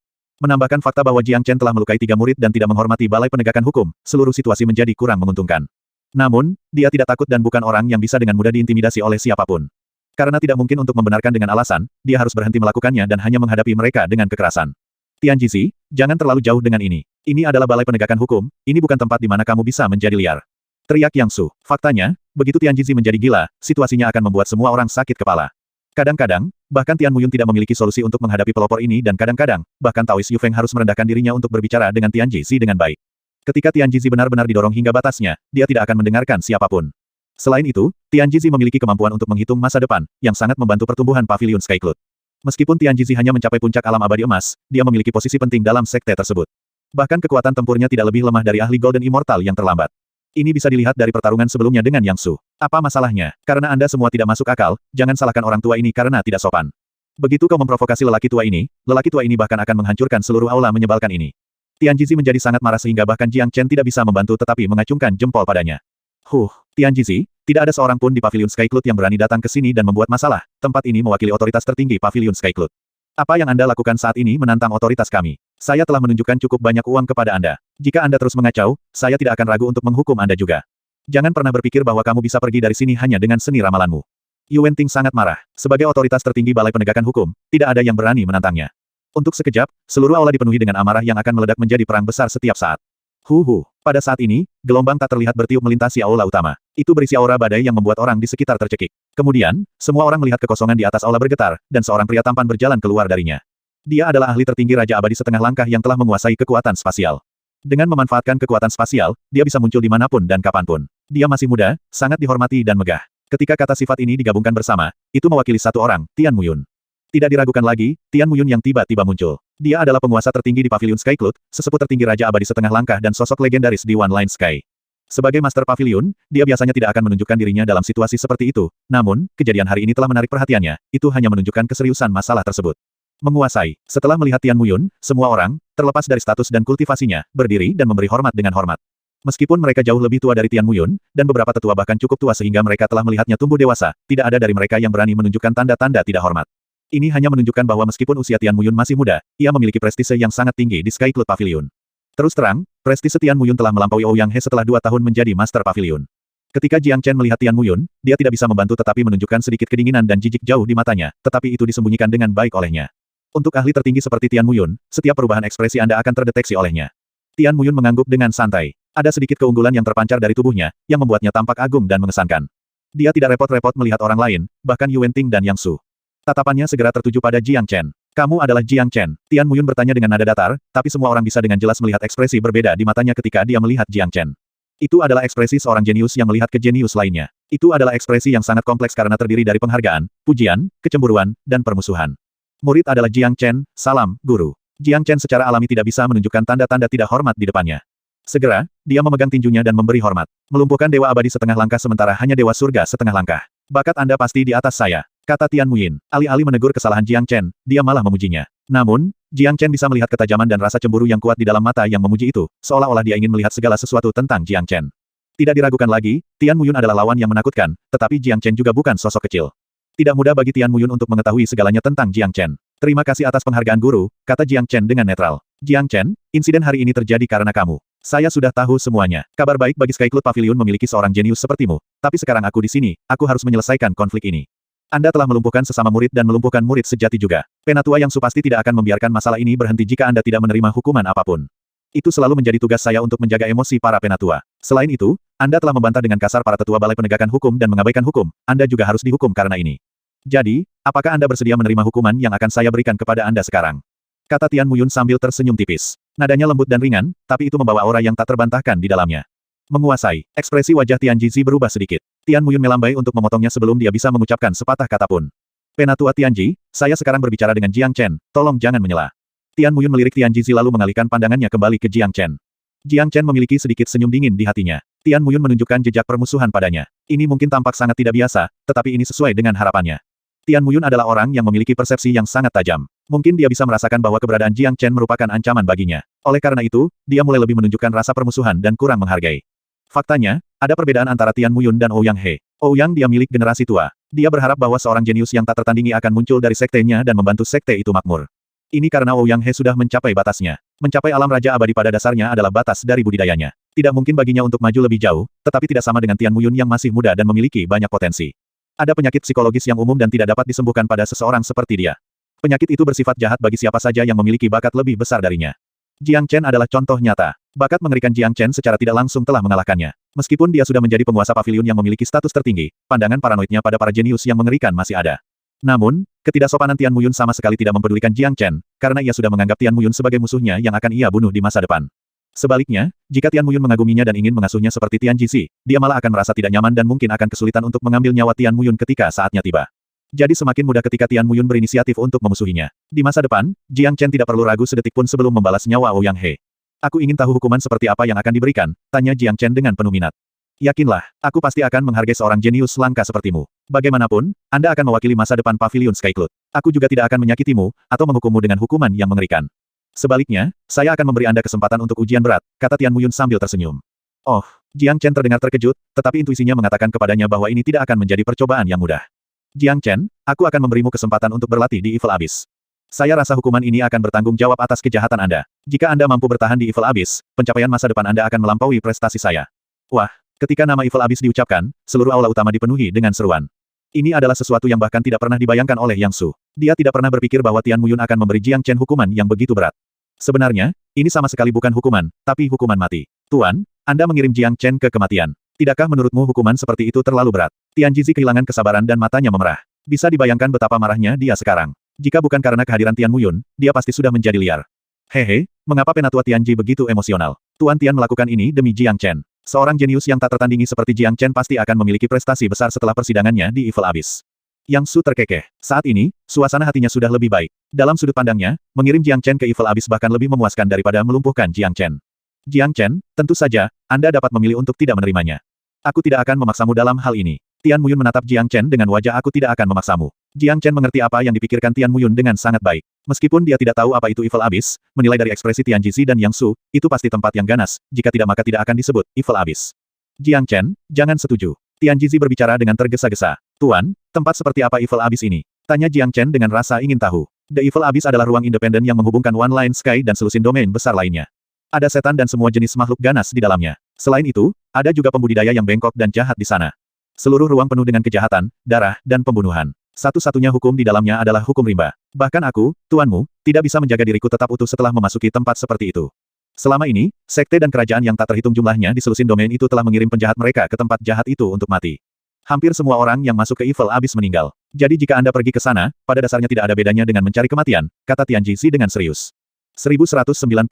Menambahkan fakta bahwa Jiang Chen telah melukai 3 murid dan tidak menghormati balai penegakan hukum, seluruh situasi menjadi kurang menguntungkan. Namun, dia tidak takut dan bukan orang yang bisa dengan mudah diintimidasi oleh siapapun. Karena tidak mungkin untuk membenarkan dengan alasan, dia harus berhenti melakukannya dan hanya menghadapi mereka dengan kekerasan. Tianjizi, jangan terlalu jauh dengan ini. Ini adalah balai penegakan hukum, ini bukan tempat di mana kamu bisa menjadi liar. Teriak Yang Su. Faktanya, begitu Tianjizi menjadi gila, situasinya akan membuat semua orang sakit kepala. Kadang-kadang, bahkan Tian Muyun tidak memiliki solusi untuk menghadapi pelopor ini dan kadang-kadang, bahkan Taois Yu Feng harus merendahkan dirinya untuk berbicara dengan Tianjizi dengan baik. Ketika Tianjizi benar-benar didorong hingga batasnya, dia tidak akan mendengarkan siapapun. Selain itu, Tianjizi memiliki kemampuan untuk menghitung masa depan, yang sangat membantu pertumbuhan Pavilion Sky Cloud. Meskipun Tianjizi hanya mencapai puncak alam abadi emas, dia memiliki posisi penting dalam sekte tersebut. Bahkan kekuatan tempurnya tidak lebih lemah dari ahli Golden Immortal yang terlambat. Ini bisa dilihat dari pertarungan sebelumnya dengan Yang Su. Apa masalahnya? Karena Anda semua tidak masuk akal, jangan salahkan orang tua ini karena tidak sopan. Begitu kau memprovokasi lelaki tua ini bahkan akan menghancurkan seluruh aula menyebalkan ini. Tianjizi menjadi sangat marah sehingga bahkan Jiang Chen tidak bisa membantu tetapi mengacungkan jempol padanya. Tianjizi, tidak ada seorang pun di Pavilion Sky Cloud yang berani datang ke sini dan membuat masalah. Tempat ini mewakili otoritas tertinggi Pavilion Sky Cloud. Apa yang Anda lakukan saat ini menantang otoritas kami? Saya telah menunjukkan cukup banyak uang kepada Anda. Jika Anda terus mengacau, saya tidak akan ragu untuk menghukum Anda juga. Jangan pernah berpikir bahwa kamu bisa pergi dari sini hanya dengan seni ramalanmu. Yuan Ting sangat marah. Sebagai otoritas tertinggi balai penegakan hukum, tidak ada yang berani menantangnya. Untuk sekejap, seluruh aula dipenuhi dengan amarah yang akan meledak menjadi perang besar setiap saat. Pada saat ini, gelombang tak terlihat bertiup melintasi aula utama. Itu berisi aura badai yang membuat orang di sekitar tercekik. Kemudian, semua orang melihat kekosongan di atas aula bergetar, dan seorang pria tampan berjalan keluar darinya. Dia adalah ahli tertinggi Raja Abadi setengah langkah yang telah menguasai kekuatan spasial. Dengan memanfaatkan kekuatan spasial, dia bisa muncul dimanapun dan kapanpun. Dia masih muda, sangat dihormati dan megah. Ketika kata sifat ini digabungkan bersama, itu mewakili satu orang, Tian Muyun. Tidak diragukan lagi, Tian Muyun yang tiba-tiba muncul. Dia adalah penguasa tertinggi di Pavilion Sky Cloud, sesepuh tertinggi Raja Abadi setengah langkah dan sosok legendaris di One Line Sky. Sebagai Master Pavilion, dia biasanya tidak akan menunjukkan dirinya dalam situasi seperti itu. Namun, kejadian hari ini telah menarik perhatiannya, itu hanya menunjukkan keseriusan masalah tersebut. Menguasai. Setelah melihat Tian Muyun, semua orang, terlepas dari status dan kultivasinya, berdiri dan memberi hormat dengan hormat. Meskipun mereka jauh lebih tua dari Tian Muyun, dan beberapa tetua bahkan cukup tua sehingga mereka telah melihatnya tumbuh dewasa, tidak ada dari mereka yang berani menunjukkan tanda-tanda tidak hormat. Ini hanya menunjukkan bahwa meskipun usia Tian Muyun masih muda, ia memiliki prestise yang sangat tinggi di Sky Cloud Pavilion. Terus terang, prestise Tian Muyun telah melampaui Ouyang He setelah 2 tahun menjadi Master Pavilion. Ketika Jiang Chen melihat Tian Muyun, dia tidak bisa membantu tetapi menunjukkan sedikit kedinginan dan jijik jauh di matanya, tetapi itu disembunyikan dengan baik olehnya. Untuk ahli tertinggi seperti Tian Muyun, setiap perubahan ekspresi Anda akan terdeteksi olehnya. Tian Muyun mengangguk dengan santai. Ada sedikit keunggulan yang terpancar dari tubuhnya, yang membuatnya tampak agung dan mengesankan. Dia tidak repot-repot melihat orang lain, bahkan Yuan Ting dan Yang Su. Tatapannya segera tertuju pada Jiang Chen. Kamu adalah Jiang Chen. Tian Muyun bertanya dengan nada datar, tapi semua orang bisa dengan jelas melihat ekspresi berbeda di matanya ketika dia melihat Jiang Chen. Itu adalah ekspresi seorang jenius yang melihat ke jenius lainnya. Itu adalah ekspresi yang sangat kompleks karena terdiri dari penghargaan, pujian, kecemburuan, dan permusuhan. Murid adalah Jiang Chen, salam, guru. Jiang Chen secara alami tidak bisa menunjukkan tanda-tanda tidak hormat di depannya. Segera, dia memegang tinjunya dan memberi hormat. Melumpuhkan Dewa Abadi setengah langkah sementara hanya Dewa Surga setengah langkah. Bakat Anda pasti di atas saya, kata Tian Muyin. Alih-alih menegur kesalahan Jiang Chen, dia malah memujinya. Namun, Jiang Chen bisa melihat ketajaman dan rasa cemburu yang kuat di dalam mata yang memuji itu, seolah-olah dia ingin melihat segala sesuatu tentang Jiang Chen. Tidak diragukan lagi, Tian Muyun adalah lawan yang menakutkan, tetapi Jiang Chen juga bukan sosok kecil. Tidak mudah bagi Tian Muyun untuk mengetahui segalanya tentang Jiang Chen. Terima kasih atas penghargaan guru, kata Jiang Chen dengan netral. Jiang Chen, insiden hari ini terjadi karena kamu. Saya sudah tahu semuanya. Kabar baik bagi Sky Cloud Pavilion memiliki seorang jenius sepertimu, tapi sekarang aku di sini, aku harus menyelesaikan konflik ini. Anda telah melumpuhkan sesama murid dan melumpuhkan murid sejati juga. Penatua Yang Su pasti tidak akan membiarkan masalah ini berhenti jika Anda tidak menerima hukuman apapun. Itu selalu menjadi tugas saya untuk menjaga emosi para penatua. Selain itu, Anda telah membantah dengan kasar para tetua Balai Penegakan Hukum dan mengabaikan hukum, Anda juga harus dihukum karena ini. Jadi, apakah Anda bersedia menerima hukuman yang akan saya berikan kepada Anda sekarang? Kata Tian Muyun sambil tersenyum tipis. Nadanya lembut dan ringan, tapi itu membawa aura yang tak terbantahkan di dalamnya. Menguasai, ekspresi wajah Tian Jizi berubah sedikit. Tian Muyun melambai untuk memotongnya sebelum dia bisa mengucapkan sepatah kata pun. Penatua Tianji, saya sekarang berbicara dengan Jiang Chen, tolong jangan menyela. Tian Muyun melirik Tian Jizi lalu mengalihkan pandangannya kembali ke Jiang Chen. Jiang Chen memiliki sedikit senyum dingin di hatinya. Tian Muyun menunjukkan jejak permusuhan padanya. Ini mungkin tampak sangat tidak biasa, tetapi ini sesuai dengan harapannya. Tian Muyun adalah orang yang memiliki persepsi yang sangat tajam. Mungkin dia bisa merasakan bahwa keberadaan Jiang Chen merupakan ancaman baginya. Oleh karena itu, dia mulai lebih menunjukkan rasa permusuhan dan kurang menghargai. Faktanya, ada perbedaan antara Tian Muyun dan Ouyang He. Ouyang dia milik generasi tua. Dia berharap bahwa seorang jenius yang tak tertandingi akan muncul dari sektenya dan membantu sekte itu makmur. Ini karena Ouyang He sudah mencapai batasnya. Mencapai alam raja abadi pada dasarnya adalah batas dari budidayanya. Tidak mungkin baginya untuk maju lebih jauh, tetapi tidak sama dengan Tian Muyun yang masih muda dan memiliki banyak potensi. Ada penyakit psikologis yang umum dan tidak dapat disembuhkan pada seseorang seperti dia. Penyakit itu bersifat jahat bagi siapa saja yang memiliki bakat lebih besar darinya. Jiang Chen adalah contoh nyata. Bakat mengerikan Jiang Chen secara tidak langsung telah mengalahkannya. Meskipun dia sudah menjadi penguasa pavilion yang memiliki status tertinggi, pandangan paranoidnya pada para jenius yang mengerikan masih ada. Namun, ketidaksopanan Tian Muyun sama sekali tidak mempedulikan Jiang Chen, karena ia sudah menganggap Tian Muyun sebagai musuhnya yang akan ia bunuh di masa depan. Sebaliknya, jika Tian Muyun mengaguminya dan ingin mengasuhnya seperti Tian Jizi, dia malah akan merasa tidak nyaman dan mungkin akan kesulitan untuk mengambil nyawa Tian Muyun ketika saatnya tiba. Jadi semakin mudah ketika Tian Muyun berinisiatif untuk memusuhinya. Di masa depan, Jiang Chen tidak perlu ragu sedetik pun sebelum membalas nyawa Ouyang He. Aku ingin tahu hukuman seperti apa yang akan diberikan, tanya Jiang Chen dengan penuh minat. Yakinlah, aku pasti akan menghargai seorang jenius langka sepertimu. Bagaimanapun, Anda akan mewakili masa depan Pavilion Sky Cloud. Aku juga tidak akan menyakitimu, atau menghukummu dengan hukuman yang mengerikan. Sebaliknya, saya akan memberi Anda kesempatan untuk ujian berat, kata Tian Muyun sambil tersenyum. Oh, Jiang Chen terdengar terkejut, tetapi intuisinya mengatakan kepadanya bahwa ini tidak akan menjadi percobaan yang mudah. Jiang Chen, aku akan memberimu kesempatan untuk berlatih di Evil Abyss. Saya rasa hukuman ini akan bertanggung jawab atas kejahatan Anda. Jika Anda mampu bertahan di Evil Abyss, pencapaian masa depan Anda akan melampaui prestasi saya. Wah, ketika nama Evil Abyss diucapkan, seluruh aula utama dipenuhi dengan seruan. Ini adalah sesuatu yang bahkan tidak pernah dibayangkan oleh Yang Su. Dia tidak pernah berpikir bahwa Tian Muyun akan memberi Jiang Chen hukuman yang begitu berat. Sebenarnya, ini sama sekali bukan hukuman, tapi hukuman mati. Tuan, Anda mengirim Jiang Chen ke kematian. Tidakkah menurutmu hukuman seperti itu terlalu berat? Tian Jizi kehilangan kesabaran dan matanya memerah. Bisa dibayangkan betapa marahnya dia sekarang. Jika bukan karena kehadiran Tian Muyun, dia pasti sudah menjadi liar. Hehe, mengapa penatua Tianji begitu emosional? Tuan Tian melakukan ini demi Jiang Chen. Seorang jenius yang tak tertandingi seperti Jiang Chen pasti akan memiliki prestasi besar setelah persidangannya di Evil Abyss. Yang Su terkekeh. Saat ini, suasana hatinya sudah lebih baik. Dalam sudut pandangnya, mengirim Jiang Chen ke Evil Abyss bahkan lebih memuaskan daripada melumpuhkan Jiang Chen. Jiang Chen, tentu saja, Anda dapat memilih untuk tidak menerimanya. Aku tidak akan memaksamu dalam hal ini. Tian Muyun menatap Jiang Chen dengan wajah aku tidak akan memaksamu. Jiang Chen mengerti apa yang dipikirkan Tian Muyun dengan sangat baik. Meskipun dia tidak tahu apa itu Evil Abyss, menilai dari ekspresi Tian Jizi dan Yang Su, itu pasti tempat yang ganas, jika tidak maka tidak akan disebut Evil Abyss. Jiang Chen, jangan setuju. Tian Jizi berbicara dengan tergesa-gesa. Tuan, tempat seperti apa Evil Abyss ini? Tanya Jiang Chen dengan rasa ingin tahu. The Evil Abyss adalah ruang independen yang menghubungkan One Line Sky dan selusin domain besar lainnya. Ada setan dan semua jenis makhluk ganas di dalamnya. Selain itu, ada juga pembudidaya yang bengkok dan jahat di sana. Seluruh ruang penuh dengan kejahatan, darah, dan pembunuhan. Satu-satunya hukum di dalamnya adalah hukum rimba. Bahkan aku, tuanmu, tidak bisa menjaga diriku tetap utuh setelah memasuki tempat seperti itu. Selama ini, sekte dan kerajaan yang tak terhitung jumlahnya di selusin domain itu telah mengirim penjahat mereka ke tempat jahat itu untuk mati. Hampir semua orang yang masuk ke Evil Abyss meninggal. Jadi jika Anda pergi ke sana, pada dasarnya tidak ada bedanya dengan mencari kematian, kata Tianji Zi dengan serius. 1195.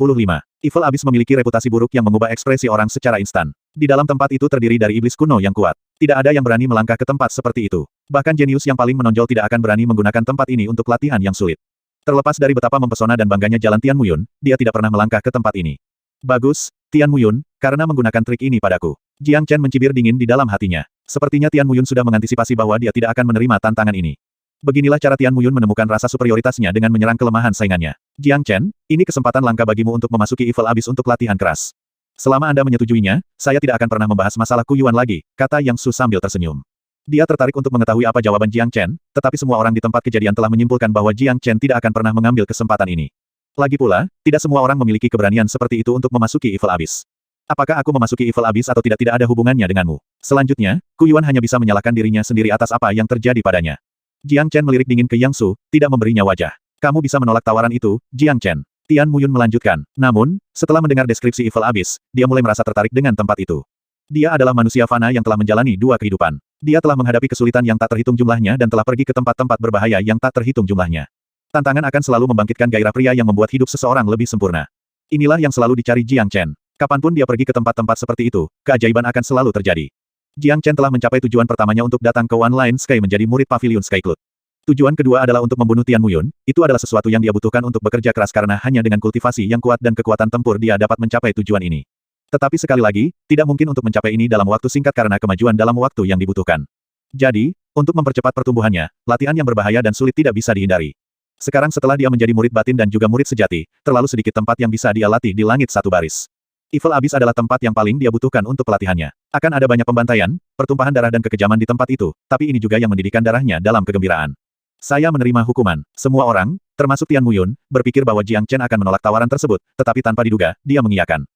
Evil Abyss memiliki reputasi buruk yang mengubah ekspresi orang secara instan. Di dalam tempat itu terdiri dari iblis kuno yang kuat. Tidak ada yang berani melangkah ke tempat seperti itu. Bahkan jenius yang paling menonjol tidak akan berani menggunakan tempat ini untuk latihan yang sulit. Terlepas dari betapa mempesona dan bangganya jalan Tian Muyun, dia tidak pernah melangkah ke tempat ini. Bagus, Tian Muyun, karena menggunakan trik ini padaku. Jiang Chen mencibir dingin di dalam hatinya. Sepertinya Tian Muyun sudah mengantisipasi bahwa dia tidak akan menerima tantangan ini. Beginilah cara Tian Muyun menemukan rasa superioritasnya dengan menyerang kelemahan saingannya. Jiang Chen, ini kesempatan langka bagimu untuk memasuki Evil Abyss untuk latihan keras. Selama Anda menyetujuinya, saya tidak akan pernah membahas masalah Ku Yuan lagi, kata Yang Su sambil tersenyum. Dia tertarik untuk mengetahui apa jawaban Jiang Chen, tetapi semua orang di tempat kejadian telah menyimpulkan bahwa Jiang Chen tidak akan pernah mengambil kesempatan ini. Lagi pula, tidak semua orang memiliki keberanian seperti itu untuk memasuki Evil Abyss. Apakah aku memasuki Evil Abyss atau tidak ada hubungannya denganmu. Selanjutnya, Ku Yuan hanya bisa menyalahkan dirinya sendiri atas apa yang terjadi padanya. Jiang Chen melirik dingin ke Yang Su, tidak memberinya wajah. Kamu bisa menolak tawaran itu, Jiang Chen. Tian Muyun melanjutkan. Namun, setelah mendengar deskripsi Evil Abyss, dia mulai merasa tertarik dengan tempat itu. Dia adalah manusia fana yang telah menjalani dua kehidupan. Dia telah menghadapi kesulitan yang tak terhitung jumlahnya dan telah pergi ke tempat-tempat berbahaya yang tak terhitung jumlahnya. Tantangan akan selalu membangkitkan gairah pria yang membuat hidup seseorang lebih sempurna. Inilah yang selalu dicari Jiang Chen. Kapanpun dia pergi ke tempat-tempat seperti itu, keajaiban akan selalu terjadi. Jiang Chen telah mencapai tujuan pertamanya untuk datang ke One Line Sky menjadi murid Pavilion Sky Cloud. Tujuan kedua adalah untuk membunuh Tian Muyun, itu adalah sesuatu yang dia butuhkan untuk bekerja keras karena hanya dengan kultivasi yang kuat dan kekuatan tempur dia dapat mencapai tujuan ini. Tetapi sekali lagi, tidak mungkin untuk mencapai ini dalam waktu singkat karena kemajuan dalam waktu yang dibutuhkan. Jadi, untuk mempercepat pertumbuhannya, latihan yang berbahaya dan sulit tidak bisa dihindari. Sekarang setelah dia menjadi murid batin dan juga murid sejati, terlalu sedikit tempat yang bisa dia latih di langit satu baris. Evil Abyss adalah tempat yang paling dia butuhkan untuk pelatihannya. Akan ada banyak pembantaian, pertumpahan darah dan kekejaman di tempat itu, tapi ini juga yang mendidikkan darahnya dalam kegembiraan. Saya menerima hukuman. Semua orang, termasuk Tian Muyun, berpikir bahwa Jiang Chen akan menolak tawaran tersebut, tetapi tanpa diduga, dia mengiyakan.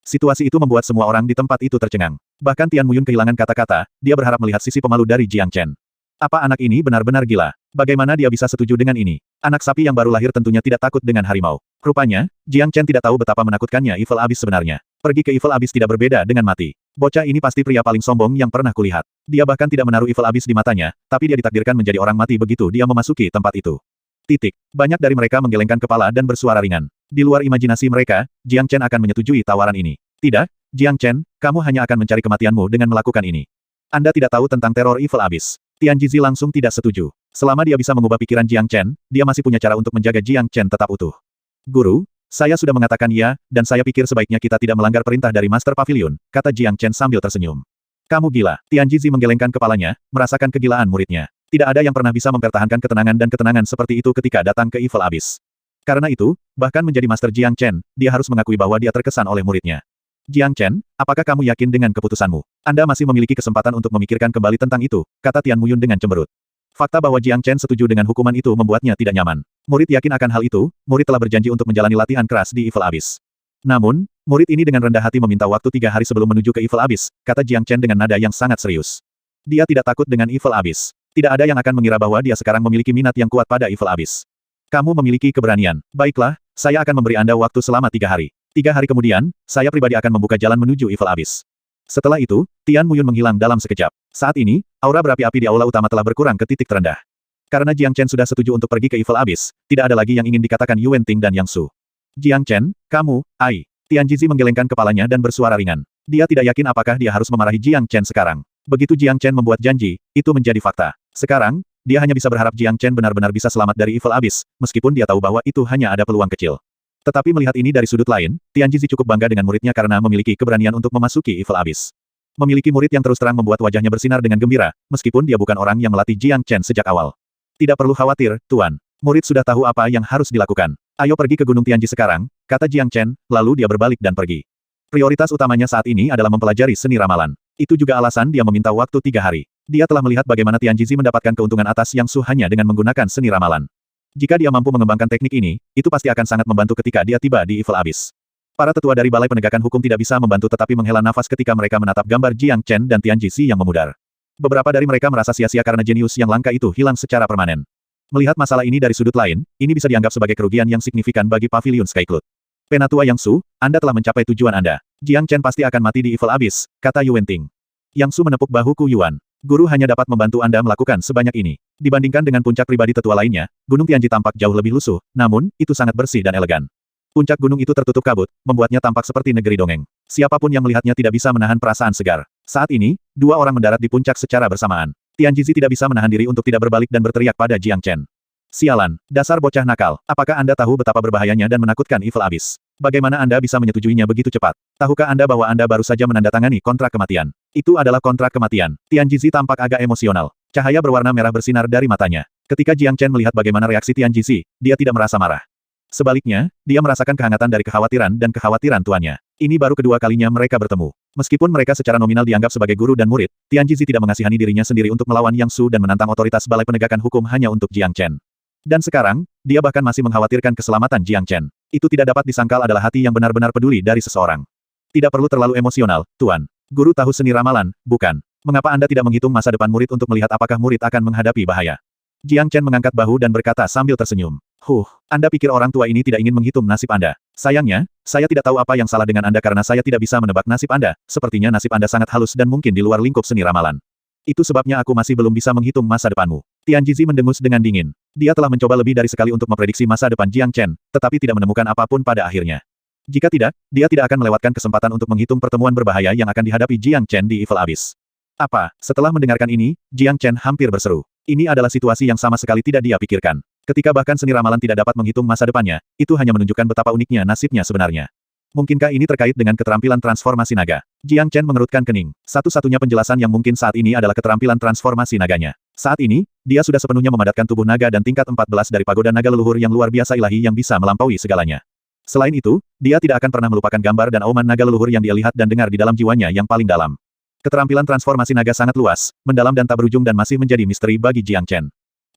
Situasi itu membuat semua orang di tempat itu tercengang. Bahkan Tian Muyun kehilangan kata-kata, dia berharap melihat sisi pemalu dari Jiang Chen. Apa anak ini benar-benar gila? Bagaimana dia bisa setuju dengan ini? Anak sapi yang baru lahir tentunya tidak takut dengan harimau. Rupanya, Jiang Chen tidak tahu betapa menakutkannya Evil Abyss sebenarnya. Pergi ke Evil Abyss tidak berbeda dengan mati. Bocah ini pasti pria paling sombong yang pernah kulihat. Dia bahkan tidak menaruh Evil Abyss di matanya, tapi dia ditakdirkan menjadi orang mati begitu dia memasuki tempat itu. Banyak dari mereka menggelengkan kepala dan bersuara ringan. Di luar imajinasi mereka, Jiang Chen akan menyetujui tawaran ini. Tidak, Jiang Chen, kamu hanya akan mencari kematianmu dengan melakukan ini. Anda tidak tahu tentang teror Evil Abyss. Tianji Zi langsung tidak setuju. Selama dia bisa mengubah pikiran Jiang Chen, dia masih punya cara untuk menjaga Jiang Chen tetap utuh. Guru, saya sudah mengatakan ya, dan saya pikir sebaiknya kita tidak melanggar perintah dari Master Pavilion, kata Jiang Chen sambil tersenyum. Kamu gila. Tianji Zi menggelengkan kepalanya, merasakan kegilaan muridnya. Tidak ada yang pernah bisa mempertahankan ketenangan seperti itu ketika datang ke Evil Abyss. Karena itu, bahkan menjadi Master Jiang Chen, dia harus mengakui bahwa dia terkesan oleh muridnya. Jiang Chen, apakah kamu yakin dengan keputusanmu? Anda masih memiliki kesempatan untuk memikirkan kembali tentang itu, kata Tian Muyun dengan cemberut. Fakta bahwa Jiang Chen setuju dengan hukuman itu membuatnya tidak nyaman. Murid yakin akan hal itu, murid telah berjanji untuk menjalani latihan keras di Evil Abyss. Namun, murid ini dengan rendah hati meminta waktu 3 hari sebelum menuju ke Evil Abyss, kata Jiang Chen dengan nada yang sangat serius. Dia tidak takut dengan Evil Abyss. Tidak ada yang akan mengira bahwa dia sekarang memiliki minat yang kuat pada Evil Abyss. Kamu memiliki keberanian. Baiklah, saya akan memberi Anda waktu selama 3 hari. 3 hari kemudian, saya pribadi akan membuka jalan menuju Evil Abyss. Setelah itu, Tian Muyun menghilang dalam sekejap. Saat ini, aura berapi-api di aula utama telah berkurang ke titik terendah. Karena Jiang Chen sudah setuju untuk pergi ke Evil Abyss, tidak ada lagi yang ingin dikatakan Yuan Ting dan Yang Su. Jiang Chen, kamu, Tian Jizi menggelengkan kepalanya dan bersuara ringan. Dia tidak yakin apakah dia harus memarahi Jiang Chen sekarang. Begitu Jiang Chen membuat janji, itu menjadi fakta. Sekarang, dia hanya bisa berharap Jiang Chen benar-benar bisa selamat dari Evil Abyss, meskipun dia tahu bahwa itu hanya ada peluang kecil. Tetapi melihat ini dari sudut lain, Tian Jizi cukup bangga dengan muridnya karena memiliki keberanian untuk memasuki Evil Abyss. Memiliki murid yang terus terang membuat wajahnya bersinar dengan gembira, meskipun dia bukan orang yang melatih Jiang Chen sejak awal. Tidak perlu khawatir, Tuan. Murid sudah tahu apa yang harus dilakukan. Ayo pergi ke Gunung Tianji sekarang, kata Jiang Chen, lalu dia berbalik dan pergi. Prioritas utamanya saat ini adalah mempelajari seni ramalan. Itu juga alasan dia meminta waktu 3 hari. Dia telah melihat bagaimana Tian Jizi mendapatkan keuntungan atas Yang Su hanya dengan menggunakan seni ramalan. Jika dia mampu mengembangkan teknik ini, itu pasti akan sangat membantu ketika dia tiba di Evil Abyss. Para tetua dari Balai Penegakan Hukum tidak bisa membantu tetapi menghela nafas ketika mereka menatap gambar Jiang Chen dan Tian Jizi yang memudar. Beberapa dari mereka merasa sia-sia karena jenius yang langka itu hilang secara permanen. Melihat masalah ini dari sudut lain, ini bisa dianggap sebagai kerugian yang signifikan bagi Pavilion Sky Cloud. Penatua Yang Su, Anda telah mencapai tujuan Anda. Jiang Chen pasti akan mati di Evil Abyss, kata Yuan Ting. Yang Su menepuk bahu Ku Yuan. Guru hanya dapat membantu Anda melakukan sebanyak ini. Dibandingkan dengan puncak pribadi tetua lainnya, Gunung Tianji tampak jauh lebih lusuh, namun, itu sangat bersih dan elegan. Puncak gunung itu tertutup kabut, membuatnya tampak seperti negeri dongeng. Siapapun yang melihatnya tidak bisa menahan perasaan segar. Saat ini, dua orang mendarat di puncak secara bersamaan. Tianjizi tidak bisa menahan diri untuk tidak berbalik dan berteriak pada Jiang Chen. Sialan, dasar bocah nakal. Apakah Anda tahu betapa berbahayanya dan menakutkan Evil Abyss? Bagaimana Anda bisa menyetujuinya begitu cepat? Tahukah Anda bahwa Anda baru saja menandatangani kontrak kematian? Itu adalah kontrak kematian. Tianjizi tampak agak emosional. Cahaya berwarna merah bersinar dari matanya. Ketika Jiang Chen melihat bagaimana reaksi Tianjizi, dia tidak merasa marah. Sebaliknya, dia merasakan kehangatan dari kekhawatiran dan kekhawatiran tuannya. Ini baru kedua kalinya mereka bertemu. Meskipun mereka secara nominal dianggap sebagai guru dan murid, Tianjizi tidak mengasihani dirinya sendiri untuk melawan Yang Su dan menantang otoritas Balai Penegakan Hukum hanya untuk Jiang Chen. Dan sekarang, dia bahkan masih mengkhawatirkan keselamatan Jiang Chen. Itu tidak dapat disangkal adalah hati yang benar-benar peduli dari seseorang. Tidak perlu terlalu emosional, Tuan. Guru tahu seni ramalan, bukan? Mengapa Anda tidak menghitung masa depan murid untuk melihat apakah murid akan menghadapi bahaya? Jiang Chen mengangkat bahu dan berkata sambil tersenyum. Anda pikir orang tua ini tidak ingin menghitung nasib Anda? Sayangnya, saya tidak tahu apa yang salah dengan Anda karena saya tidak bisa menebak nasib Anda. Sepertinya nasib Anda sangat halus dan mungkin di luar lingkup seni ramalan. Itu sebabnya aku masih belum bisa menghitung masa depanmu. Tianjizi mendengus dengan dingin. Dia telah mencoba lebih dari sekali untuk memprediksi masa depan Jiang Chen, tetapi tidak menemukan apapun pada akhirnya. Jika tidak, dia tidak akan melewatkan kesempatan untuk menghitung pertemuan berbahaya yang akan dihadapi Jiang Chen di Evil Abyss. Apa? Setelah mendengarkan ini, Jiang Chen hampir berseru. Ini adalah situasi yang sama sekali tidak dia pikirkan. Ketika bahkan seni ramalan tidak dapat menghitung masa depannya, itu hanya menunjukkan betapa uniknya nasibnya sebenarnya. Mungkinkah ini terkait dengan keterampilan transformasi naga? Jiang Chen mengerutkan kening. Satu-satunya penjelasan yang mungkin saat ini adalah keterampilan transformasi naganya. Saat ini, dia sudah sepenuhnya memadatkan tubuh naga dan tingkat 14 dari pagoda naga leluhur yang luar biasa ilahi yang bisa melampaui segalanya. Selain itu, dia tidak akan pernah melupakan gambar dan auman naga leluhur yang dia lihat dan dengar di dalam jiwanya yang paling dalam. Keterampilan transformasi naga sangat luas, mendalam dan tak berujung dan masih menjadi misteri bagi Jiang Chen.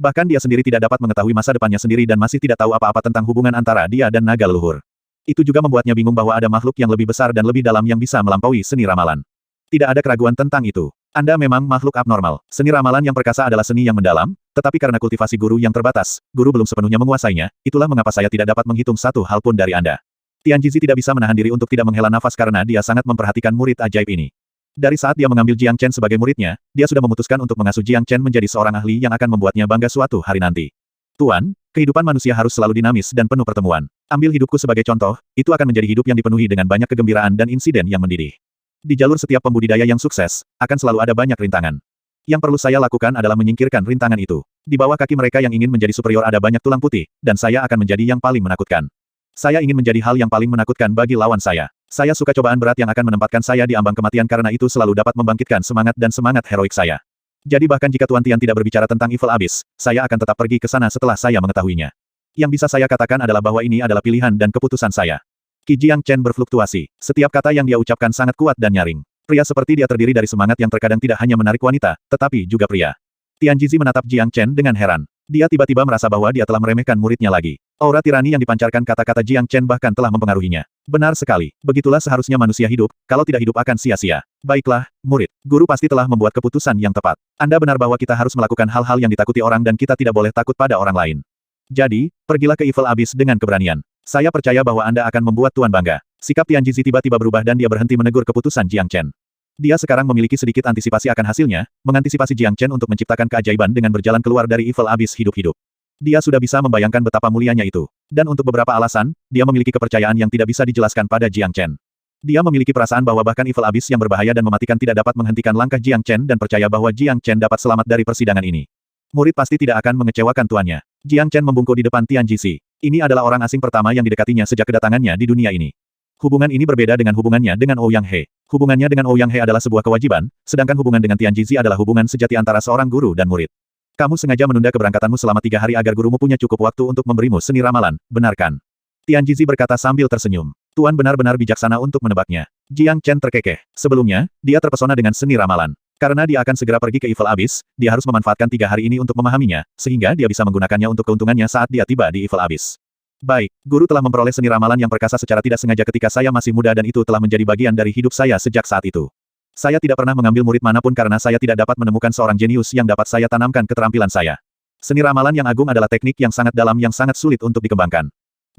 Bahkan dia sendiri tidak dapat mengetahui masa depannya sendiri dan masih tidak tahu apa-apa tentang hubungan antara dia dan naga leluhur. Itu juga membuatnya bingung bahwa ada makhluk yang lebih besar dan lebih dalam yang bisa melampaui seni ramalan. Tidak ada keraguan tentang itu. Anda memang makhluk abnormal. Seni ramalan yang perkasa adalah seni yang mendalam, tetapi karena kultivasi guru yang terbatas, guru belum sepenuhnya menguasainya, itulah mengapa saya tidak dapat menghitung satu hal pun dari Anda. Tianjizi tidak bisa menahan diri untuk tidak menghela nafas karena dia sangat memperhatikan murid ajaib ini. Dari saat dia mengambil Jiang Chen sebagai muridnya, dia sudah memutuskan untuk mengasuh Jiang Chen menjadi seorang ahli yang akan membuatnya bangga suatu hari nanti. Tuan, kehidupan manusia harus selalu dinamis dan penuh pertemuan. Ambil hidupku sebagai contoh, itu akan menjadi hidup yang dipenuhi dengan banyak kegembiraan dan insiden yang mendidih. Di jalur setiap pembudidaya yang sukses, akan selalu ada banyak rintangan. Yang perlu saya lakukan adalah menyingkirkan rintangan itu. Di bawah kaki mereka yang ingin menjadi superior ada banyak tulang putih, dan saya akan menjadi yang paling menakutkan. Saya ingin menjadi hal yang paling menakutkan bagi lawan saya. Saya suka cobaan berat yang akan menempatkan saya di ambang kematian karena itu selalu dapat membangkitkan semangat dan semangat heroik saya. Jadi bahkan jika Tuan Tian tidak berbicara tentang Evil Abyss, saya akan tetap pergi ke sana setelah saya mengetahuinya. Yang bisa saya katakan adalah bahwa ini adalah pilihan dan keputusan saya. Qi Jiang Chen berfluktuasi. Setiap kata yang dia ucapkan sangat kuat dan nyaring. Pria seperti dia terdiri dari semangat yang terkadang tidak hanya menarik wanita, tetapi juga pria. Tianjizi menatap Jiang Chen dengan heran. Dia tiba-tiba merasa bahwa dia telah meremehkan muridnya lagi. Aura tirani yang dipancarkan kata-kata Jiang Chen bahkan telah mempengaruhinya. Benar sekali. Begitulah seharusnya manusia hidup, kalau tidak hidup akan sia-sia. Baiklah, murid. Guru pasti telah membuat keputusan yang tepat. Anda benar bahwa kita harus melakukan hal-hal yang ditakuti orang dan kita tidak boleh takut pada orang lain. Jadi, pergilah ke Evil Abyss dengan keberanian. Saya percaya bahwa Anda akan membuat Tuan bangga. Sikap Tianjizi tiba-tiba berubah dan dia berhenti menegur keputusan Jiang Chen. Dia sekarang memiliki sedikit antisipasi akan hasilnya, mengantisipasi Jiang Chen untuk menciptakan keajaiban dengan berjalan keluar dari Evil Abyss hidup-hidup. Dia sudah bisa membayangkan betapa mulianya itu. Dan untuk beberapa alasan, dia memiliki kepercayaan yang tidak bisa dijelaskan pada Jiang Chen. Dia memiliki perasaan bahwa bahkan Evil Abyss yang berbahaya dan mematikan tidak dapat menghentikan langkah Jiang Chen dan percaya bahwa Jiang Chen dapat selamat dari persidangan ini. Murid pasti tidak akan mengecewakan tuannya. Jiang Chen membungkuk di depan Tianjizi. Ini adalah orang asing pertama yang didekatinya sejak kedatangannya di dunia ini. Hubungan ini berbeda dengan hubungannya dengan Ouyang He. Hubungannya dengan Ouyang He adalah sebuah kewajiban, sedangkan hubungan dengan Tianjizi adalah hubungan sejati antara seorang guru dan murid. Kamu sengaja menunda keberangkatanmu selama 3 hari agar gurumu punya cukup waktu untuk memberimu seni ramalan, benar kan? Tianjizi berkata sambil tersenyum. Tuan benar-benar bijaksana untuk menebaknya. Jiang Chen terkekeh. Sebelumnya, dia terpesona dengan seni ramalan. Karena dia akan segera pergi ke Evil Abyss, dia harus memanfaatkan 3 hari ini untuk memahaminya, sehingga dia bisa menggunakannya untuk keuntungannya saat dia tiba di Evil Abyss. Baik, guru telah memperoleh seni ramalan yang perkasa secara tidak sengaja ketika saya masih muda dan itu telah menjadi bagian dari hidup saya sejak saat itu. Saya tidak pernah mengambil murid manapun karena saya tidak dapat menemukan seorang jenius yang dapat saya tanamkan keterampilan saya. Seni ramalan yang agung adalah teknik yang sangat dalam yang sangat sulit untuk dikembangkan.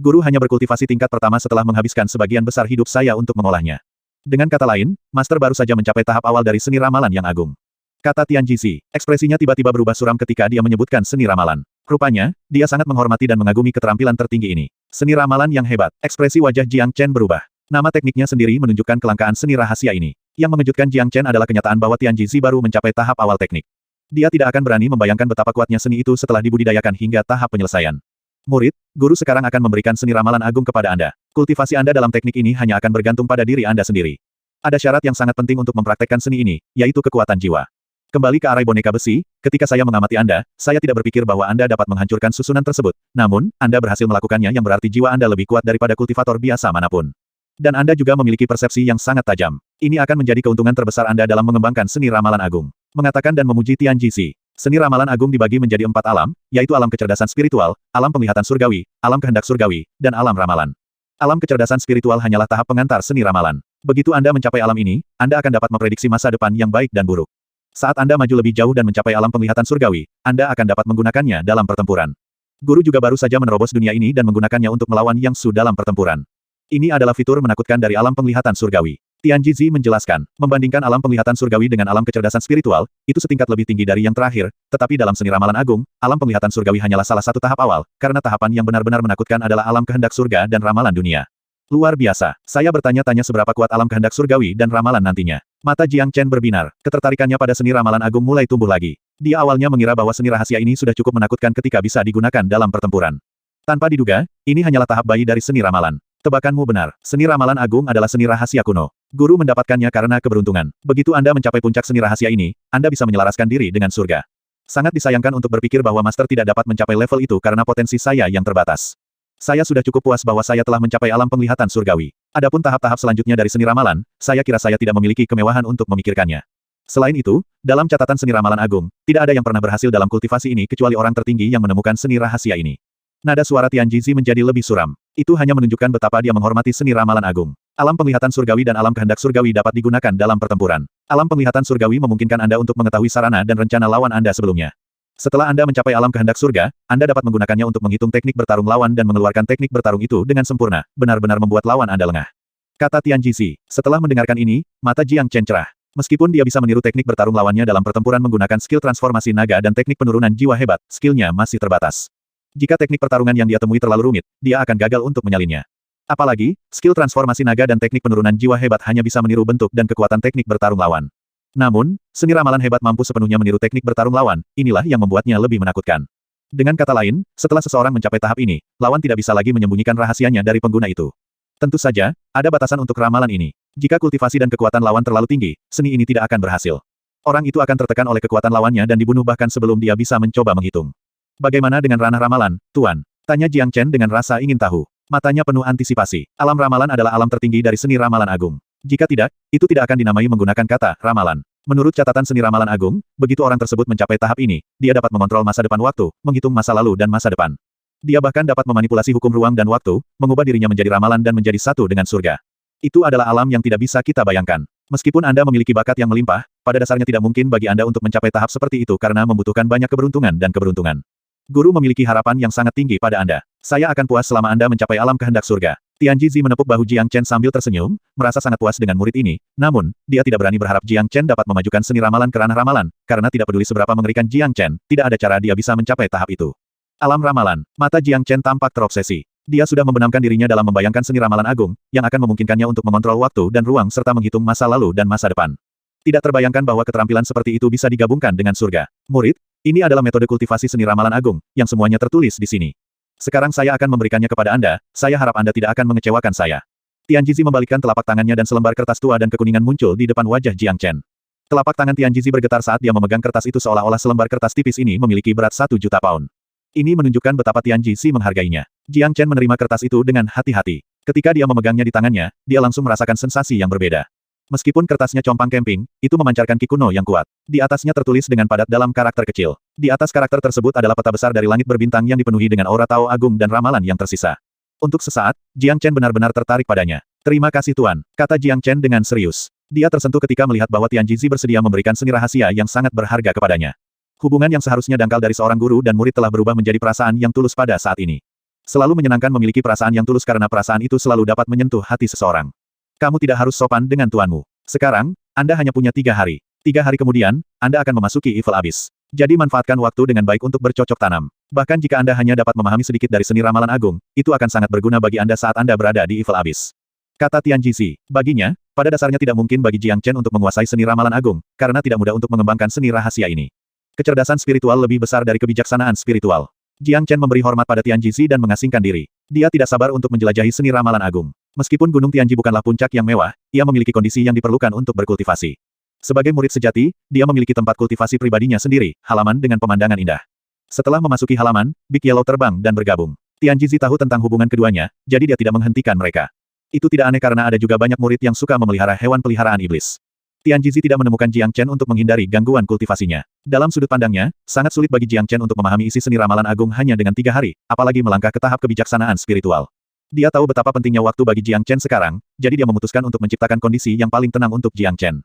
Guru hanya berkultivasi tingkat pertama setelah menghabiskan sebagian besar hidup saya untuk mengolahnya. Dengan kata lain, Master baru saja mencapai tahap awal dari seni ramalan yang agung. Kata Tianji Zi. Ekspresinya tiba-tiba berubah suram ketika dia menyebutkan seni ramalan. Rupanya, dia sangat menghormati dan mengagumi keterampilan tertinggi ini. Seni ramalan yang hebat. Ekspresi wajah Jiang Chen berubah. Nama tekniknya sendiri menunjukkan kelangkaan seni rahasia ini. Yang mengejutkan Jiang Chen adalah kenyataan bahwa Tianji Zi baru mencapai tahap awal teknik. Dia tidak akan berani membayangkan betapa kuatnya seni itu setelah dibudidayakan hingga tahap penyelesaian. Murid, guru sekarang akan memberikan seni ramalan agung kepada Anda. Kultivasi Anda dalam teknik ini hanya akan bergantung pada diri Anda sendiri. Ada syarat yang sangat penting untuk mempraktekkan seni ini, yaitu kekuatan jiwa. Kembali ke arai boneka besi, ketika saya mengamati Anda, saya tidak berpikir bahwa Anda dapat menghancurkan susunan tersebut. Namun, Anda berhasil melakukannya yang berarti jiwa Anda lebih kuat daripada kultivator biasa manapun. Dan Anda juga memiliki persepsi yang sangat tajam. Ini akan menjadi keuntungan terbesar Anda dalam mengembangkan seni ramalan agung. Mengatakan dan memuji Tianji Zi. Seni ramalan agung dibagi menjadi 4 alam, yaitu alam kecerdasan spiritual, alam penglihatan surgawi, alam kehendak surgawi, dan alam ramalan. Alam kecerdasan spiritual hanyalah tahap pengantar seni ramalan. Begitu Anda mencapai alam ini, Anda akan dapat memprediksi masa depan yang baik dan buruk. Saat Anda maju lebih jauh dan mencapai alam penglihatan surgawi, Anda akan dapat menggunakannya dalam pertempuran. Guru juga baru saja menerobos dunia ini dan menggunakannya untuk melawan Yang Su dalam pertempuran. Ini adalah fitur menakutkan dari alam penglihatan surgawi. Tianji Zi menjelaskan, membandingkan alam penglihatan surgawi dengan alam kecerdasan spiritual, itu setingkat lebih tinggi dari yang terakhir, tetapi dalam seni ramalan agung, alam penglihatan surgawi hanyalah salah satu tahap awal, karena tahapan yang benar-benar menakutkan adalah alam kehendak surga dan ramalan dunia. Luar biasa. Saya bertanya-tanya seberapa kuat alam kehendak surgawi dan ramalan nantinya. Mata Jiang Chen berbinar. Ketertarikannya pada seni ramalan agung mulai tumbuh lagi. Dia awalnya mengira bahwa seni rahasia ini sudah cukup menakutkan ketika bisa digunakan dalam pertempuran. Tanpa diduga, ini hanyalah tahap bayi dari seni ramalan. Tebakanmu benar. Seni ramalan agung adalah seni rahasia kuno. Guru mendapatkannya karena keberuntungan. Begitu Anda mencapai puncak seni rahasia ini, Anda bisa menyelaraskan diri dengan surga. Sangat disayangkan untuk berpikir bahwa Master tidak dapat mencapai level itu karena potensi saya yang terbatas. Saya sudah cukup puas bahwa saya telah mencapai alam penglihatan surgawi. Adapun tahap-tahap selanjutnya dari seni ramalan, saya kira saya tidak memiliki kemewahan untuk memikirkannya. Selain itu, dalam catatan seni ramalan agung, tidak ada yang pernah berhasil dalam kultivasi ini kecuali orang tertinggi yang menemukan seni rahasia ini. Nada suara Tianji Zi menjadi lebih suram. Itu hanya menunjukkan betapa dia menghormati seni ramalan agung. Alam penglihatan surgawi dan alam kehendak surgawi dapat digunakan dalam pertempuran. Alam penglihatan surgawi memungkinkan Anda untuk mengetahui sarana dan rencana lawan Anda sebelumnya. Setelah Anda mencapai alam kehendak surga, Anda dapat menggunakannya untuk menghitung teknik bertarung lawan dan mengeluarkan teknik bertarung itu dengan sempurna, benar-benar membuat lawan Anda lengah. Kata Tianji Zi. Setelah mendengarkan ini, mata Jiang Chen cerah. Meskipun dia bisa meniru teknik bertarung lawannya dalam pertempuran menggunakan skill transformasi naga dan teknik penurunan jiwa hebat, skillnya masih terbatas. Jika teknik pertarungan yang dia temui terlalu rumit, dia akan gagal untuk menyalinnya. Apalagi, skill transformasi naga dan teknik penurunan jiwa hebat hanya bisa meniru bentuk dan kekuatan teknik bertarung lawan. Namun, seni ramalan hebat mampu sepenuhnya meniru teknik bertarung lawan, inilah yang membuatnya lebih menakutkan. Dengan kata lain, setelah seseorang mencapai tahap ini, lawan tidak bisa lagi menyembunyikan rahasianya dari pengguna itu. Tentu saja, ada batasan untuk ramalan ini. Jika kultivasi dan kekuatan lawan terlalu tinggi, seni ini tidak akan berhasil. Orang itu akan tertekan oleh kekuatan lawannya dan dibunuh bahkan sebelum dia bisa mencoba menghitung. Bagaimana dengan ranah ramalan, Tuan? Tanya Jiang Chen dengan rasa ingin tahu. Matanya penuh antisipasi. Alam ramalan adalah alam tertinggi dari seni ramalan agung. Jika tidak, itu tidak akan dinamai menggunakan kata ramalan. Menurut catatan seni ramalan agung, begitu orang tersebut mencapai tahap ini, dia dapat mengontrol masa depan waktu, menghitung masa lalu dan masa depan. Dia bahkan dapat memanipulasi hukum ruang dan waktu, mengubah dirinya menjadi ramalan dan menjadi satu dengan surga. Itu adalah alam yang tidak bisa kita bayangkan. Meskipun Anda memiliki bakat yang melimpah, pada dasarnya tidak mungkin bagi Anda untuk mencapai tahap seperti itu karena membutuhkan banyak keberuntungan dan keberuntungan. Guru memiliki harapan yang sangat tinggi pada Anda. Saya akan puas selama Anda mencapai alam kehendak surga. Tianji Zi menepuk bahu Jiang Chen sambil tersenyum, merasa sangat puas dengan murid ini. Namun, dia tidak berani berharap Jiang Chen dapat memajukan seni ramalan ke ranah ramalan, karena tidak peduli seberapa mengerikan Jiang Chen, tidak ada cara dia bisa mencapai tahap itu. Alam ramalan. Mata Jiang Chen tampak terobsesi. Dia sudah membenamkan dirinya dalam membayangkan seni ramalan agung, yang akan memungkinkannya untuk mengontrol waktu dan ruang serta menghitung masa lalu dan masa depan. Tidak terbayangkan bahwa keterampilan seperti itu bisa digabungkan dengan surga. Murid, ini adalah metode kultivasi seni ramalan agung, yang semuanya tertulis di sini. Sekarang saya akan memberikannya kepada Anda, saya harap Anda tidak akan mengecewakan saya. Tianji Zi membalikkan telapak tangannya dan selembar kertas tua dan kekuningan muncul di depan wajah Jiang Chen. Telapak tangan Tianji Zi bergetar saat dia memegang kertas itu seolah-olah selembar kertas tipis ini memiliki berat 1 juta pound. Ini menunjukkan betapa Tianji Zi menghargainya. Jiang Chen menerima kertas itu dengan hati-hati. Ketika dia memegangnya di tangannya, dia langsung merasakan sensasi yang berbeda. Meskipun kertasnya compang camping, itu memancarkan ki kuno yang kuat. Di atasnya tertulis dengan padat dalam karakter kecil. Di atas karakter tersebut adalah peta besar dari langit berbintang yang dipenuhi dengan aura Tao Agung dan ramalan yang tersisa. Untuk sesaat, Jiang Chen benar-benar tertarik padanya. Terima kasih Tuan, kata Jiang Chen dengan serius. Dia tersentuh ketika melihat bahwa Tianji Zi bersedia memberikan seni rahasia yang sangat berharga kepadanya. Hubungan yang seharusnya dangkal dari seorang guru dan murid telah berubah menjadi perasaan yang tulus pada saat ini. Selalu menyenangkan memiliki perasaan yang tulus karena perasaan itu selalu dapat menyentuh hati seseorang. Kamu tidak harus sopan dengan tuanmu. Sekarang, Anda hanya punya 3 hari. 3 hari kemudian, Anda akan memasuki Evil Abyss. Jadi manfaatkan waktu dengan baik untuk bercocok tanam. Bahkan jika Anda hanya dapat memahami sedikit dari seni ramalan agung, itu akan sangat berguna bagi Anda saat Anda berada di Evil Abyss. Kata Tian Jizi. Baginya, pada dasarnya tidak mungkin bagi Jiang Chen untuk menguasai seni ramalan agung, karena tidak mudah untuk mengembangkan seni rahasia ini. Kecerdasan spiritual lebih besar dari kebijaksanaan spiritual. Jiang Chen memberi hormat pada Tian Jizi dan mengasingkan diri. Dia tidak sabar untuk menjelajahi seni ramalan agung. Meskipun Gunung Tianji bukanlah puncak yang mewah, ia memiliki kondisi yang diperlukan untuk berkultivasi. Sebagai murid sejati, dia memiliki tempat kultivasi pribadinya sendiri, halaman dengan pemandangan indah. Setelah memasuki halaman, Big Yellow terbang dan bergabung. Tian Jizi tahu tentang hubungan keduanya, jadi dia tidak menghentikan mereka. Itu tidak aneh karena ada juga banyak murid yang suka memelihara hewan peliharaan iblis. Tian Jizi tidak menemukan Jiang Chen untuk menghindari gangguan kultivasinya. Dalam sudut pandangnya, sangat sulit bagi Jiang Chen untuk memahami isi seni ramalan agung hanya dengan 3 hari, apalagi melangkah ke tahap kebijaksanaan spiritual. Dia tahu betapa pentingnya waktu bagi Jiang Chen sekarang, jadi dia memutuskan untuk menciptakan kondisi yang paling tenang untuk Jiang Chen.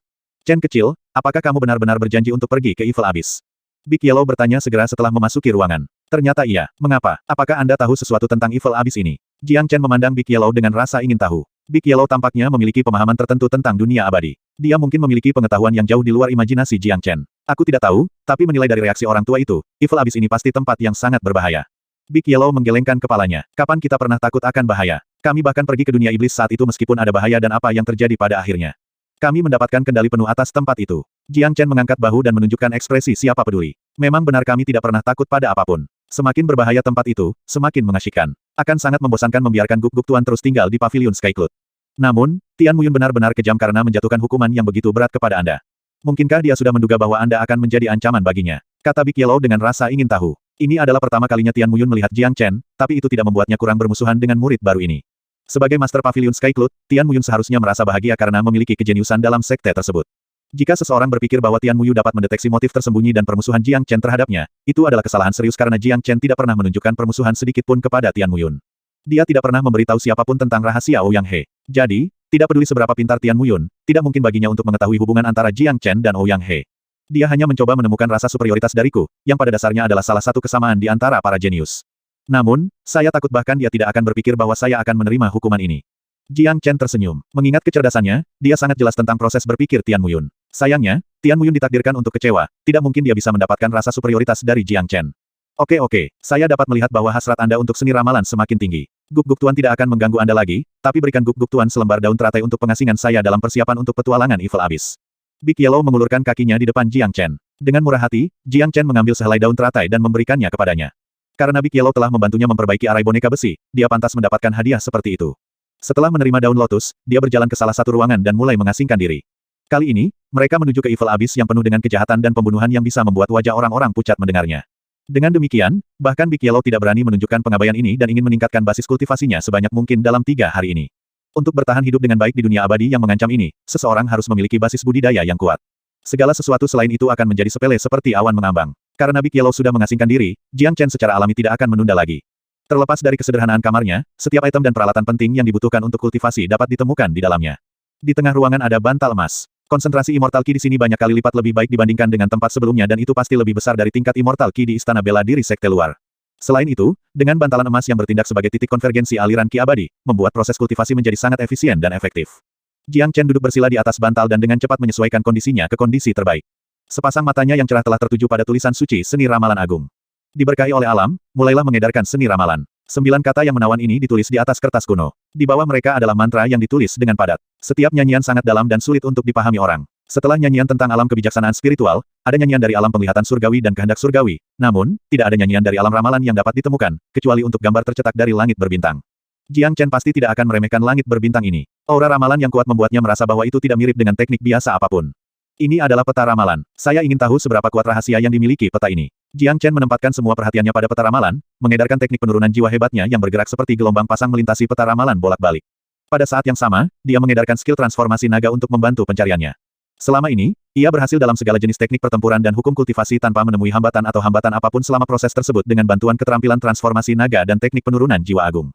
Chen kecil, apakah kamu benar-benar berjanji untuk pergi ke Evil Abyss? Big Yellow bertanya segera setelah memasuki ruangan. Ternyata iya. Mengapa? Apakah Anda tahu sesuatu tentang Evil Abyss ini? Jiang Chen memandang Big Yellow dengan rasa ingin tahu. Big Yellow tampaknya memiliki pemahaman tertentu tentang dunia abadi. Dia mungkin memiliki pengetahuan yang jauh di luar imajinasi Jiang Chen. Aku tidak tahu, tapi menilai dari reaksi orang tua itu, Evil Abyss ini pasti tempat yang sangat berbahaya. Big Yellow menggelengkan kepalanya. Kapan kita pernah takut akan bahaya? Kami bahkan pergi ke dunia iblis saat itu meskipun ada bahaya dan apa yang terjadi pada akhirnya. Kami mendapatkan kendali penuh atas tempat itu. Jiang Chen mengangkat bahu dan menunjukkan ekspresi siapa peduli. Memang benar kami tidak pernah takut pada apapun. Semakin berbahaya tempat itu, semakin mengasyikkan. Akan sangat membosankan membiarkan Guk-Guk Tuan terus tinggal di pavilion Sky Cloud. Namun, Tian Muyun benar-benar kejam karena menjatuhkan hukuman yang begitu berat kepada Anda. Mungkinkah dia sudah menduga bahwa Anda akan menjadi ancaman baginya? Kata Big Yellow dengan rasa ingin tahu. Ini adalah pertama kalinya Tian Muyun melihat Jiang Chen, tapi itu tidak membuatnya kurang bermusuhan dengan murid baru ini. Sebagai Master Pavilion Sky Cloud, Tian Muyun seharusnya merasa bahagia karena memiliki kejeniusan dalam sekte tersebut. Jika seseorang berpikir bahwa Tian Muyu dapat mendeteksi motif tersembunyi dan permusuhan Jiang Chen terhadapnya, itu adalah kesalahan serius karena Jiang Chen tidak pernah menunjukkan permusuhan sedikit pun kepada Tian Muyun. Dia tidak pernah memberitahu siapapun tentang rahasia Ouyang He. Jadi, tidak peduli seberapa pintar Tian Muyun, tidak mungkin baginya untuk mengetahui hubungan antara Jiang Chen dan Ouyang He. Dia hanya mencoba menemukan rasa superioritas dariku, yang pada dasarnya adalah salah satu kesamaan di antara para jenius. Namun, saya takut bahkan dia tidak akan berpikir bahwa saya akan menerima hukuman ini. Jiang Chen tersenyum. Mengingat kecerdasannya, dia sangat jelas tentang proses berpikir Tian Muyun. Sayangnya, Tian Muyun ditakdirkan untuk kecewa, tidak mungkin dia bisa mendapatkan rasa superioritas dari Jiang Chen. Oke, saya dapat melihat bahwa hasrat Anda untuk seni ramalan semakin tinggi. Guk-Guk Tuan tidak akan mengganggu Anda lagi, tapi berikan Guk-Guk Tuan selembar daun teratai untuk pengasingan saya dalam persiapan untuk petualangan Evil Abyss. Big Yellow mengulurkan kakinya di depan Jiang Chen. Dengan murah hati, Jiang Chen mengambil sehelai daun teratai dan memberikannya kepadanya. Karena Big Yellow telah membantunya memperbaiki arai boneka besi, dia pantas mendapatkan hadiah seperti itu. Setelah menerima daun lotus, dia berjalan ke salah satu ruangan dan mulai mengasingkan diri. Kali ini, mereka menuju ke Evil Abyss yang penuh dengan kejahatan dan pembunuhan yang bisa membuat wajah orang-orang pucat mendengarnya. Dengan demikian, bahkan Big Yellow tidak berani menunjukkan pengabaian ini dan ingin meningkatkan basis kultivasinya sebanyak mungkin dalam 3 hari ini. Untuk bertahan hidup dengan baik di dunia abadi yang mengancam ini, seseorang harus memiliki basis budidaya yang kuat. Segala sesuatu selain itu akan menjadi sepele seperti awan mengambang. Karena Big Yellow sudah mengasingkan diri, Jiang Chen secara alami tidak akan menunda lagi. Terlepas dari kesederhanaan kamarnya, setiap item dan peralatan penting yang dibutuhkan untuk kultivasi dapat ditemukan di dalamnya. Di tengah ruangan ada bantal emas. Konsentrasi Immortal Ki di sini banyak kali lipat lebih baik dibandingkan dengan tempat sebelumnya dan itu pasti lebih besar dari tingkat Immortal Ki di Istana Bela Diri Sekte Luar. Selain itu, dengan bantalan emas yang bertindak sebagai titik konvergensi aliran Ki abadi, membuat proses kultivasi menjadi sangat efisien dan efektif. Jiang Chen duduk bersila di atas bantal dan dengan cepat menyesuaikan kondisinya ke kondisi terbaik. Sepasang matanya yang cerah telah tertuju pada tulisan suci seni ramalan agung. Diberkahi oleh alam, mulailah mengedarkan seni ramalan. 9 kata yang menawan ini ditulis di atas kertas kuno. Di bawah mereka adalah mantra yang ditulis dengan padat. Setiap nyanyian sangat dalam dan sulit untuk dipahami orang. Setelah nyanyian tentang alam kebijaksanaan spiritual, ada nyanyian dari alam penglihatan surgawi dan kehendak surgawi. Namun, tidak ada nyanyian dari alam ramalan yang dapat ditemukan, kecuali untuk gambar tercetak dari langit berbintang. Jiang Chen pasti tidak akan meremehkan langit berbintang ini. Aura ramalan yang kuat membuatnya merasa bahwa itu tidak mirip dengan teknik biasa apapun. Ini adalah peta ramalan. Saya ingin tahu seberapa kuat rahasia yang dimiliki peta ini. Jiang Chen menempatkan semua perhatiannya pada peta ramalan, mengedarkan teknik penurunan jiwa hebatnya yang bergerak seperti gelombang pasang melintasi peta ramalan bolak-balik. Pada saat yang sama, dia mengedarkan skill transformasi naga untuk membantu pencariannya. Selama ini, ia berhasil dalam segala jenis teknik pertempuran dan hukum kultivasi tanpa menemui hambatan atau hambatan apapun selama proses tersebut dengan bantuan keterampilan transformasi naga dan teknik penurunan jiwa agung.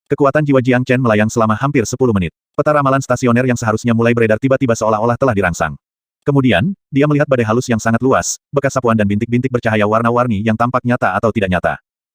Kekuatan jiwa Jiang Chen melayang selama hampir 10 menit. Peta ramalan stasioner yang seharusnya mulai beredar tiba-tiba seolah-olah telah dirangsang. Kemudian, dia melihat badai halus yang sangat luas, bekas sapuan dan bintik-bintik bercahaya warna-warni yang tampak nyata atau tidak nyata.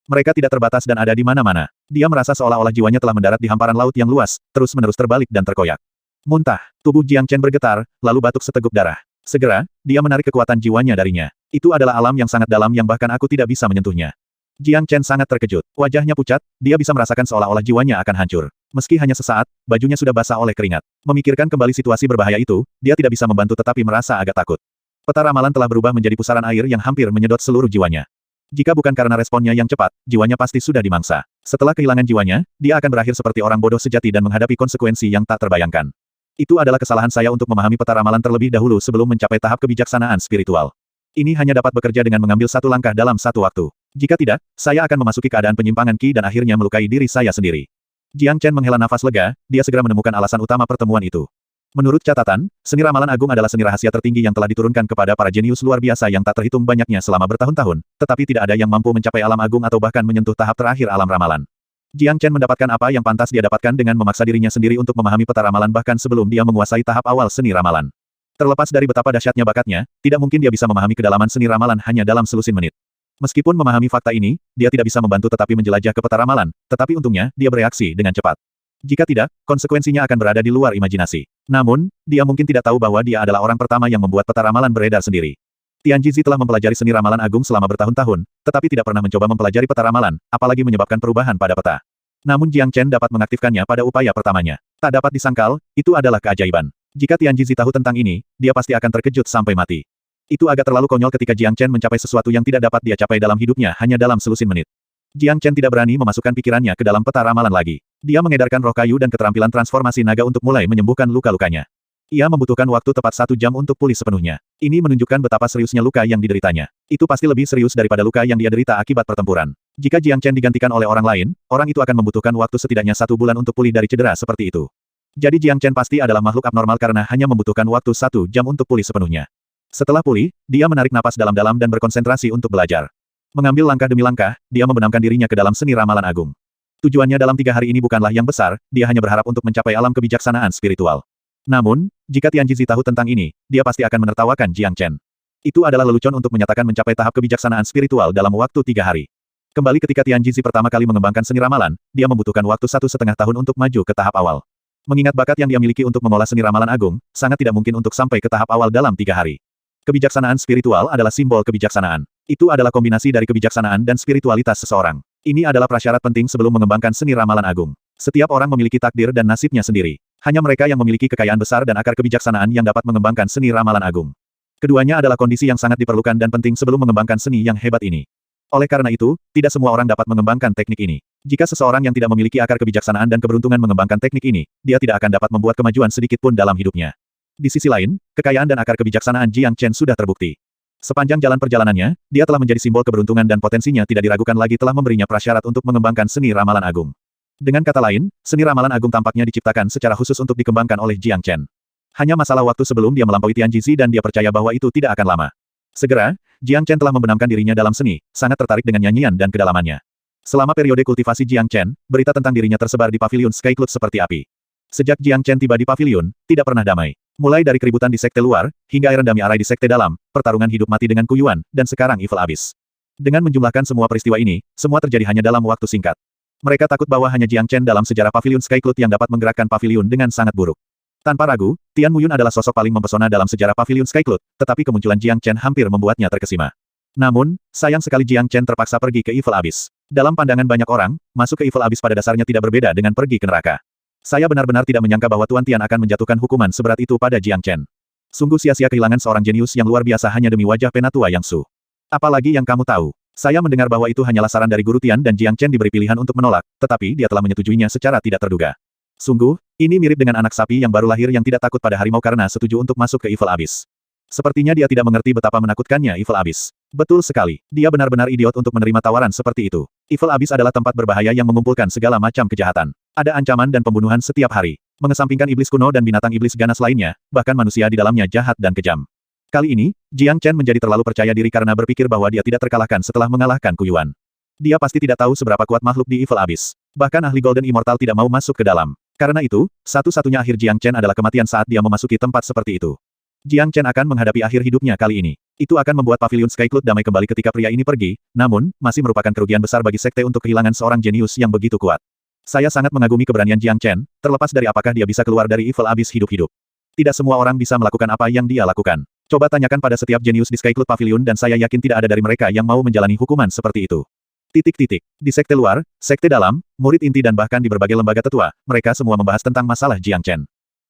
Mereka tidak terbatas dan ada di mana-mana. Dia merasa seolah-olah jiwanya telah mendarat di hamparan laut yang luas, terus-menerus terbalik dan terkoyak. Muntah. Tubuh Jiang Chen bergetar, lalu batuk seteguk darah. Segera, dia menarik kekuatan jiwanya darinya. Itu adalah alam yang sangat dalam yang bahkan aku tidak bisa menyentuhnya. Jiang Chen sangat terkejut. Wajahnya pucat, dia bisa merasakan seolah-olah jiwanya akan hancur. Meski hanya sesaat, bajunya sudah basah oleh keringat. Memikirkan kembali situasi berbahaya itu, dia tidak bisa membantu tetapi merasa agak takut. Peta ramalan telah berubah menjadi pusaran air yang hampir menyedot seluruh jiwanya. Jika bukan karena responnya yang cepat, jiwanya pasti sudah dimangsa. Setelah kehilangan jiwanya, dia akan berakhir seperti orang bodoh sejati dan menghadapi konsekuensi yang tak terbayangkan. Itu adalah kesalahan saya untuk memahami peta ramalan terlebih dahulu sebelum mencapai tahap kebijaksanaan spiritual. Ini hanya dapat bekerja dengan mengambil satu langkah dalam satu waktu. Jika tidak, saya akan memasuki keadaan penyimpangan Qi dan akhirnya melukai diri saya sendiri. Jiang Chen menghela nafas lega, dia segera menemukan alasan utama pertemuan itu. Menurut catatan, seni ramalan agung adalah seni rahasia tertinggi yang telah diturunkan kepada para jenius luar biasa yang tak terhitung banyaknya selama bertahun-tahun, tetapi tidak ada yang mampu mencapai alam agung atau bahkan menyentuh tahap terakhir alam ramalan. Jiang Chen mendapatkan apa yang pantas dia dapatkan dengan memaksa dirinya sendiri untuk memahami peta ramalan bahkan sebelum dia menguasai tahap awal seni ramalan. Terlepas dari betapa dahsyatnya bakatnya, tidak mungkin dia bisa memahami kedalaman seni ramalan hanya dalam selusin menit. Meskipun memahami fakta ini, dia tidak bisa membantu tetapi menjelajah ke peta ramalan, tetapi untungnya, dia bereaksi dengan cepat. Jika tidak, konsekuensinya akan berada di luar imajinasi. Namun, dia mungkin tidak tahu bahwa dia adalah orang pertama yang membuat peta ramalan beredar sendiri. Tian Jizi telah mempelajari seni ramalan agung selama bertahun-tahun, tetapi tidak pernah mencoba mempelajari peta ramalan, apalagi menyebabkan perubahan pada peta. Namun Jiang Chen dapat mengaktifkannya pada upaya pertamanya. Tak dapat disangkal, itu adalah keajaiban. Jika Tian Jizi tahu tentang ini, dia pasti akan terkejut sampai mati. Itu agak terlalu konyol ketika Jiang Chen mencapai sesuatu yang tidak dapat dia capai dalam hidupnya hanya dalam selusin menit. Jiang Chen tidak berani memasukkan pikirannya ke dalam peta ramalan lagi. Dia mengedarkan roh kayu dan keterampilan transformasi naga untuk mulai menyembuhkan luka-lukanya. Ia membutuhkan waktu tepat 1 jam untuk pulih sepenuhnya. Ini menunjukkan betapa seriusnya luka yang dideritanya. Itu pasti lebih serius daripada luka yang dia derita akibat pertempuran. Jika Jiang Chen digantikan oleh orang lain, orang itu akan membutuhkan waktu setidaknya 1 bulan untuk pulih dari cedera seperti itu. Jadi Jiang Chen pasti adalah makhluk abnormal karena hanya membutuhkan waktu 1 jam untuk pulih sepenuhnya. Setelah pulih, dia menarik napas dalam-dalam dan berkonsentrasi untuk belajar. Mengambil langkah demi langkah, dia membenamkan dirinya ke dalam seni ramalan agung. Tujuannya dalam 3 hari ini bukanlah yang besar, dia hanya berharap untuk mencapai alam kebijaksanaan spiritual. Namun, jika Tian Jizi tahu tentang ini, dia pasti akan menertawakan Jiang Chen. Itu adalah lelucon untuk menyatakan mencapai tahap kebijaksanaan spiritual dalam waktu 3 hari. Kembali ketika Tian Jizi pertama kali mengembangkan seni ramalan, dia membutuhkan waktu 1,5 tahun untuk maju ke tahap awal. Mengingat bakat yang dia miliki untuk mengolah seni ramalan agung, sangat tidak mungkin untuk sampai ke tahap awal dalam 3 hari. Kebijaksanaan spiritual adalah simbol kebijaksanaan. Itu adalah kombinasi dari kebijaksanaan dan spiritualitas seseorang. Ini adalah prasyarat penting sebelum mengembangkan seni ramalan agung. Setiap orang memiliki takdir dan nasibnya sendiri. Hanya mereka yang memiliki kekayaan besar dan akar kebijaksanaan yang dapat mengembangkan seni ramalan agung. Keduanya adalah kondisi yang sangat diperlukan dan penting sebelum mengembangkan seni yang hebat ini. Oleh karena itu, tidak semua orang dapat mengembangkan teknik ini. Jika seseorang yang tidak memiliki akar kebijaksanaan dan keberuntungan mengembangkan teknik ini, dia tidak akan dapat membuat kemajuan sedikit pun dalam hidupnya. Di sisi lain, kekayaan dan akar kebijaksanaan Jiang Chen sudah terbukti. Sepanjang jalan perjalanannya, dia telah menjadi simbol keberuntungan dan potensinya tidak diragukan lagi telah memberinya prasyarat untuk mengembangkan seni ramalan agung. Dengan kata lain, seni ramalan agung tampaknya diciptakan secara khusus untuk dikembangkan oleh Jiang Chen. Hanya masalah waktu sebelum dia melampaui Tian Jizi dan dia percaya bahwa itu tidak akan lama. Segera, Jiang Chen telah membenamkan dirinya dalam seni, sangat tertarik dengan nyanyian dan kedalamannya. Selama periode kultivasi Jiang Chen, berita tentang dirinya tersebar di paviliun Sky Cloud seperti api. Sejak Jiang Chen tiba di paviliun, tidak pernah damai. Mulai dari keributan di sekte luar, hingga Iron Dami Arai di sekte dalam, pertarungan hidup mati dengan Ku Yuan, dan sekarang Evil Abyss. Dengan menjumlahkan semua peristiwa ini, semua terjadi hanya dalam waktu singkat. Mereka takut bahwa hanya Jiang Chen dalam sejarah paviliun Sky Cloud yang dapat menggerakkan paviliun dengan sangat buruk. Tanpa ragu, Tian Muyun adalah sosok paling mempesona dalam sejarah paviliun Sky Cloud, tetapi kemunculan Jiang Chen hampir membuatnya terkesima. Namun, sayang sekali Jiang Chen terpaksa pergi ke Evil Abyss. Dalam pandangan banyak orang, masuk ke Evil Abyss pada dasarnya tidak berbeda dengan pergi ke neraka. Saya benar-benar tidak menyangka bahwa Tuan Tian akan menjatuhkan hukuman seberat itu pada Jiang Chen. Sungguh sia-sia kehilangan seorang jenius yang luar biasa hanya demi wajah penatua yang su. Apalagi yang kamu tahu? Saya mendengar bahwa itu hanyalah saran dari Guru Tian dan Jiang Chen diberi pilihan untuk menolak, tetapi dia telah menyetujuinya secara tidak terduga. Sungguh, ini mirip dengan anak sapi yang baru lahir yang tidak takut pada harimau karena setuju untuk masuk ke Evil Abyss. Sepertinya dia tidak mengerti betapa menakutkannya Evil Abyss. Betul sekali, dia benar-benar idiot untuk menerima tawaran seperti itu. Evil Abyss adalah tempat berbahaya yang mengumpulkan segala macam kejahatan. Ada ancaman dan pembunuhan setiap hari. Mengesampingkan iblis kuno dan binatang iblis ganas lainnya, bahkan manusia di dalamnya jahat dan kejam. Kali ini, Jiang Chen menjadi terlalu percaya diri karena berpikir bahwa dia tidak terkalahkan setelah mengalahkan Ku Yuan. Dia pasti tidak tahu seberapa kuat makhluk di Evil Abyss. Bahkan ahli Golden Immortal tidak mau masuk ke dalam. Karena itu, satu-satunya akhir Jiang Chen adalah kematian saat dia memasuki tempat seperti itu. Jiang Chen akan menghadapi akhir hidupnya kali ini. Itu akan membuat paviliun Sky Cloud damai kembali ketika pria ini pergi, namun, masih merupakan kerugian besar bagi sekte untuk kehilangan seorang jenius yang begitu kuat. Saya sangat mengagumi keberanian Jiang Chen, terlepas dari apakah dia bisa keluar dari Evil Abyss hidup-hidup. Tidak semua orang bisa melakukan apa yang dia lakukan. Coba tanyakan pada setiap jenius di Sky Cloud Pavilion dan saya yakin tidak ada dari mereka yang mau menjalani hukuman seperti itu. Di sekte luar, sekte dalam, murid inti dan bahkan di berbagai lembaga tetua, mereka semua membahas tentang masalah Jiang Chen.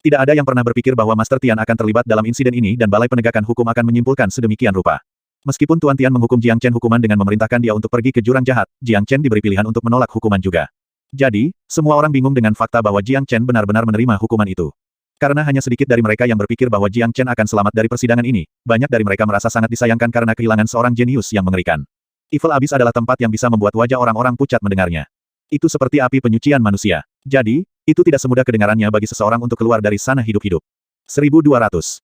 Tidak ada yang pernah berpikir bahwa Master Tian akan terlibat dalam insiden ini dan Balai Penegakan Hukum akan menyimpulkan sedemikian rupa. Meskipun Tuan Tian menghukum Jiang Chen hukuman dengan memerintahkan dia untuk pergi ke jurang jahat, Jiang Chen diberi pilihan untuk menolak hukuman juga. Jadi, semua orang bingung dengan fakta bahwa Jiang Chen benar-benar menerima hukuman itu. Karena hanya sedikit dari mereka yang berpikir bahwa Jiang Chen akan selamat dari persidangan ini, banyak dari mereka merasa sangat disayangkan karena kehilangan seorang jenius yang mengerikan. Evil Abyss adalah tempat yang bisa membuat wajah orang-orang pucat mendengarnya. Itu seperti api penyucian manusia. Jadi, itu tidak semudah kedengarannya bagi seseorang untuk keluar dari sana hidup-hidup. 1200.